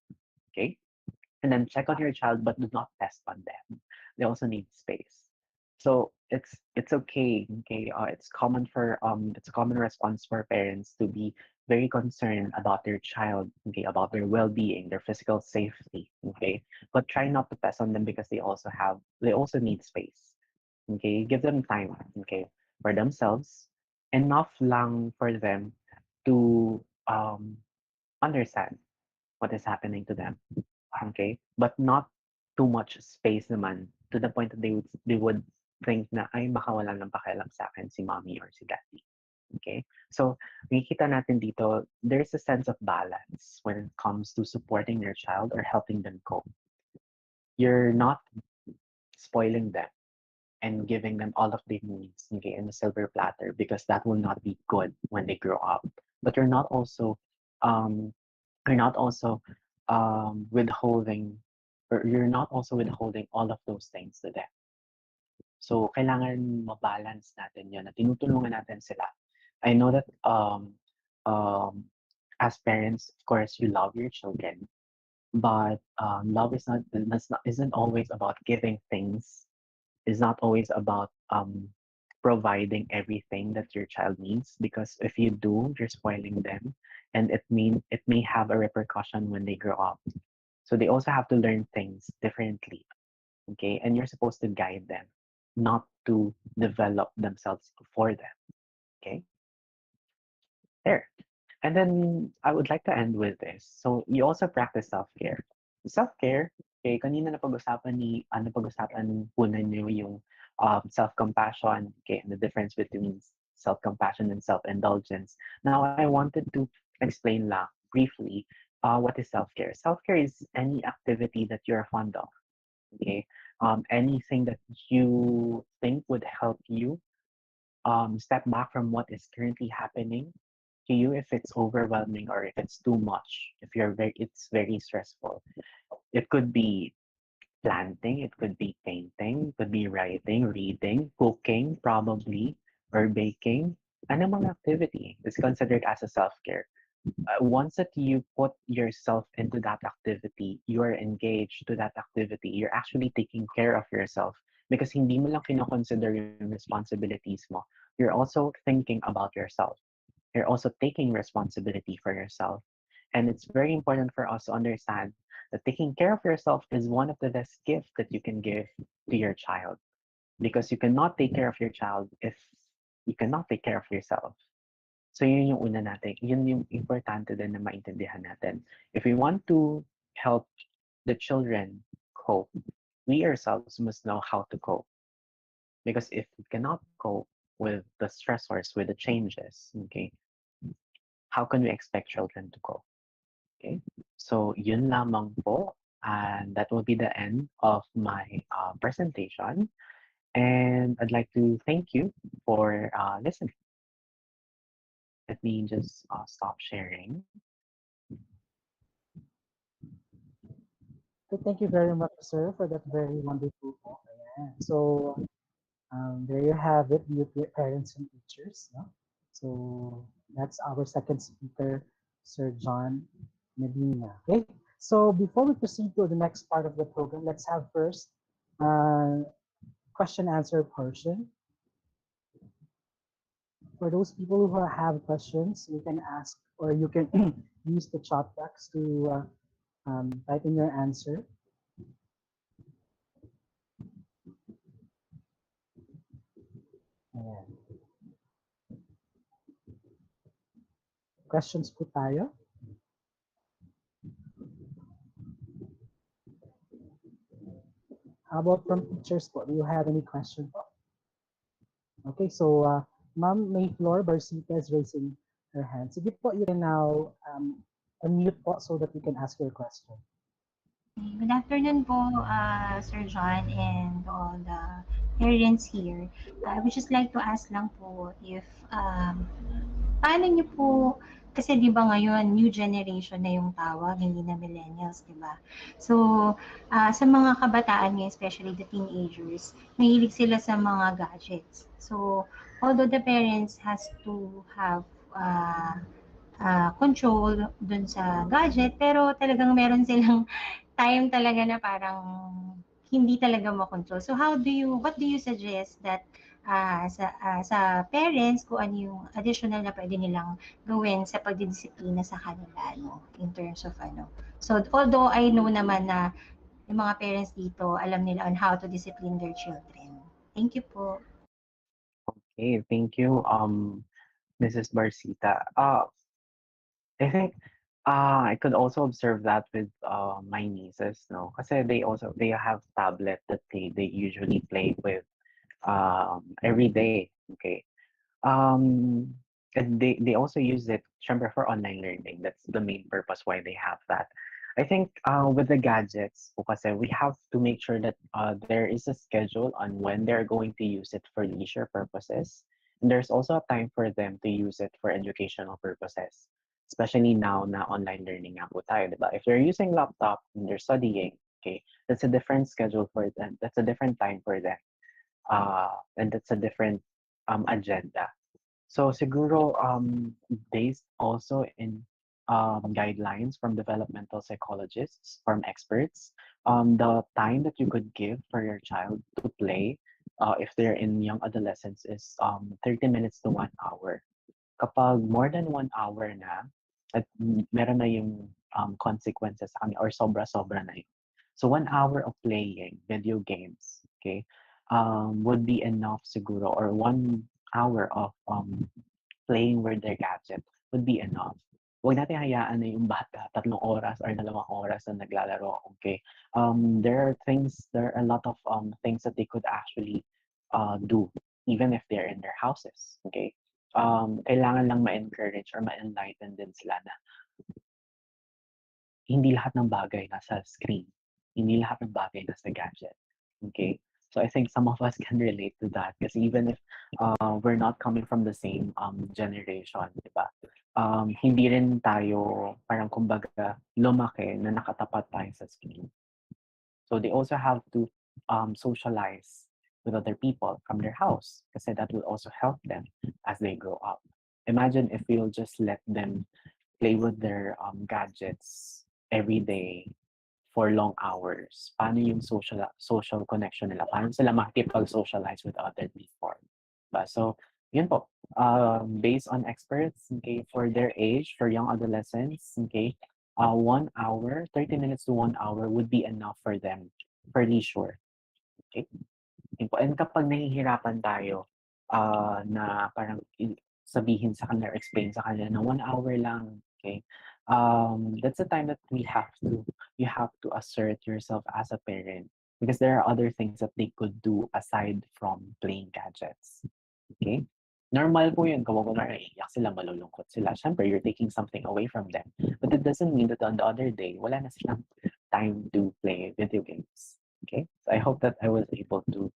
Okay? And then check on your child, but do not test on them. They also need space. So it's okay. Okay, it's a common response for parents to be very concerned about their child. Okay, about their well-being, their physical safety. Okay, but try not to test on them because they also need space. Okay, give them time. Okay, for themselves, enough lang for them to understand what is happening to them. Okay? But not too much space naman to the point that they would think na, ay, baka wala nang pakialam sa akin si mommy or si daddy. Okay? So, makikita natin dito, there's a sense of balance when it comes to supporting your child or helping them cope. You're not spoiling them and giving them all of their needs, okay, in a silver platter, because that will not be good when they grow up. But um you're not also withholding, or you're not also withholding all of those things to them. So kailangan ma-balance natin 'yun, na tinutulungan natin sila. I know that um as parents, of course, you love your children, but love is not, isn't always about giving things. Is not always about providing everything that your child needs, because if you do, you're spoiling them, and it may have a repercussion when they grow up. So they also have to learn things differently, okay? And you're supposed to guide them, not to develop themselves for them, okay? There. And then I would like to end with this. So you also practice self-care. Self-care, okay, kanina napag-usapan po ninyo yung self-compassion, okay, and the difference between self-compassion and self-indulgence. Now I wanted to explain lang briefly what is self-care. Self-care is any activity that you're fond of, okay? Anything that you think would help you step back from what is currently happening to you, if it's overwhelming or if it's too much, if it's very stressful. It could be planting, it could be painting, it could be writing, reading, cooking, probably, or baking. Anong activity is considered as a self-care. Once that you put yourself into that activity, you are engaged to that activity, you're actually taking care of yourself, because hindi mo lang kinoconsider yung responsibilities mo. You're also thinking about yourself. You're also taking responsibility for yourself. And it's very important for us to understand that taking care of yourself is one of the best gifts that you can give to your child, because you cannot take care of your child if you cannot take care of yourself. So yun yung una natin, yun yung importante din na maintindihan natin. If we want to help the children cope, we ourselves must know how to cope. Because if we cannot cope with the stressors, with the changes, okay, how can we expect children to cope? Okay, so yun lamang po, and that will be the end of my presentation. And I'd like to thank you for listening. Let me just stop sharing. So thank you very much, sir, for that very wonderful talk. Ayan. So there you have it, with your parents and teachers. No? So that's our second speaker, Sir John Medina. Okay. So before we proceed to the next part of the program, let's have first question answer portion. For those people who have questions, you can ask, or you can use the chat box to type in your answer. Ayan. Questions po tayo. How about from teachers po? Do you have any question po? Okay, so Ma'am Mayflor Barcita is raising her hand. Sige po, you can now unmute po so that you can ask your question. Good afternoon po, Sir John and all the parents here. I would just like to ask lang po if paano niyo po, kasi di ba ngayon new generation na yung tawag, hindi na millennials, di ba? So, sa mga kabataan ngayon, especially the teenagers, mahilig sila sa mga gadgets. So, although the parents has to have control dun sa gadget, pero talagang meron silang time talaga na parang hindi talaga makontrol. So what do you suggest that sa parents kung ano yung additional na pwede nilang gawin sa pagdidisiplina sa kanila, no, in terms of ano. So although I know naman na yung mga parents dito, alam nila on how to discipline their children. Thank you po. Okay, thank you, Mrs. Barcita. I think I could also observe that with my nieces, no, kasi they have tablet that they usually play with every day. Okay, and they also use it, syempre, for online learning. That's the main purpose why they have that. I think with the gadgets po kasi we have to make sure that there is a schedule on when they're going to use it for leisure purposes. And there's also a time for them to use it for educational purposes. Especially now na online learning nga po tayo, di ba? If they're using laptop and they're studying, okay, that's a different schedule for them. That's a different time for them. And that's a different agenda. So siguro based also in guidelines from developmental psychologists, from experts, the time that you could give for your child to play if they're in young adolescence is 30 minutes to 1 hour. Kapag more than 1 hour na, at meron na yung consequences sa kanya or sobra-sobra na yun. So 1 hour of playing video games, okay, would be enough siguro, or 1 hour of playing with their gadget would be enough. Huwag natin hayaan na yung bata 3 oras or 2 oras na naglalaro, okay? There are a lot of things that they could actually do even if they're in their houses, okay? Kailangan lang ma-encourage or ma-enlighten din sila na hindi lahat ng bagay nasa screen. Hindi lahat ng bagay nasa gadget. Okay? So I think some of us can relate to that because even if we're not coming from the same generation, di ba? Hindi rin tayo parang kumbaga lumaki na nakatapat tayo sa screen. So they also have to socialize with other people from their house kasi that will also help them as they grow up. Imagine if we'll just let them play with their gadgets every day for long hours. Paano yung social connection nila? Paano sila makikipag-socialize with other people? Diba? So, yun po. Based on experts, okay, for their age, for young adolescents, okay, 1 hour, 30 minutes to 1 hour would be enough for them for leisure. Okay? Yun po. And kapag nahihirapan tayo na parang sabihin sa kanila or explain sa kanila na 1 hour lang, okay, that's the time that you have to assert yourself as a parent because there are other things that they could do aside from playing gadgets. Okay? Normal po yun. Kapag naiiyak sila, malulungkot sila. Siyempre, you're taking something away from them. But it doesn't mean that on the other day, wala na silang time to play video games. Okay? So I hope that I was able to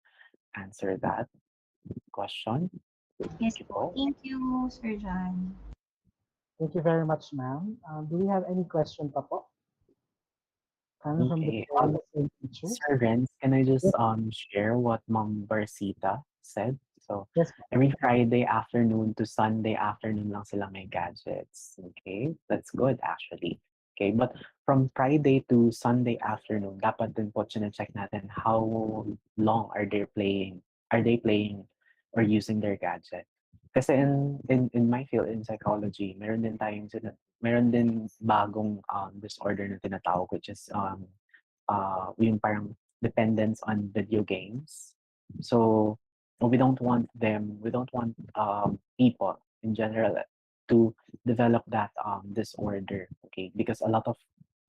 answer that question. Yes Thank you po. po. Thank you, Sir John. Thank you very much, ma'am. Do we have any question pa po? Coming from the Okay. parents and teachers? Sir Renz, can I just Yes, share what Ma'am Barcita said? So yes, po. every Friday afternoon to Sunday afternoon lang sila may gadgets. Okay? That's good actually. Okay, but from Friday to Sunday afternoon, dapat din po check natin how long are they playing? Are they playing or using their gadget? Kasi in my field in psychology, meron din bagong disorder na tinatawag which is yung parang dependence on video games. So we don't want people in general to develop that disorder, okay? Because a lot of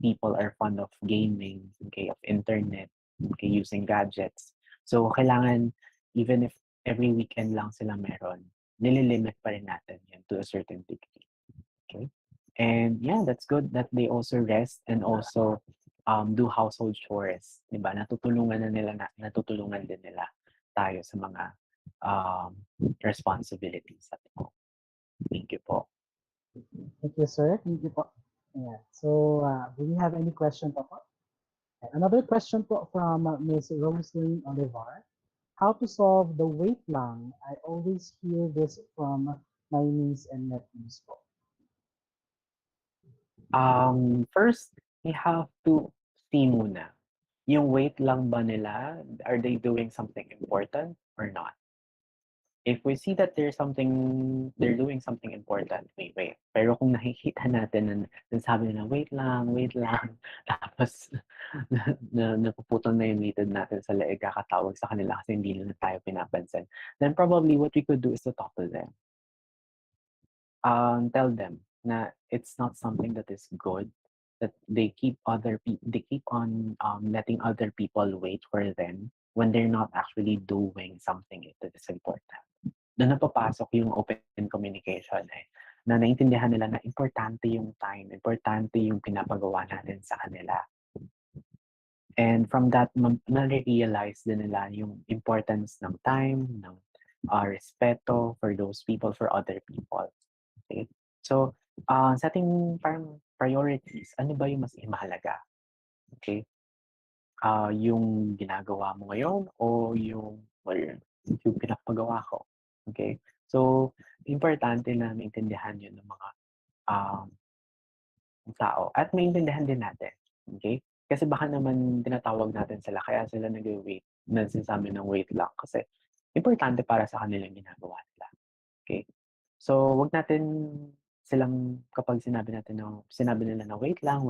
people are fond of gaming, okay, of internet, okay, using gadgets. So kailangan, even if every weekend lang sila meron, nililimit pa rin natin yun to a certain degree, okay? And yeah, that's good that they also rest and also do household chores, 'di ba? Natutulungan din nila tayo sa mga um, responsibilities at home. Thank you po. Thank you, sir. Thank you po. Yeah. So, do we have any question pa po? Another question po from Ms. Roslyn Olivar. How to solve the wait lang? I always hear this from my niece and nephews po. First, we have to see muna. Yung wait lang ba nila, are they doing something important or not? If we see that they're doing something important, we wait. Pero kung nakikita natin na sabi nila, wait lang, tapos napuputol na yung meeting natin sa leeg, kakatawag sa kanila kasi hindi na tayo pinapansin, then probably what we could do is to talk to them. Tell them na it's not something that is good, that they keep on letting other people wait for them when they're not actually doing something that is important. Doon na papasok yung open communication eh. na naintindihan nila na importante yung time, importante yung pinapagawa natin sa kanila. And from that, na-realize din nila yung importance ng time, ng respeto for those people, for other people. Okay? So, setting parang priorities, ano ba yung mas mahalaga? Okay? Yung ginagawa mo ngayon o yung pinapagawa ko. Okay? So, importante na maintindihan yun ng mga um, tao at maintindihan din natin. Okay? Kasi baka naman tinatawag natin sila kaya sila nag-wait, nagsasabi ng wait lang kasi importante para sa kanila yung ginagawa nila. Okay? So, wag natin silang kapag sinabi nila na wait lang,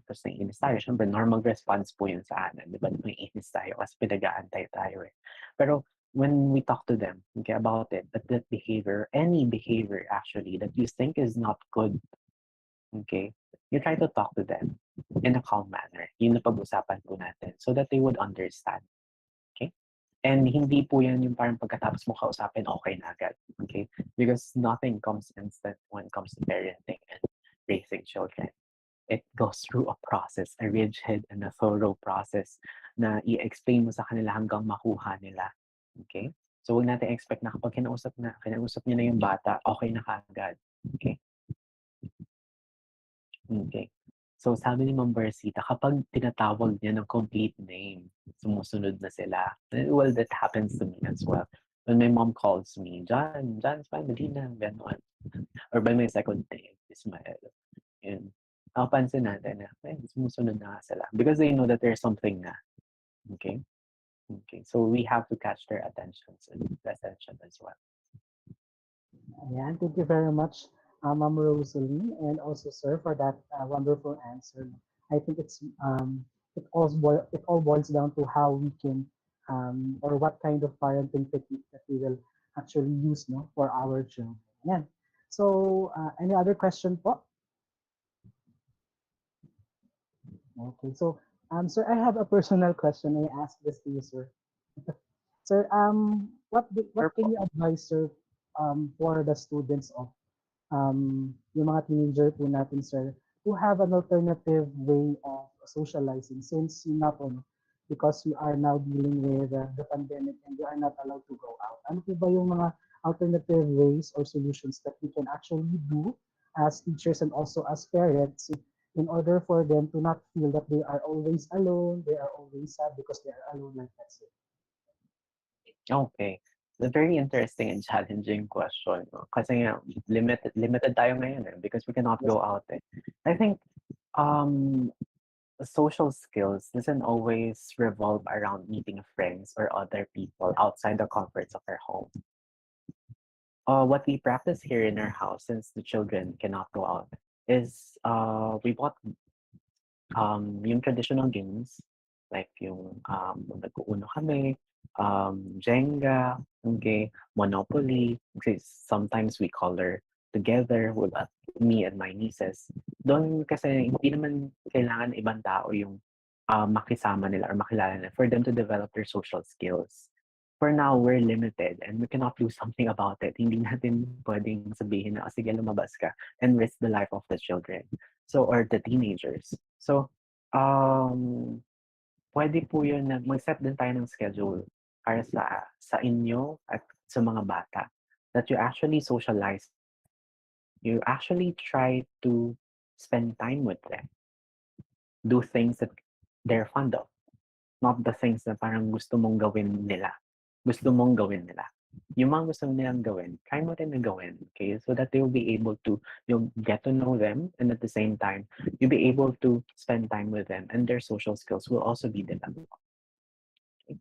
tapos naiinis tayo. Siyempre, normal response po yun sa atin. Di ba? Naiinis tayo kasi pinag-aantay tayo eh. Pero when we talk to them, okay, about it, that behavior, any behavior actually that you think is not good, okay, you try to talk to them in a calm manner. Yun na pag-usapan po natin so that they would understand. Okay? And hindi po yan yung parang pagkatapos mo kausapin, okay na agad. Okay? Because nothing comes instant when it comes to parenting and raising children. It goes through a process, a rigid and a thorough process na i-explain mo sa kanila hanggang makuha nila. Okay? So, huwag natin expect na kapag kinausap niyo na yung bata, okay na kaagad. Okay? Okay. So, sabi ni Ma'am Versita, kapag tinatawag niya ng complete name, sumusunod na sila. Well, that happens to me as well. When my mom calls me, John's fine, Medina, gano'n. Or by my second name, Ismael. Yun. Napansin natin na, sumusunod na nga sila. Because they know that there's something na. Okay? Okay. So, we have to catch their attention as well. Ayan, thank you very much, Ma'am Rosalie, and also sir for that wonderful answer. I think it all boils down to how we can or what kind of parenting technique that we will actually use no for our children. Ayan. So any other question po? Okay, so sir, I have a personal question. I ask this to you, sir. Sir, what can you advise, sir, for the students of yung mga teenager po natin, sir, to have an alternative way of socializing since yun na po, no, because we are now dealing with the pandemic and we are not allowed to go out. Ano po ba yung mga alternative ways or solutions that we can actually do as teachers and also as parents in order for them to not feel that they are always alone, they are always sad because they are alone like that's it. Okay. It's a very interesting and challenging question. No? Kasi nga, limited tayo ngayon because we cannot Yes. go out. I think um, social skills doesn't always revolve around meeting friends or other people outside the comforts of our home. What we practice here in our house, since the children cannot go out, is we bought yung traditional games, like yung nag-uuno kami, Jenga, okay, Monopoly, kasi sometimes we color together with me and my nieces. Doon kasi hindi naman kailangan ibang tao yung makisama nila or makilala nila for them to develop their social skills. For now, we're limited and we cannot do something about it. Hindi natin pwedeng sabihin na, sige, lumabas ka and risk the life of the children. So, or the teenagers. So, pwede po yun na mag-set din tayo ng schedule para sa inyo at sa mga bata that you actually socialize. You actually try to spend time with them. Do things that they're fond of. Not the things na parang gusto mong gawin nila. Gusto mong gawin nila. Yung mga gusto nilang gawin, try mo rin na gawin. Okay? So that they will be able to, you'll get to know them and at the same time, you'll be able to spend time with them and their social skills will also be developed. Okay?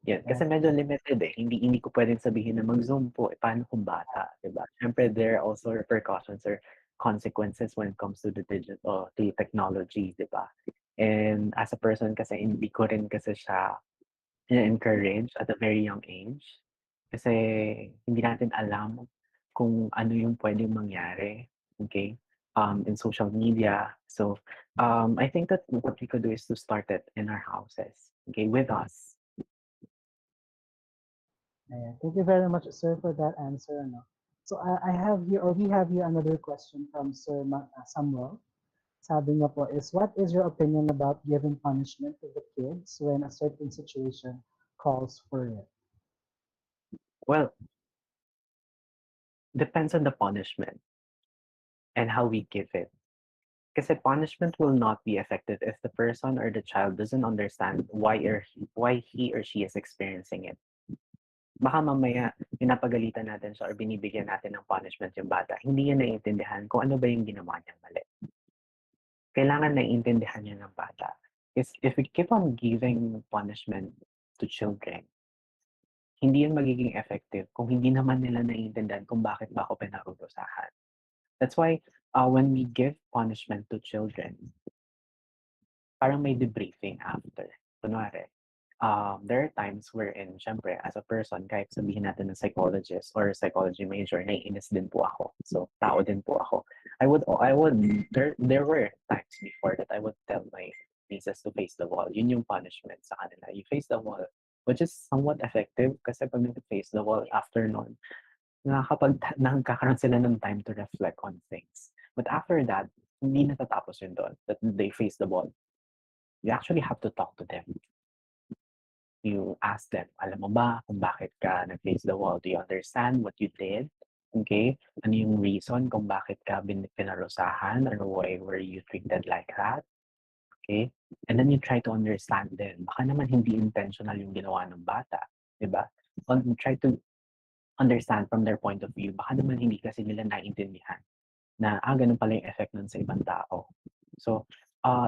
Yan. Kasi Yes. medyo limited eh. Hindi ko pwedeng sabihin na mag-Zoom po. Eh, paano kung bata? Diba? Siyempre, there are also repercussions or consequences when it comes to the digital, to technology, diba? And as a person kasi, hindi ko rin kasi siya encourage at a very young age. Kasi hindi natin alam kung ano yung pwedeng mangyari, okay, in social media. So, I think that what we could do is to start it in our houses, okay, with us. Ayan. Thank you very much, sir, for that answer. No? So I have here, or we have here another question from Sir Samuel. Sabi niya po is, what is your opinion about giving punishment to the kids when a certain situation calls for it? Well, depends on the punishment and how we give it. Kasi punishment will not be effective if the person or the child doesn't understand why he or she is experiencing it. Baka mamaya pinapagalitan natin siya or binibigyan natin ng punishment yung bata. Hindi niya naiintindihan kung ano ba yung ginawa niyang mali. Kailangan naiintindihan niya ng bata. Is if we keep on giving punishment to children, hindi yun magiging effective kung hindi naman nila naiintindihan kung bakit ba ako pinarurusahan. That's why when we give punishment to children, parang may debriefing after. Kunwari, there are times wherein, syempre, as a person, kahit sabihin natin ng psychologist or psychology major, naiinis din po ako. So, tao din po ako. There were times before that I would tell my nieces to face the wall. Yun yung punishment sa kanila. You face the wall, which is somewhat effective kasi pag face the wall after nun, nakakaroon sila ng time to reflect on things. But after that, hindi natatapos yun doon, that they face the wall. You actually have to talk to them. You ask them, alam mo ba kung bakit ka nag-face the wall? Do you understand what you did? Okay? Ano yung reason kung bakit ka pinarusahan? Or why were you treated like that? Okay? And then you try to understand them. Baka naman hindi intentional yung ginawa ng bata. Diba? Try to understand from their point of view. Baka naman hindi kasi nila naiintindihan na ganun pala yung effect nun sa ibang tao. So,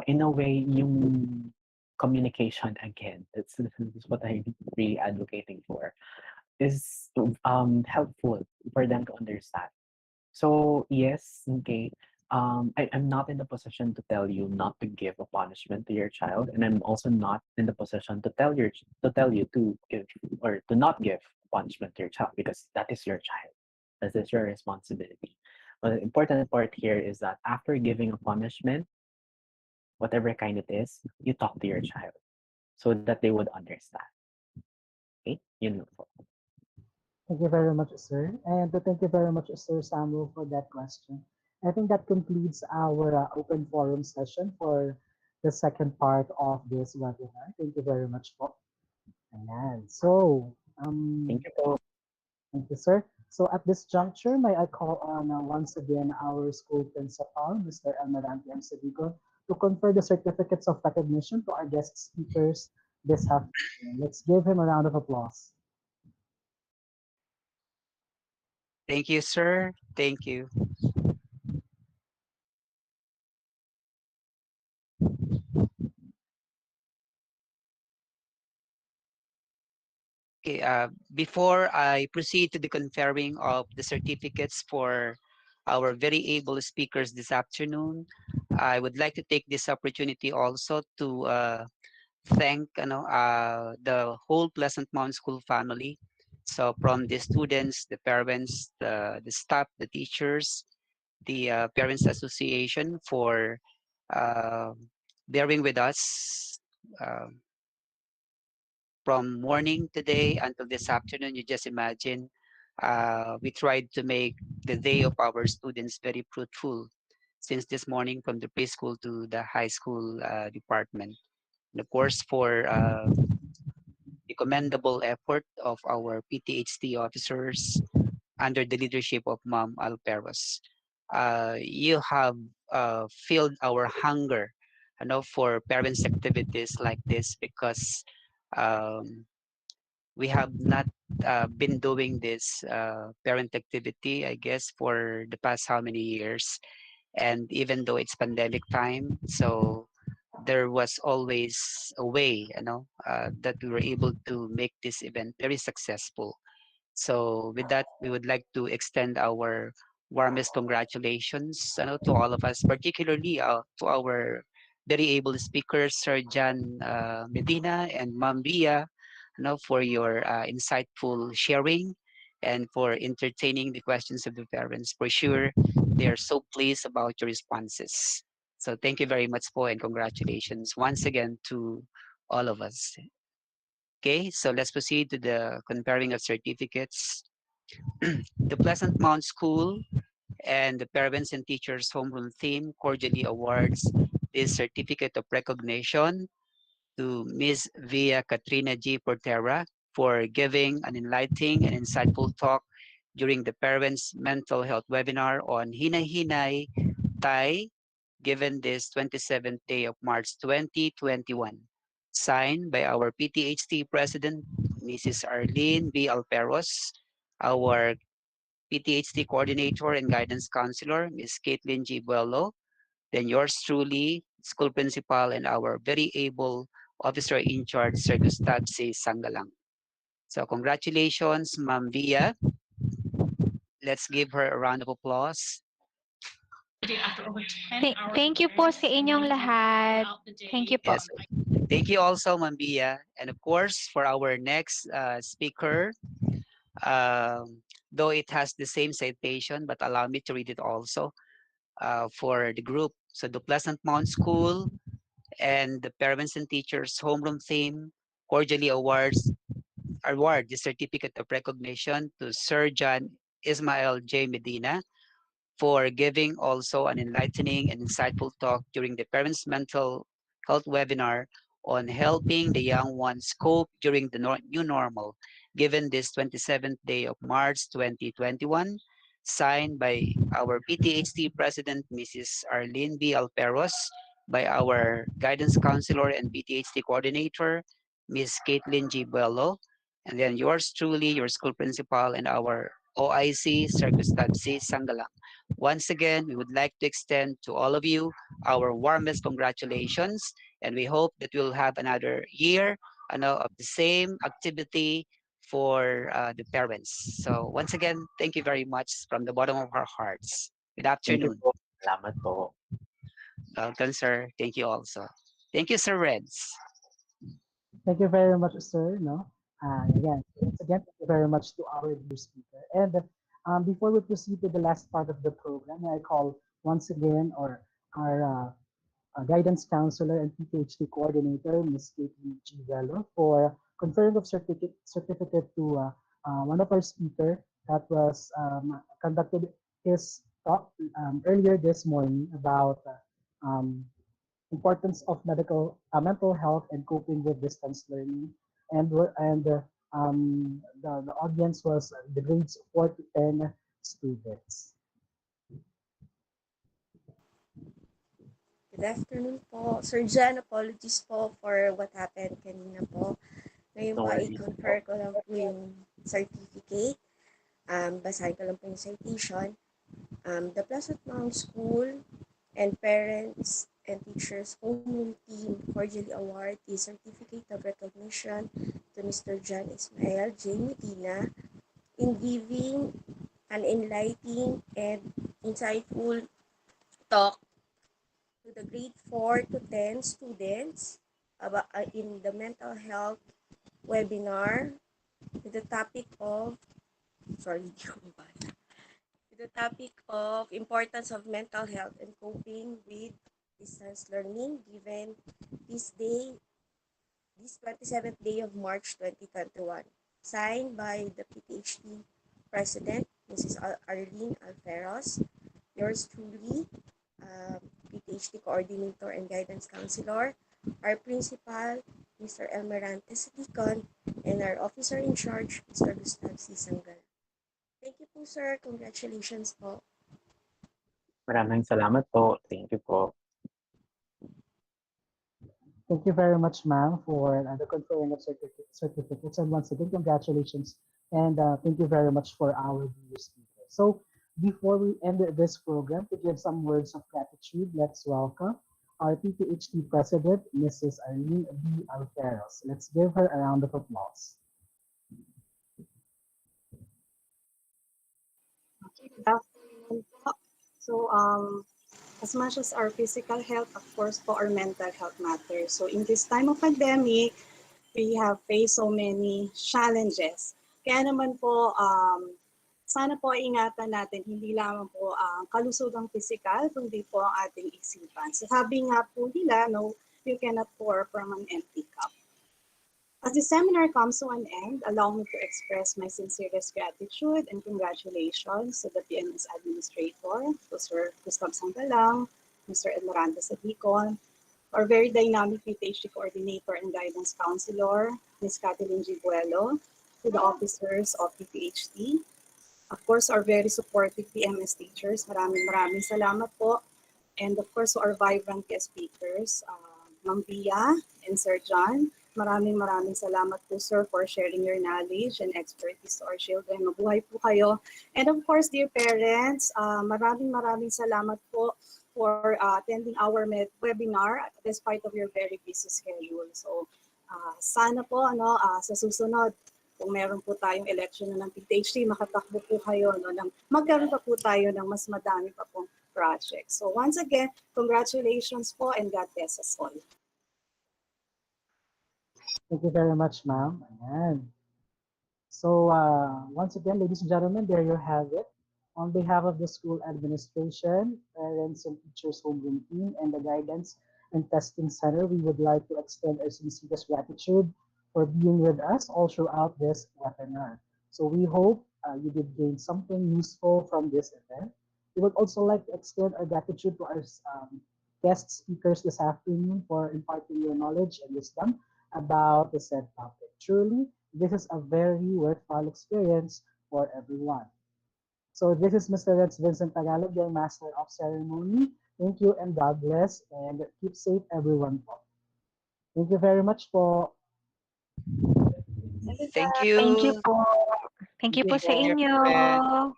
in a way, yung communication again, this is what I'm really advocating for, is helpful for them to understand. So, yes, okay, I'm not in the position to tell you not to give a punishment to your child, and I'm also not in the position to tell you to give or to not give punishment to your child because that is your child. That is your responsibility. But the important part here is that after giving a punishment, whatever kind it is, you talk to your child so that they would understand. Okay? Yun lang po. Thank you very much, sir. And thank you very much, Sir Samuel, for that question. I think that concludes our open forum session for the second part of this webinar. Thank you very much po. Ayan. So, Thank you po. thank you, sir. So at this juncture, may I call on once again our school principal, Mr. Almirante M. Sabigo, to confer the certificates of recognition to our guest speakers this afternoon. Let's give him a round of applause. Thank you, sir. Thank you. Okay, before I proceed to the conferring of the certificates for our very able speakers this afternoon, I would like to take this opportunity also to thank the whole Pleasant Mountain School family. So from the students, the parents, the staff, the teachers, the Parents Association for uh, bearing with us uh, from morning today until this afternoon. You just imagine we tried to make the day of our students very fruitful since this morning from the preschool to the high school department. And of course, for the commendable effort of our PTHT officers under the leadership of Ma'am Alperos. You have filled our hunger, for parents' activities like this because um, we have not been doing this parent activity, I guess, for the past how many years. And even though it's pandemic time, so there was always a way, that we were able to make this event very successful. So with that, we would like to extend our warmest congratulations, to all of us, particularly to our very able speakers, Sir John Medina and Ma'am Ria, for your insightful sharing and for entertaining the questions of the parents. For sure, they are so pleased about your responses. So thank you very much po and congratulations once again to all of us. Okay, so let's proceed to the conferring of certificates. The Pleasant Mount School and the Parents and Teachers Homeroom Team cordially awards this certificate of recognition to Ms. Via Katrina G. Portera for giving an enlightening and insightful talk during the Parents Mental Health webinar on Hinay Hinay Tay, given this 27th day of March 2021. Signed by our PTHT President, Mrs. Arlene B. Alperos, our PTHT Coordinator and Guidance Counselor, Ms. Caitlin G. Buelo, then yours truly, School Principal, and our very able Officer in Charge, Sir Gustav C. Sangalang. So congratulations, Ma'am Via. Let's give her a round of applause. Thank you po sa inyong lahat. Thank you po. Yes. Thank you also, Ma'am Via. And of course, for our next speaker, though it has the same citation, but allow me to read it also for the group. So the Pleasant Mount School and the Parents and Teachers Homeroom Theme cordially award the certificate of recognition to Sir John Ismael J. Medina for giving also an enlightening and insightful talk during the Parents Mental Health webinar on helping the young ones cope during the new normal, given this 27th day of March 2021, signed by our PTHT President, Mrs. Arlene B. Alperos, by our Guidance Counselor and PTHT Coordinator, Ms. Caitlin G. Buelo, and then yours truly, your school principal, and our OIC, Sir Gustav C. Sangalang. Once again, we would like to extend to all of you our warmest congratulations, and we hope that we'll have another year of the same activity for the parents. So once again, thank you very much from the bottom of our hearts. Good Thank you afternoon. po. Salamat po. Welcome, sir. Thank you also. Thank you, Sir Reds. Thank you very much, sir. No, again, once again, thank you very much to our dear speaker. And before we proceed to the last part of the program, I call once again our guidance counselor and PhD coordinator, Ms. Caitlin G. Velo, for conferring of certificate to one of our speaker that was conducted his talk earlier this morning about importance of mental health and coping with distance learning. And the audience was the grades 4 to 10 students. Good afternoon po. Sir Jan, apologies po for what happened kanina po. Ngayon No po, worries i-confer ko lang po yung certificate. Basahin ko lang po yung citation. The Pleasant Mount School and Parents and Teachers Homeroom Team cordially award the Certificate of Recognition to Mr. John Ismael J. Medina in giving an enlightening and insightful talk to the grade 4 to 10 students about, in the mental health webinar with the topic of, with the topic of importance of mental health and coping with distance learning given this day, this 27th day of March 2021, signed by the PTHT President, Mrs. Arlene Alferos, yours truly, PTHT Coordinator and Guidance Counselor, our Principal, Mr. Elmerantes Deacon, and our Officer in Charge, Mr. Gustav C. Sangal. Thank you po, sir. Congratulations po. Maraming salamat po. Thank you po. Thank you very much, ma'am, for the conferring of certificates. And once again, congratulations. And thank you very much for our dear speaker. So before we end this program, to give some words of gratitude, let's welcome our PTHT President, Mrs. Arlene B. Alferos. Let's give her a round of applause. Good afternoon po. So, as much as our physical health, of course, po, our mental health matters. So, in this time of pandemic, we have faced so many challenges. Kaya naman po, sana po ingatan natin, hindi lamang po ang kalusugang physical, kundi po ang ating isipan. So, sabi nga po nila, no, you cannot pour from an empty cup. As the seminar comes to an end, allow me to express my sincerest gratitude and congratulations to the PMS Administrator, to Sir Gustavo Sangalang, Mr. Edmorante Sadicon, our very dynamic PhD Coordinator and Guidance Counselor, Ms. Kathleen G. Buelo, to the officers of the PhD. Of course, our very supportive PMS teachers, maraming salamat po. And of course, to our vibrant guest speakers, Ma'am Pia and Sir John. Maraming salamat po, sir, for sharing your knowledge and expertise to our children. Mabuhay po kayo. And of course, dear parents, maraming salamat po for attending our webinar despite of your very busy schedule. So, sana po sa susunod, kung meron po tayong election na ng PhD, makatakbo po kayo, magkaroon pa po tayo ng mas madami pa pong project. So once again, congratulations po and God bless us all. Thank you very much, ma'am. Ayan. So once again, ladies and gentlemen, there you have it. On behalf of the school administration, parents and teachers homeroom team, and the guidance and testing center, we would like to extend our sincerest gratitude for being with us all throughout this webinar. So we hope you did gain something useful from this event. We would also like to extend our gratitude to our guest speakers this afternoon for imparting your knowledge and wisdom about the said topic. Truly, this is a very worthwhile experience for everyone. So this is Mr. Rex Vincent Tagalog, your Master of Ceremony. Thank you and God bless, and keep safe everyone po. Thank you very much po. Thank Thank you you. po. Thank you po sa Dear inyo. parents.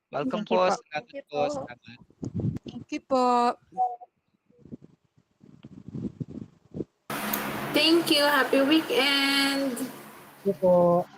Welcome Thank you po. po. Salamat Thank you po. po. Salamat. Thank you po. Thank you. Happy weekend. Thank you po.